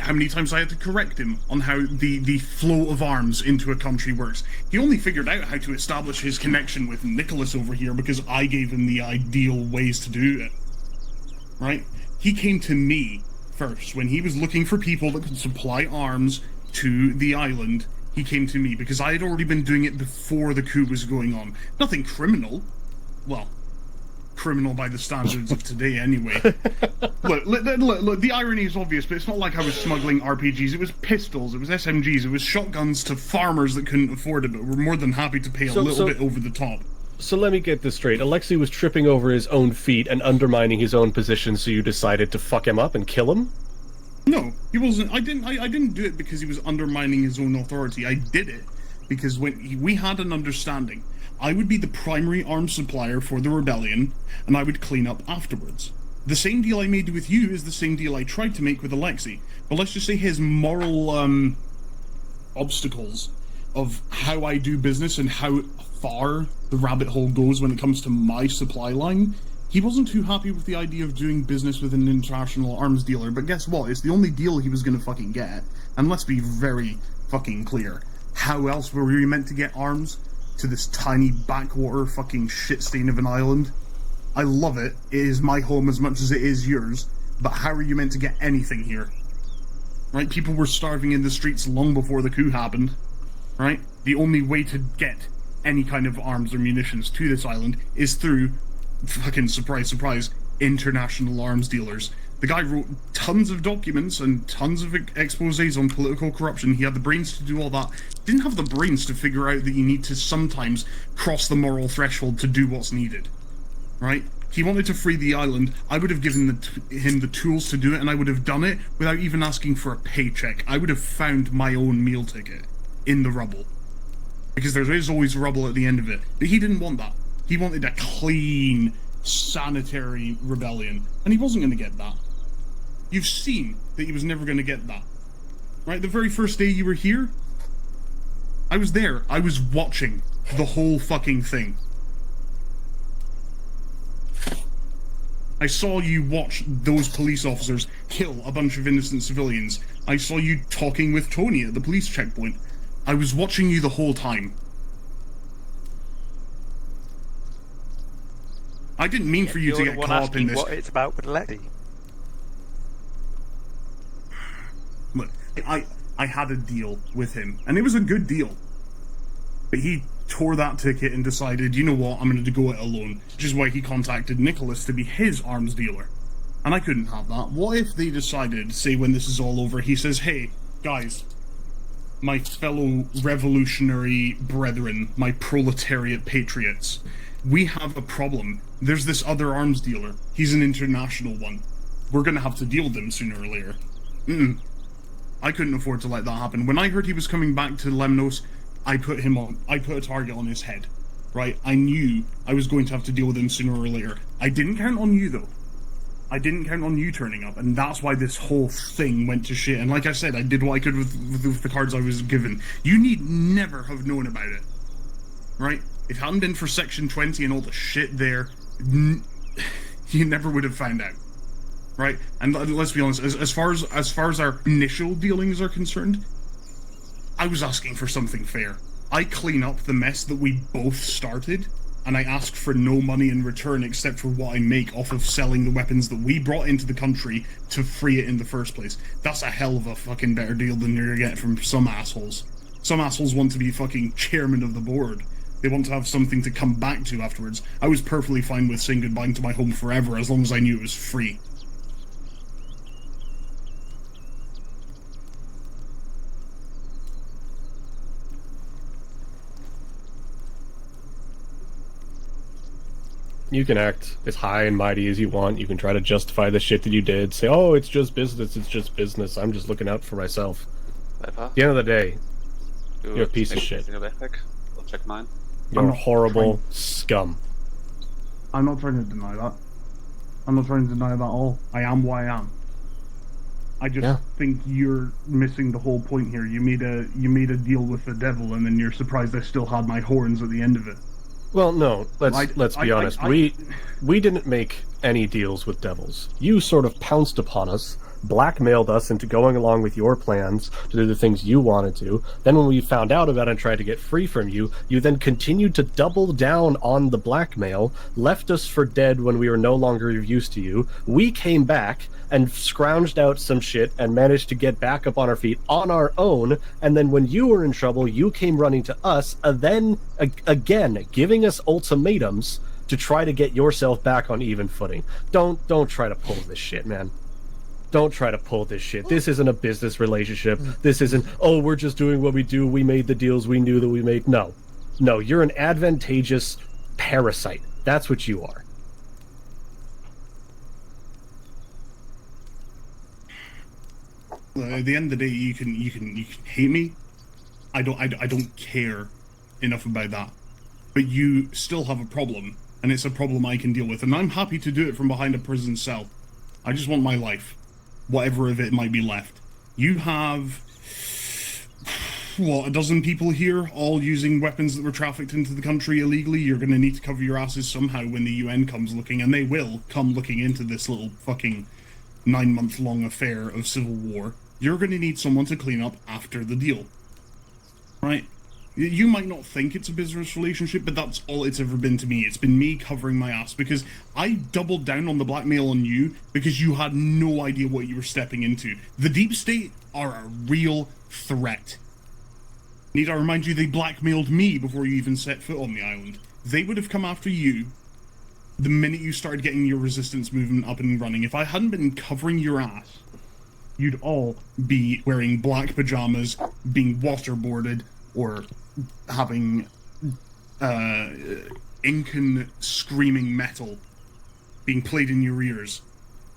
How many times I had to correct him on how the flow of arms into a country works? He only figured out how to establish his connection with Nicholas over here because I gave him the ideal ways to do it. Right? He came to me first. When he was looking for people that could supply arms to the island, he came to me because I had already been doing it before the coup was going on. Nothing criminal. Well, criminal by the standards of today anyway. Look, the irony is obvious, but it's not like I was smuggling RPGs. It was pistols, it was SMGs, it was shotguns to farmers that couldn't afford it, but were more than happy to pay a little bit over the top. So let me get this straight. Alexei was tripping over his own feet and undermining his own position, so you decided to fuck him up and kill him? No, he wasn't. I didn't do it because he was undermining his own authority. I did it because when we had an understanding. I would be the primary arms supplier for the rebellion, and I would clean up afterwards. The same deal I made with you is the same deal I tried to make with Alexei. But let's just say his moral obstacles of how I do business and how far the rabbit hole goes when it comes to my supply line, he wasn't too happy with the idea of doing business with an international arms dealer. But guess what? It's the only deal he was going to fucking get. And let's be very fucking clear. How else were we meant to get arms? To this tiny backwater fucking shit stain of an island. I love it. It is my home as much as it is yours. But how are you meant to get anything here? Right? People were starving in the streets long before the coup happened. Right? The only way to get any kind of arms or munitions to this island is through, fucking surprise, surprise, international arms dealers. The guy wrote tons of documents and tons of exposés on political corruption. He had the brains to do all that. Didn't have the brains to figure out that you need to sometimes cross the moral threshold to do what's needed. Right? He wanted to free the island. I would have given him the tools to do it, and I would have done it without even asking for a paycheck. I would have found my own meal ticket in the rubble. Because there is always rubble at the end of it. But he didn't want that. He wanted a clean, sanitary rebellion. And he wasn't going to get that. You've seen that he was never going to get that. Right? The very first day you were here, I was there. I was watching the whole fucking thing. I saw you watch those police officers kill a bunch of innocent civilians. I saw you talking with Tony at the police checkpoint. I was watching you the whole time. I didn't mean for you to get caught up in this. What it's about with Letty. Look, I had a deal with him, and it was a good deal. But he tore that ticket and decided, you know what, I'm going to go it alone. Which is why he contacted Nicholas to be his arms dealer. And I couldn't have that. What if they decided, say when this is all over, he says, hey, guys, my fellow revolutionary brethren, my proletariat patriots, we have a problem. There's this other arms dealer. He's an international one. We're going to have to deal with him sooner or later. I couldn't afford to let that happen. When I heard he was coming back to Lemnos, I put a target on his head. Right? I knew I was going to have to deal with him sooner or later. I didn't count on you, though. I didn't count on you turning up, and that's why this whole thing went to shit. And like I said, I did what I could with the cards I was given. You need never have known about it. Right? If it hadn't been for Section 20 and all the shit there, you never would have found out. Right? And let's be honest, as far as our initial dealings are concerned, I was asking for something fair. I clean up the mess that we both started, and I ask for no money in return except for what I make off of selling the weapons that we brought into the country to free it in the first place. That's a hell of a fucking better deal than you're gonna get from some assholes. Some assholes want to be fucking chairman of the board. They want to have something to come back to afterwards. I was perfectly fine with saying goodbye to my home forever as long as I knew it was free. You can act as high and mighty as you want. You can try to justify the shit that you did. Say, oh, it's just business. I'm just looking out for myself. At the end of the day, you're a piece of shit. I'll check mine. You're horrible scum. I'm not trying to deny that. I'm not trying to deny that at all. I am who I am. I just think you're missing the whole point here. You made a deal with the devil, and then you're surprised I still had my horns at the end of it. Well, no. Let's be honest. We didn't make any deals with devils. You sort of pounced upon us, blackmailed us into going along with your plans to do the things you wanted to. Then when we found out about it and tried to get free from you, you then continued to double down on the blackmail, left us for dead when we were no longer of use to you. We came back and scrounged out some shit and managed to get back up on our feet on our own, and then when you were in trouble, you came running to us, again giving us ultimatums to try to get yourself back on even footing. Don't try to pull this shit, man. Don't try to pull this shit. This isn't a business relationship. This isn't, oh, we're just doing what we do. We made the deals we knew that we made. No, you're an advantageous parasite. That's what you are. At the end of the day, you can hate me. I don't care enough about that. But you still have a problem, and it's a problem I can deal with, and I'm happy to do it from behind a prison cell. I just want my life, whatever of it might be left. You have, what, 12 people here, all using weapons that were trafficked into the country illegally. You're going to need to cover your asses somehow when the UN comes looking, and they will come looking into this little fucking 9-month-long affair of civil war. You're going to need someone to clean up after the deal. Right? You might not think it's a business relationship, but that's all it's ever been to me. It's been me covering my ass, because I doubled down on the blackmail on you because you had no idea what you were stepping into. The Deep State are a real threat. Need I remind you, they blackmailed me before you even set foot on the island. They would have come after you the minute you started getting your resistance movement up and running. If I hadn't been covering your ass, you'd all be wearing black pajamas, being waterboarded, or having Incan screaming metal being played in your ears,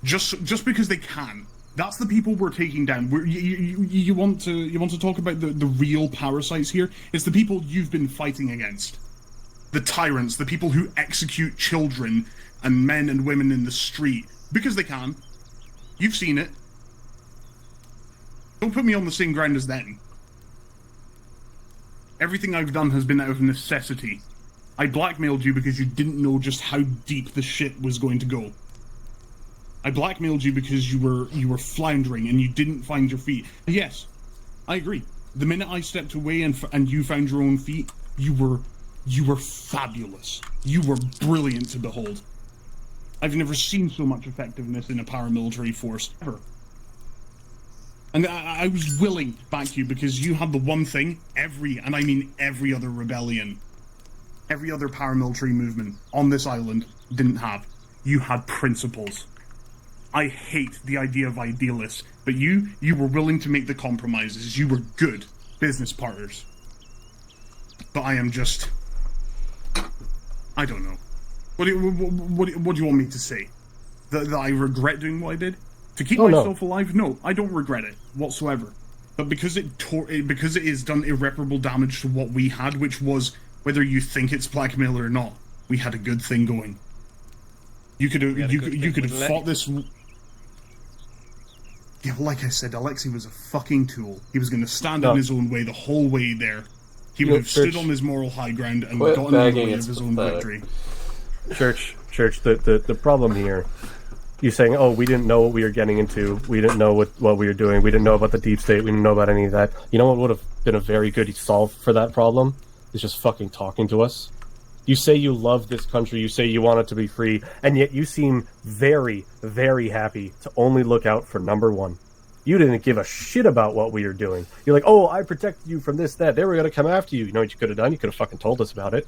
just because they can. That's the people we're taking down. You want to talk about the real parasites here? It's the people you've been fighting against, the tyrants, the people who execute children and men and women in the street because they can. You've seen it. Don't put me on the same ground as them. Everything I've done has been out of necessity. I blackmailed you because you didn't know just how deep the shit was going to go. I blackmailed you because you were floundering and you didn't find your feet. Yes, I agree. The minute I stepped away and you found your own feet, you were fabulous. You were brilliant to behold. I've never seen so much effectiveness in a paramilitary force ever. And I was willing to back you because you had the one thing every other rebellion, every other paramilitary movement on this island didn't have. You had principles. I hate the idea of idealists, but you were willing to make the compromises. You were good business partners. But I am just... I don't know. What do you want me to say? That I regret doing what I did? To keep myself alive? No, I don't regret it whatsoever. But because it has done irreparable damage to what we had, which was, whether you think it's blackmail or not, we had a good thing going. You could have fought this. Yeah, like I said, Alexei was a fucking tool. He was going to stand in his own way the whole way there. He would have stood on his moral high ground and gotten in the way of his own victory. Church, the problem here, you saying, oh, we didn't know what we were getting into, we didn't know what we were doing, we didn't know about the deep state, we didn't know about any of that. You know what would have been a very good solve for that problem? is just fucking talking to us. You say you love this country, you say you want it to be free, and yet you seem very, very happy to only look out for number one. You didn't give a shit about what we were doing. You're like, oh, I protected you from this, that. They were going to come after you. You know what you could have done? You could have fucking told us about it.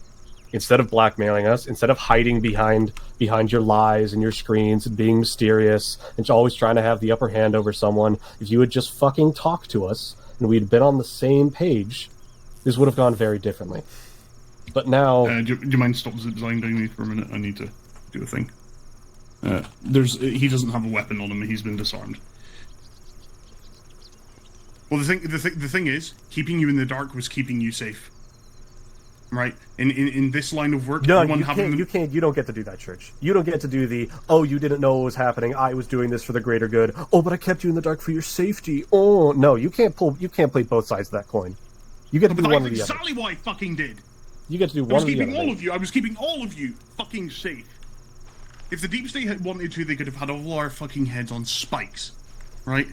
Instead of blackmailing us, instead of hiding behind your lies and your screens and being mysterious and always trying to have the upper hand over someone, if you had just fucking talked to us and we'd been on the same page, this would have gone very differently. But now... do you mind stop zip-zying me for a minute? I need to do a thing. He doesn't have a weapon on him, he's been disarmed. Well, the thing is, keeping you in the dark was keeping you safe. Right? In this line of work, no, you don't get to do that, Church. You don't get to do the, oh, you didn't know what was happening, I was doing this for the greater good. Oh, but I kept you in the dark for your safety. Oh, no, you can't play both sides of that coin. You get to do one or the other. That's exactly what I fucking did. You get to do one or the other. I was keeping all of you fucking safe. If the Deep State had wanted to, they could have had all our fucking heads on spikes. Right?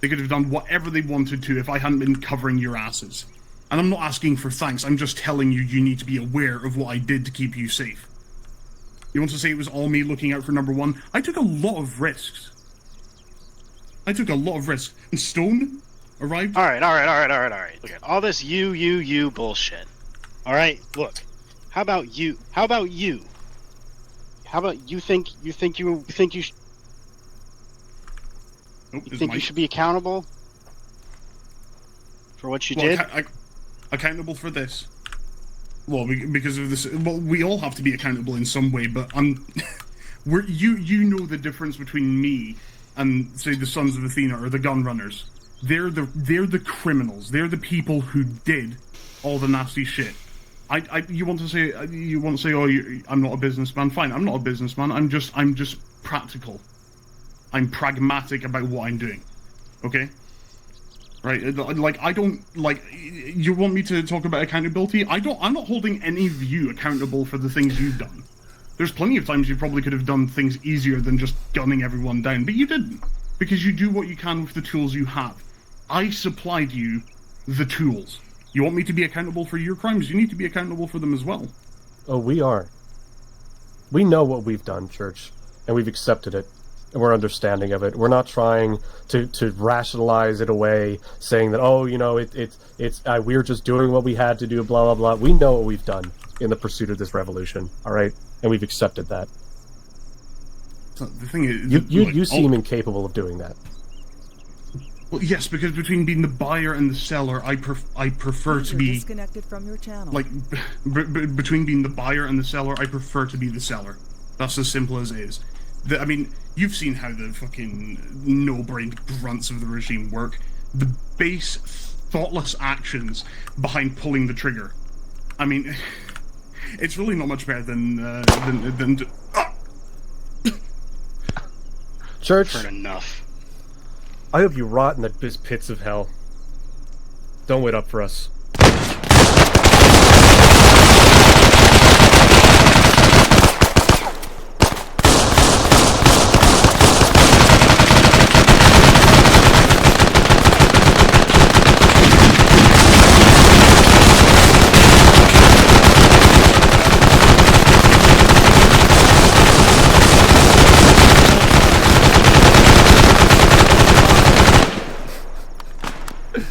They could have done whatever they wanted to if I hadn't been covering your asses. And I'm not asking for thanks, I'm just telling you need to be aware of what I did to keep you safe. You want to say it was all me looking out for number one? I took a lot of risks. And Stone arrived... Alright. Look at all this you bullshit. Alright, look. How about you? How about you think you should be accountable for what you did? Accountable for this? Well, because of this. Well, we all have to be accountable in some way, but you know the difference between me and say the Sons of Athena or the gun runners. They're the criminals. They're the people who did all the nasty shit. You want to say oh I'm not a businessman. Fine, I'm not a businessman. I'm just practical. I'm pragmatic about what I'm doing. Okay? Right? Like, I don't, like, you want me to talk about accountability? I'm not holding any of you accountable for the things you've done. There's plenty of times you probably could have done things easier than just gunning everyone down, but you didn't. Because you do what you can with the tools you have. I supplied you the tools. You want me to be accountable for your crimes? You need to be accountable for them as well. Oh, we are. We know what we've done, Church, and we've accepted it. And we're understanding of it. We're not trying to rationalize it away, saying that, oh, you know, we're just doing what we had to do, blah, blah, blah. We know what we've done in the pursuit of this revolution, all right? And we've accepted that. So the thing is... You seem incapable of doing that. Well, yes, because between being the buyer and the seller, I prefer to be... disconnected from your channel. Like, between being the buyer and the seller, I prefer to be the seller. That's as simple as it is. I mean, you've seen how the fucking no-brained grunts of the regime work. The base, thoughtless actions behind pulling the trigger. I mean, it's really not much better than Church, Heard enough. I hope you rot in the pits of hell. Don't wait up for us.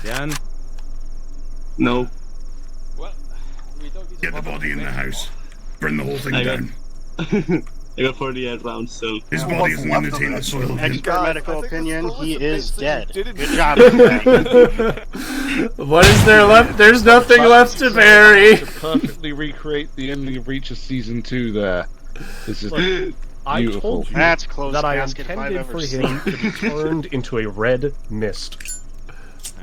Dan? No. Well, we don't need Get the body in the house. Burn the whole thing down. I got 48 rounds, so... His body isn't going to taint the soil. Expert medical opinion, he is dead. Good job. What is there left? There's nothing left to bury. To perfectly recreate the ending of Reach of Season 2 there. This is beautiful. I told you That's close that I casket if I've intended ever for seen. him to be turned into a red mist.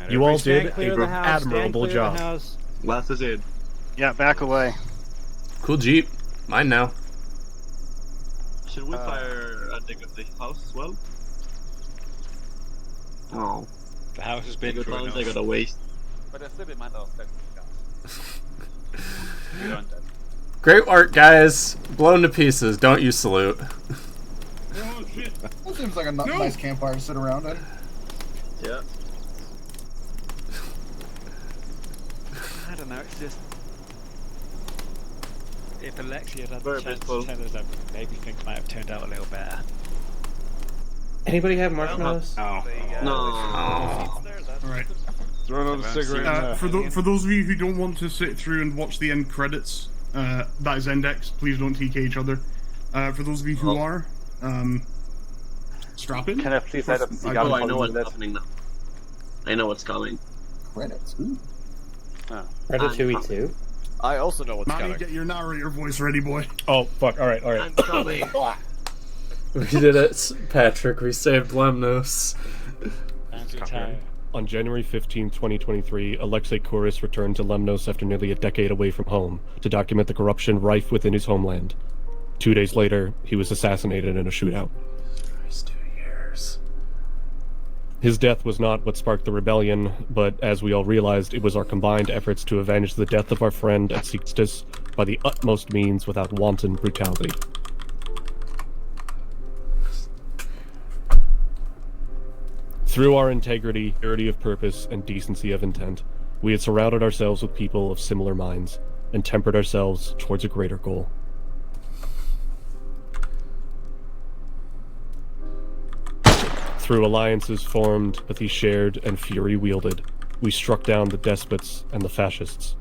You all did an admirable job. Last is it. Yeah, back away. Cool Jeep. Mine now. Should we fire at the house as well? Oh. The house has been through enough. I gotta waste. But there's still a matter of you don't dead. Great work, guys. Blown to pieces. Don't you salute. Oh shit. That seems like a nice campfire to sit around in. Yeah. I don't know, it's just... if Alexia had the chance to tell us everything, maybe things might have turned out a little better. Anybody have marshmallows? No. Alright. Throw another cigarette in there. For those of you who don't want to sit through and watch the end credits, that is Index. Please don't TK each other. For those of you who are, strap in. Can I please light up the cigar? Oh, I know what's happening now. I know what's coming. Credits. Ooh. Ratatouille 2. I also know what's Manny, coming. get your narrator voice ready, boy. Oh, fuck. Alright. I'm coming. We did it, Patrick. We saved Lemnos. On January 15, 2023, Alexei Kouris returned to Lemnos after nearly a decade away from home to document the corruption rife within his homeland. 2 days later, he was assassinated in a shootout. Christ, 2 years. His death was not what sparked the rebellion, but as we all realized, it was our combined efforts to avenge the death of our friend at Sixtus by the utmost means without wanton brutality. Through our integrity, purity of purpose, and decency of intent, we had surrounded ourselves with people of similar minds, and tempered ourselves towards a greater goal. Through alliances formed, empathy shared, and fury wielded, we struck down the despots and the fascists.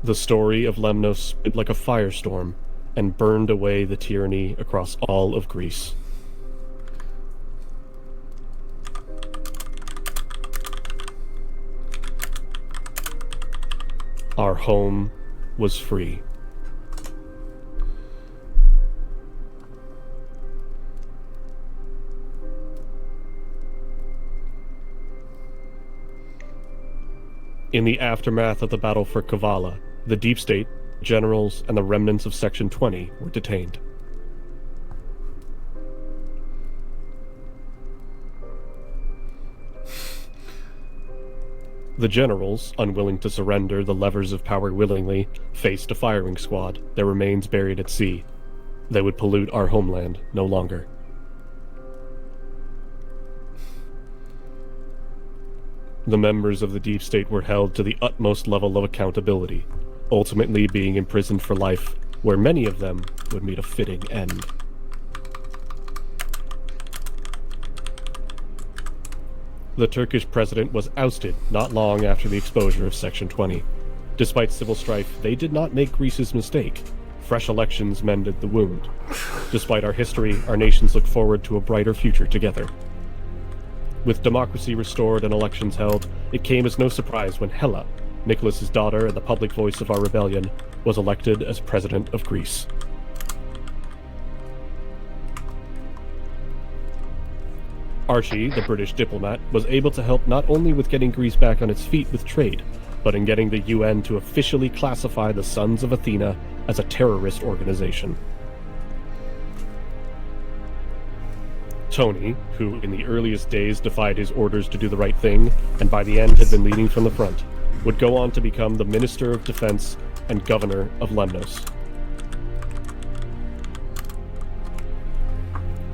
The story of Lemnos spread like a firestorm and burned away the tyranny across all of Greece. Our home was free. In the aftermath of the battle for Kavala, the Deep State, generals, and the remnants of Section 20 were detained. The generals, unwilling to surrender the levers of power willingly, faced a firing squad, their remains buried at sea. They would pollute our homeland no longer. The members of the Deep State were held to the utmost level of accountability, ultimately being imprisoned for life, where many of them would meet a fitting end. The Turkish president was ousted not long after the exposure of Section 20. Despite civil strife, they did not make Greece's mistake. Fresh elections mended the wound. Despite our history, our nations look forward to a brighter future together. With democracy restored and elections held, it came as no surprise when Hella, Nicholas's daughter and the public voice of our rebellion, was elected as president of Greece. Archie, the British diplomat, was able to help not only with getting Greece back on its feet with trade, but in getting the UN to officially classify the Sons of Athena as a terrorist organization. Tony, who in the earliest days defied his orders to do the right thing, and by the end had been leading from the front, would go on to become the Minister of Defense and Governor of Lemnos.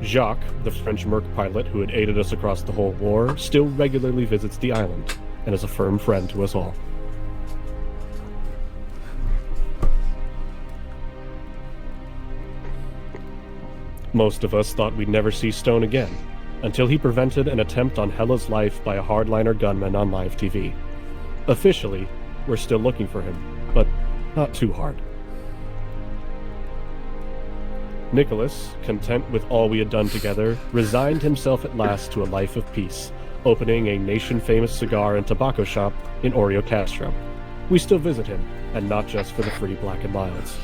Jacques, the French merc pilot who had aided us across the whole war, still regularly visits the island, and is a firm friend to us all. Most of us thought we'd never see Stone again, until he prevented an attempt on Hella's life by a hardliner gunman on live TV. Officially, we're still looking for him, but not too hard. Nicholas, content with all we had done together, resigned himself at last to a life of peace, opening a nation-famous cigar and tobacco shop in Orio Castro. We still visit him, and not just for the free Black and Milds.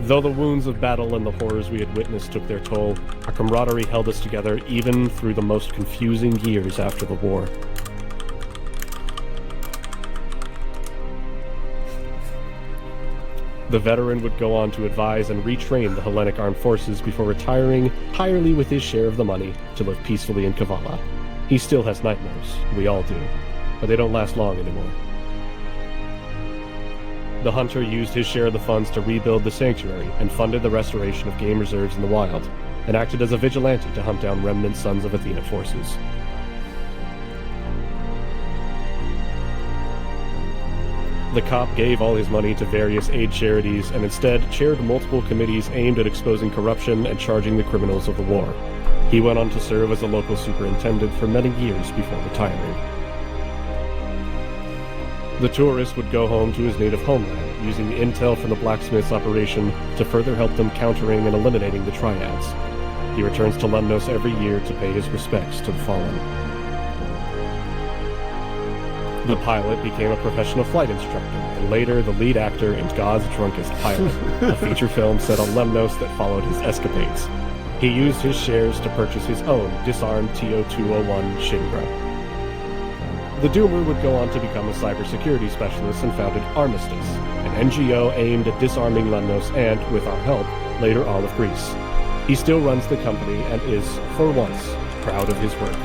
Though the wounds of battle and the horrors we had witnessed took their toll, our camaraderie held us together even through the most confusing years after the war. The veteran would go on to advise and retrain the Hellenic armed forces before retiring entirely with his share of the money to live peacefully in Kavala. He still has nightmares, we all do, but they don't last long anymore. The hunter used his share of the funds to rebuild the sanctuary and funded the restoration of game reserves in the wild, and acted as a vigilante to hunt down remnant Sons of Athena forces. The cop gave all his money to various aid charities and instead chaired multiple committees aimed at exposing corruption and charging the criminals of the war. He went on to serve as a local superintendent for many years before retiring. The tourist would go home to his native homeland, using the intel from the blacksmith's operation to further help them countering and eliminating the triads. He returns to Lemnos every year to pay his respects to the fallen. The pilot became a professional flight instructor, and later the lead actor in God's Drunkest Pilot, a feature film set on Lemnos that followed his escapades. He used his shares to purchase his own disarmed TO-201 Shinra. The Doomer would go on to become a cybersecurity specialist and founded Armistice, an NGO aimed at disarming Lemnos and, with our help, later all of Greece. He still runs the company and is, for once, proud of his work.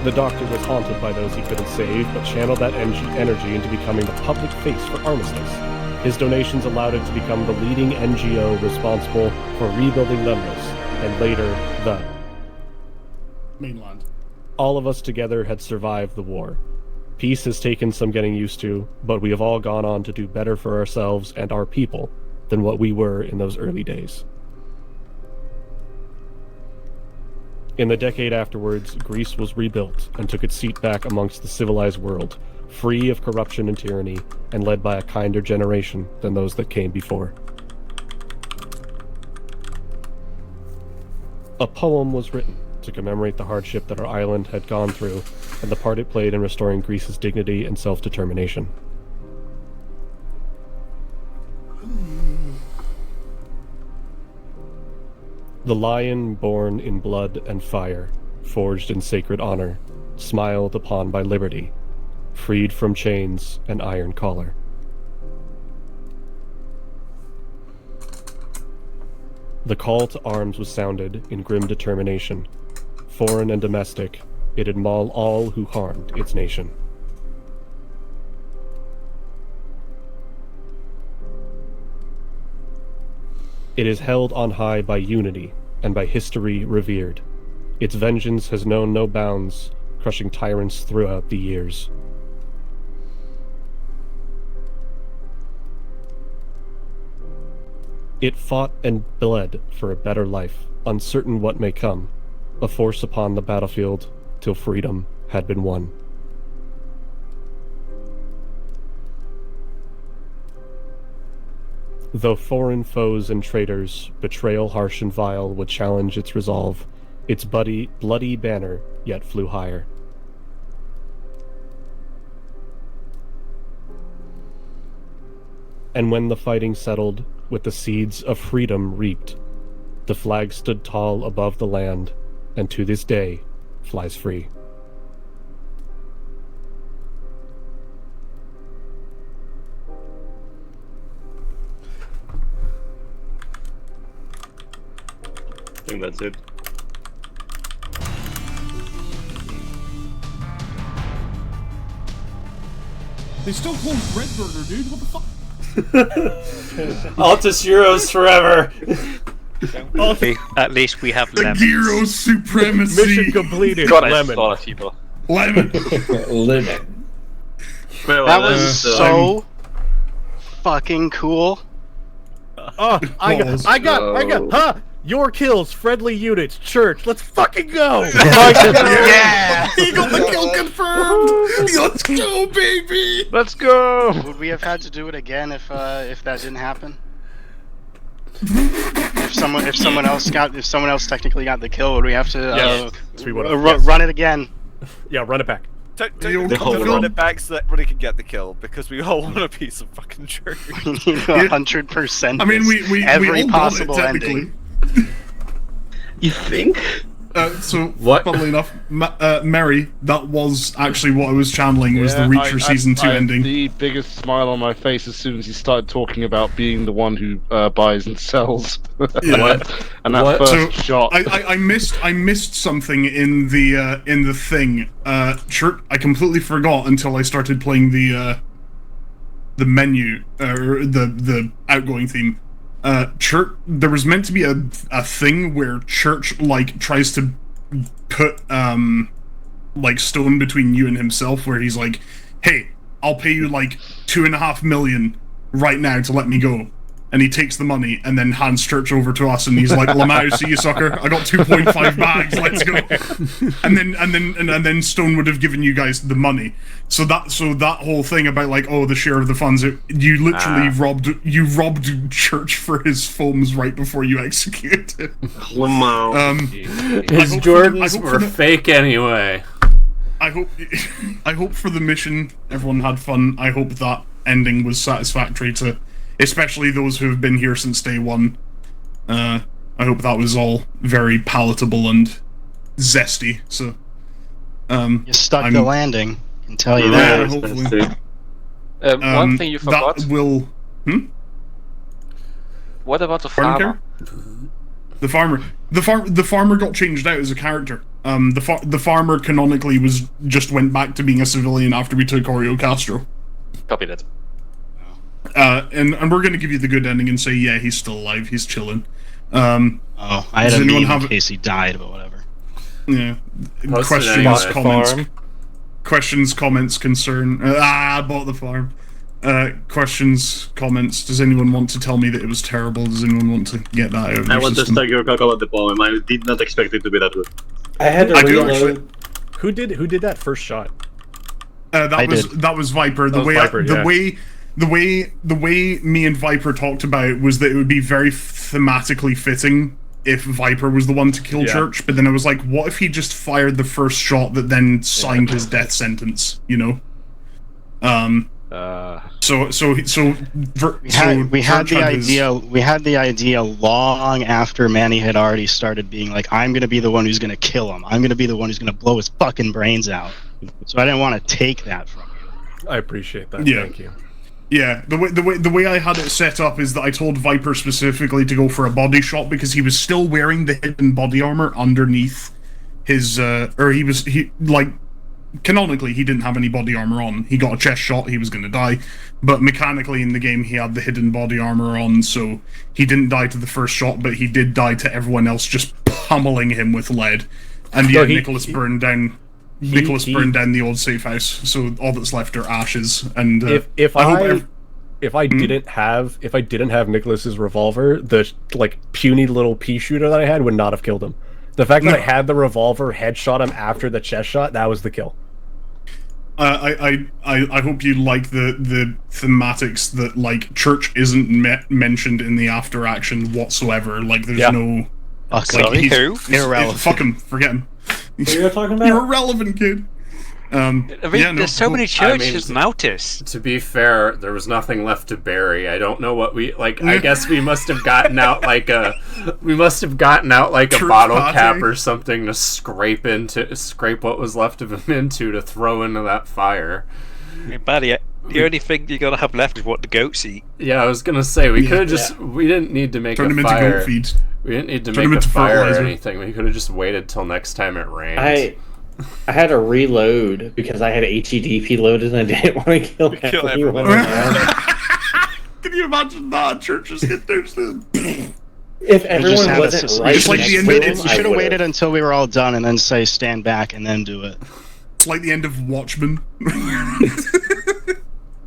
The Doctor was haunted by those he couldn't save, but channeled that energy into becoming the public face for Armistice. His donations allowed it to become the leading NGO responsible for rebuilding Lemnos, and later, the mainland. All of us together had survived the war. Peace has taken some getting used to, but we have all gone on to do better for ourselves and our people than what we were in those early days. In the decade afterwards, Greece was rebuilt and took its seat back amongst the civilized world, free of corruption and tyranny, and led by a kinder generation than those that came before. A poem was written to commemorate the hardship that our island had gone through and the part it played in restoring Greece's dignity and self-determination. The lion born in blood and fire, forged in sacred honor, smiled upon by liberty, freed from chains and iron collar. The call to arms was sounded in grim determination. Foreign and domestic, it'd maul all who harmed its nation. It is held on high by unity and by history revered. Its vengeance has known no bounds, crushing tyrants throughout the years. It fought and bled for a better life, uncertain what may come, a force upon the battlefield till freedom had been won. Though foreign foes and traitors, betrayal harsh and vile would challenge its resolve, its bloody banner yet flew higher. And when the fighting settled, with the seeds of freedom reaped, the flag stood tall above the land, and to this day flies free. I think that's it. They still call him Breadburger, dude. What the fuck? Altus Heroes forever. Okay, at least we have The lemons. Gyros supremacy. Mission completed. God, I Lemon. saw that people. Lemon. Lemon. Well, That was that's, so fucking cool. Oh, I got, huh? Your kills, friendly units, church. Let's fucking go! Yeah! He got the kill confirmed. Let's go, baby. Let's go. Would we have had to do it again if that didn't happen? If someone else technically got the kill, would we have to run it again? Yeah, run it back. Don't run it back so that everybody can get the kill, because we all want a piece of fucking jerk. We need 100%. I mean, we every all possible got it, technically. ending. You think? So, What? funnily enough, Mary, that was actually what I was channeling, was the Reacher Season 2 ending. The biggest smile on my face as soon as he started talking about being the one who buys and sells. Yeah. And that first shot. I missed something in the thing. I completely forgot until I started playing the menu, or the outgoing theme. Church, there was meant to be a thing where Church tries to put stone between you and himself, where he's like, hey, I'll pay you like 2.5 million right now to let me go. And he takes the money and then hands Church over to us, and he's like, "Lamau, see you, sucker! I got 2.5 bags. Let's go." And then Stone would have given you guys the money. So that whole thing about like, oh, the share of the funds, you literally robbed Church for his foams right before you executed him. His Jordans were fake anyway. I hope for the mission everyone had fun. I hope that ending was satisfactory to, especially those who have been here since day one. I hope that was all very palatable and zesty. So, you stuck the landing. I can tell you that. Hopefully. One thing you forgot. That will. What about the farmer? The farmer got changed out as a character. The farmer canonically went back to being a civilian after we took Oreo Castro. Copy that. And we're gonna give you the good ending and say, yeah, he's still alive, he's chilling. I had a meme in case he died, but whatever. Yeah. Questions, comments, concern. I bought the farm. Questions, comments. Does anyone want to tell me that it was terrible? Does anyone want to get that out of I want to start your talk about the poem. I did not expect it to be that good. I had to reload. Who did that first shot? That was Viper. The way me and Viper talked about it was that it would be very thematically fitting if Viper was the one to kill Church, but then I was like, what if he just fired the first shot that then signed his death sentence? You know. We had the idea long after Manny had already started being like, I'm gonna be the one who's gonna kill him. I'm gonna be the one who's gonna blow his fucking brains out. So I didn't want to take that from you. I appreciate that. Yeah. Thank you. Yeah, the way I had it set up is that I told Viper specifically to go for a body shot because he was still wearing the hidden body armor underneath his canonically he didn't have any body armor on. He got a chest shot, he was gonna die, but mechanically in the game he had the hidden body armor on, so he didn't die to the first shot, but he did die to everyone else just pummeling him with lead. And yeah, Nicholas burned down the old safe house, so all that's left are ashes. And if I didn't have Nicholas's revolver, the like puny little pea shooter that I had would not have killed him. The fact that I had the revolver headshot him after the chest shot, that was the kill. I hope you like the thematics that like Church isn't mentioned in the after action whatsoever. Like there's no. Sorry, who? Irrelevant. Fuck him. Forget him. What are you talking about? You're irrelevant, kid. There's so many churches, Mautis. To be fair, there was nothing left to bury. I don't know what we like. I guess we must have gotten out like a bottle cap or something to scrape what was left of him into to throw into that fire. Hey, buddy, the only thing you gotta have left is what the goats eat. Yeah, I was gonna say we could have we didn't need to make Turn a them fire. Into goat feed. We didn't need to make a fire or anything. We could have just waited till next time it rained. I had to reload because I had HEDP loaded and I didn't want to kill everyone. Can you imagine that? Churches hit those things. If everyone wasn't right, just like the end you should have waited until we were all done and then say stand back and then do it. It's like the end of Watchmen.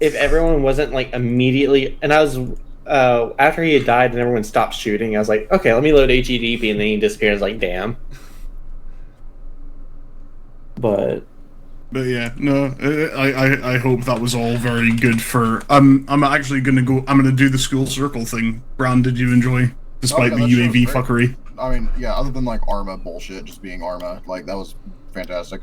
If everyone wasn't like immediately, and I was after he had died and everyone stopped shooting, I was like, okay, let me load HEDP, and then he disappeared. I was like, damn. But yeah, no, I hope that was all very good for. I'm actually gonna go. I'm gonna do the school circle thing. Bran, did you enjoy, despite the UAV fuckery? I mean, yeah, other than like Arma bullshit, just being Arma, like that was fantastic.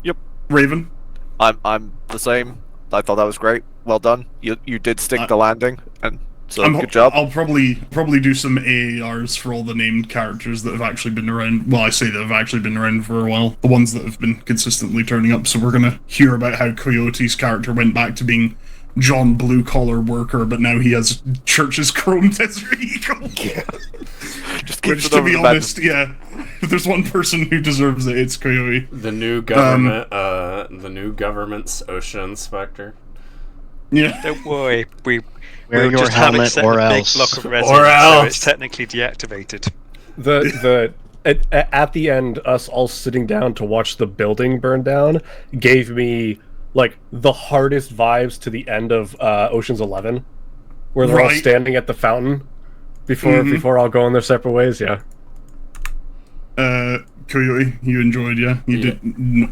Yep. Raven, I'm the same. I thought that was great. Well done. You did stick the landing, and so good job. I'll probably do some AARs for all the named characters that have actually been around. Well, I say that have actually been around for a while. The ones that have been consistently turning up. So we're gonna hear about how Coyote's character went back to being John Blue Collar Worker, but now he has Church's Chrome Desert Eagle. Which, to be honest, if there's one person who deserves it, it's Coyote. The new government's ocean inspector. Yeah. Don't worry, we'll your just have it helmet set or a big else. block of resin, so it's technically deactivated. At the end, us all sitting down to watch the building burn down gave me like the hardest vibes to the end of Ocean's 11, where they're all Right. standing at the fountain before all going their separate ways. Yeah. Coyote, you enjoyed, yeah? You did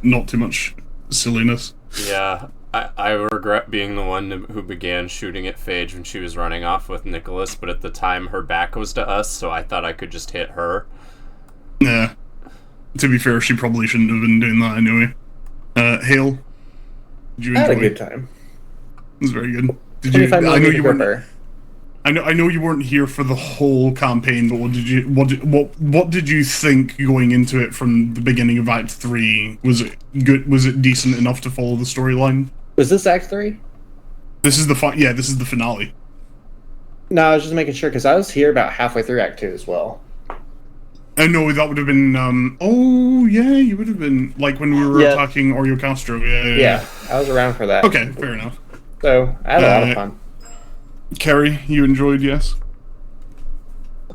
not too much silliness. Yeah, I regret being the one who began shooting at Phage when she was running off with Nicholas, but at the time her back was to us, so I thought I could just hit her. Yeah. To be fair, she probably shouldn't have been doing that anyway. Hale, did you enjoy? I had a good time. It was very good. Did you? 25 I know you millimeter weren't. I know you weren't here for the whole campaign, but what did you think going into it from the beginning of Act 3? Was it good? Was it decent enough to follow the storyline? Was this Act 3? This is the this is the finale. No, I was just making sure because I was here about halfway through Act 2 as well. I know that would have been. Oh yeah, you would have been like when we were attacking Oreo Castro. Yeah, I was around for that. Okay, fair enough. So I had a lot of fun. Kerry, you enjoyed, yes?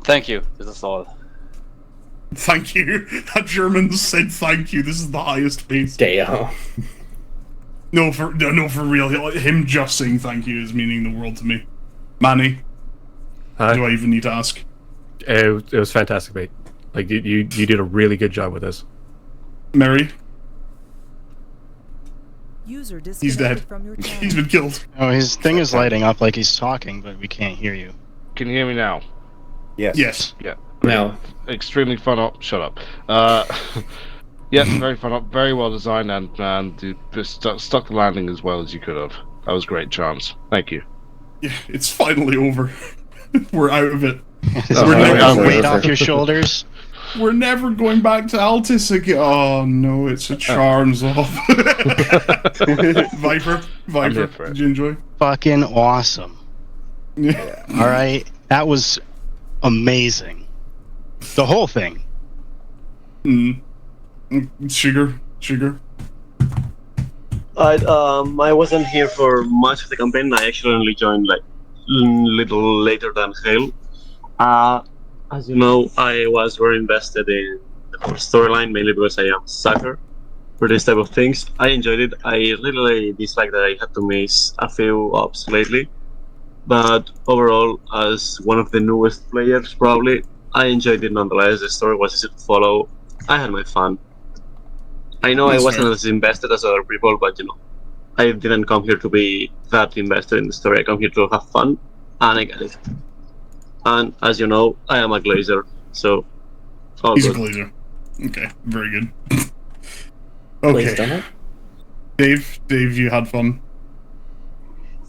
Thank you. This is solid. Thank you. That German said thank you. This is the highest pace. Damn. No, for real. Him just saying thank you is meaning the world to me. Manny, do I even need to ask? It was fantastic, mate. Like you did a really good job with this. Mary. User He's dead. from your channel. He's been killed. Oh, his thing is lighting up like he's talking, but we can't hear you. Can you hear me now? Yes. Yes. Yeah. No. Extremely fun up. Shut up. Yeah, very fun up. Very well designed, and you stuck the landing as well as you could have. That was great chance. Thank you. Yeah, it's finally over. We're out of it. Weight off your shoulders. We're never going back to Altus again. Oh no, it's a charms off. Viper, did you enjoy? Fucking awesome. Yeah. All right, that was amazing. The whole thing. Sugar. I wasn't here for much of the campaign. I actually only joined like little later than Hale. As you know, I was very invested in the whole storyline, mainly because I am a sucker for this type of things. I enjoyed it. I really dislike that I had to miss a few ops lately. But overall, as one of the newest players, probably, I enjoyed it nonetheless. The story was easy to follow. I had my fun. I know I wasn't as invested as other people, but I didn't come here to be that invested in the story. I come here to have fun, and I get it. And as you know, I am a glazer, so all He's good. a glazer. Okay, very good. Okay. Dave, you had fun.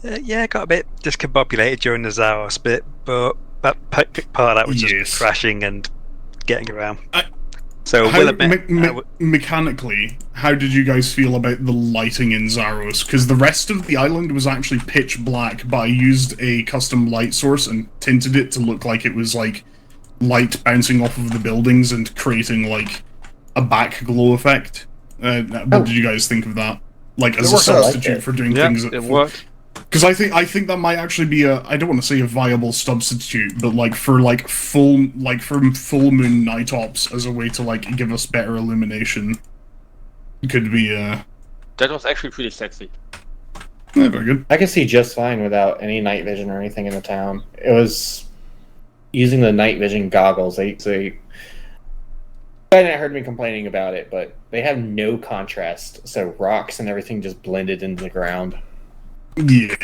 Yeah, got a bit discombobulated during the Zaros bit, but that part of that was just crashing and getting around. Mechanically, how did you guys feel about the lighting in Zaros? Because the rest of the island was actually pitch black, but I used a custom light source and tinted it to look like it was like light bouncing off of the buildings and creating like a back glow effect. What did you guys think of that? Like as a substitute for doing things at it worked. Because I think that might actually be I don't want to say a viable substitute, but like for full moon night ops as a way to like give us better illumination could be That was actually pretty sexy. Yeah, very good. I could see just fine without any night vision or anything in the town. It was using the night vision goggles. They hadn't heard me complaining about it, but they have no contrast, so rocks and everything just blended into the ground. Yeah.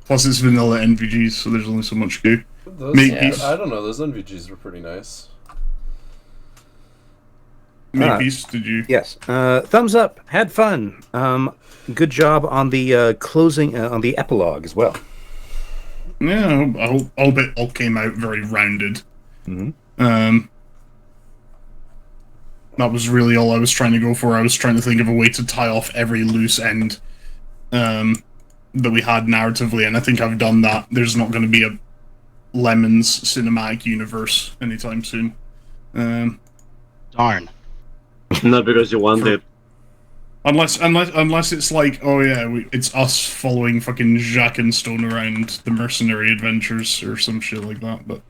Plus it's vanilla NVGs, so there's only so much to do. I don't know, those NVGs were pretty nice. Makepeace, did you? Yes. Thumbs up. Had fun. Good job on the closing, on the epilogue as well. Yeah, I hope it all came out very rounded. Mm-hmm. That was really all I was trying to go for. I was trying to think of a way to tie off every loose end that we had narratively, and I think I've done that. There's not going to be a Lemons cinematic universe anytime soon. Darn. Not because you want it. Unless it's like, oh yeah, it's us following fucking Jacques and Stone around the mercenary adventures or some shit like that, but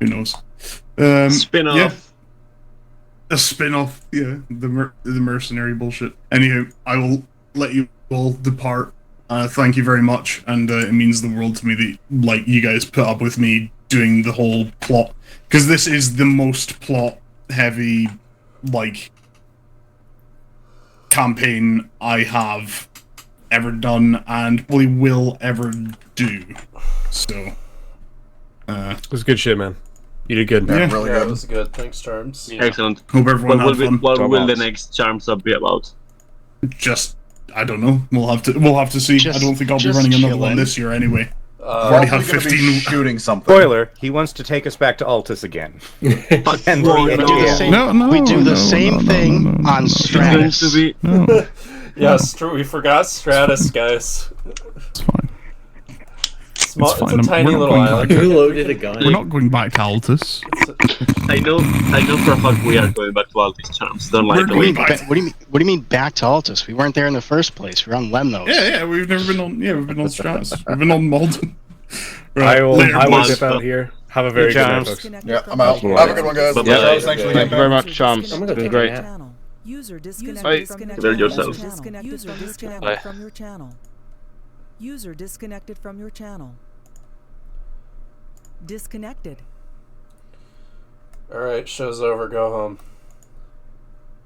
who knows. Spin-off. Yeah. A spin-off, yeah. The mercenary bullshit. Anywho, I will let you will depart. Thank you very much, and it means the world to me that you guys put up with me doing the whole plot, because this is the most plot heavy campaign I have ever done and probably will ever do. So it was good shit, man. You did good. Yeah, really Yeah, good. it was good. Thanks, Charms. Excellent. Hope everyone had fun. What will the next Charms Up be about? Just, I don't know. We'll have to see. I don't think I'll be just running another one chillin'. this year anyway. I've Probably already had gonna be 15. Shooting something. Spoiler: he wants to take us back to Altus again. And We do the same, we do the same thing on Stratus. Yes, true. We forgot Stratus, guys. It's fine. Small, it's fine. a tiny We're not little going island. back. Who loaded a gun? We're not going back to Altus. I know for a fact we are going back to all these Charms. Don't lie We're to going me. back. What do you mean back to Altus? We weren't there in the first place. We were on Lemnos. Yeah, we've never been on. Yeah, we've been on Stratus. We've been on Malden. I will boys. dip out here. Have a very good night, folks. Yeah, I'm out. Have a good one, guys. Bye-bye. Charles, thanks for the Thank you very campaign. much, Chums. I'm gonna It's been take great. a nap. User Bye. disconnected Consider yourself. User disconnected from your channel. User disconnected from your channel. Disconnected. Alright, show's over. Go home.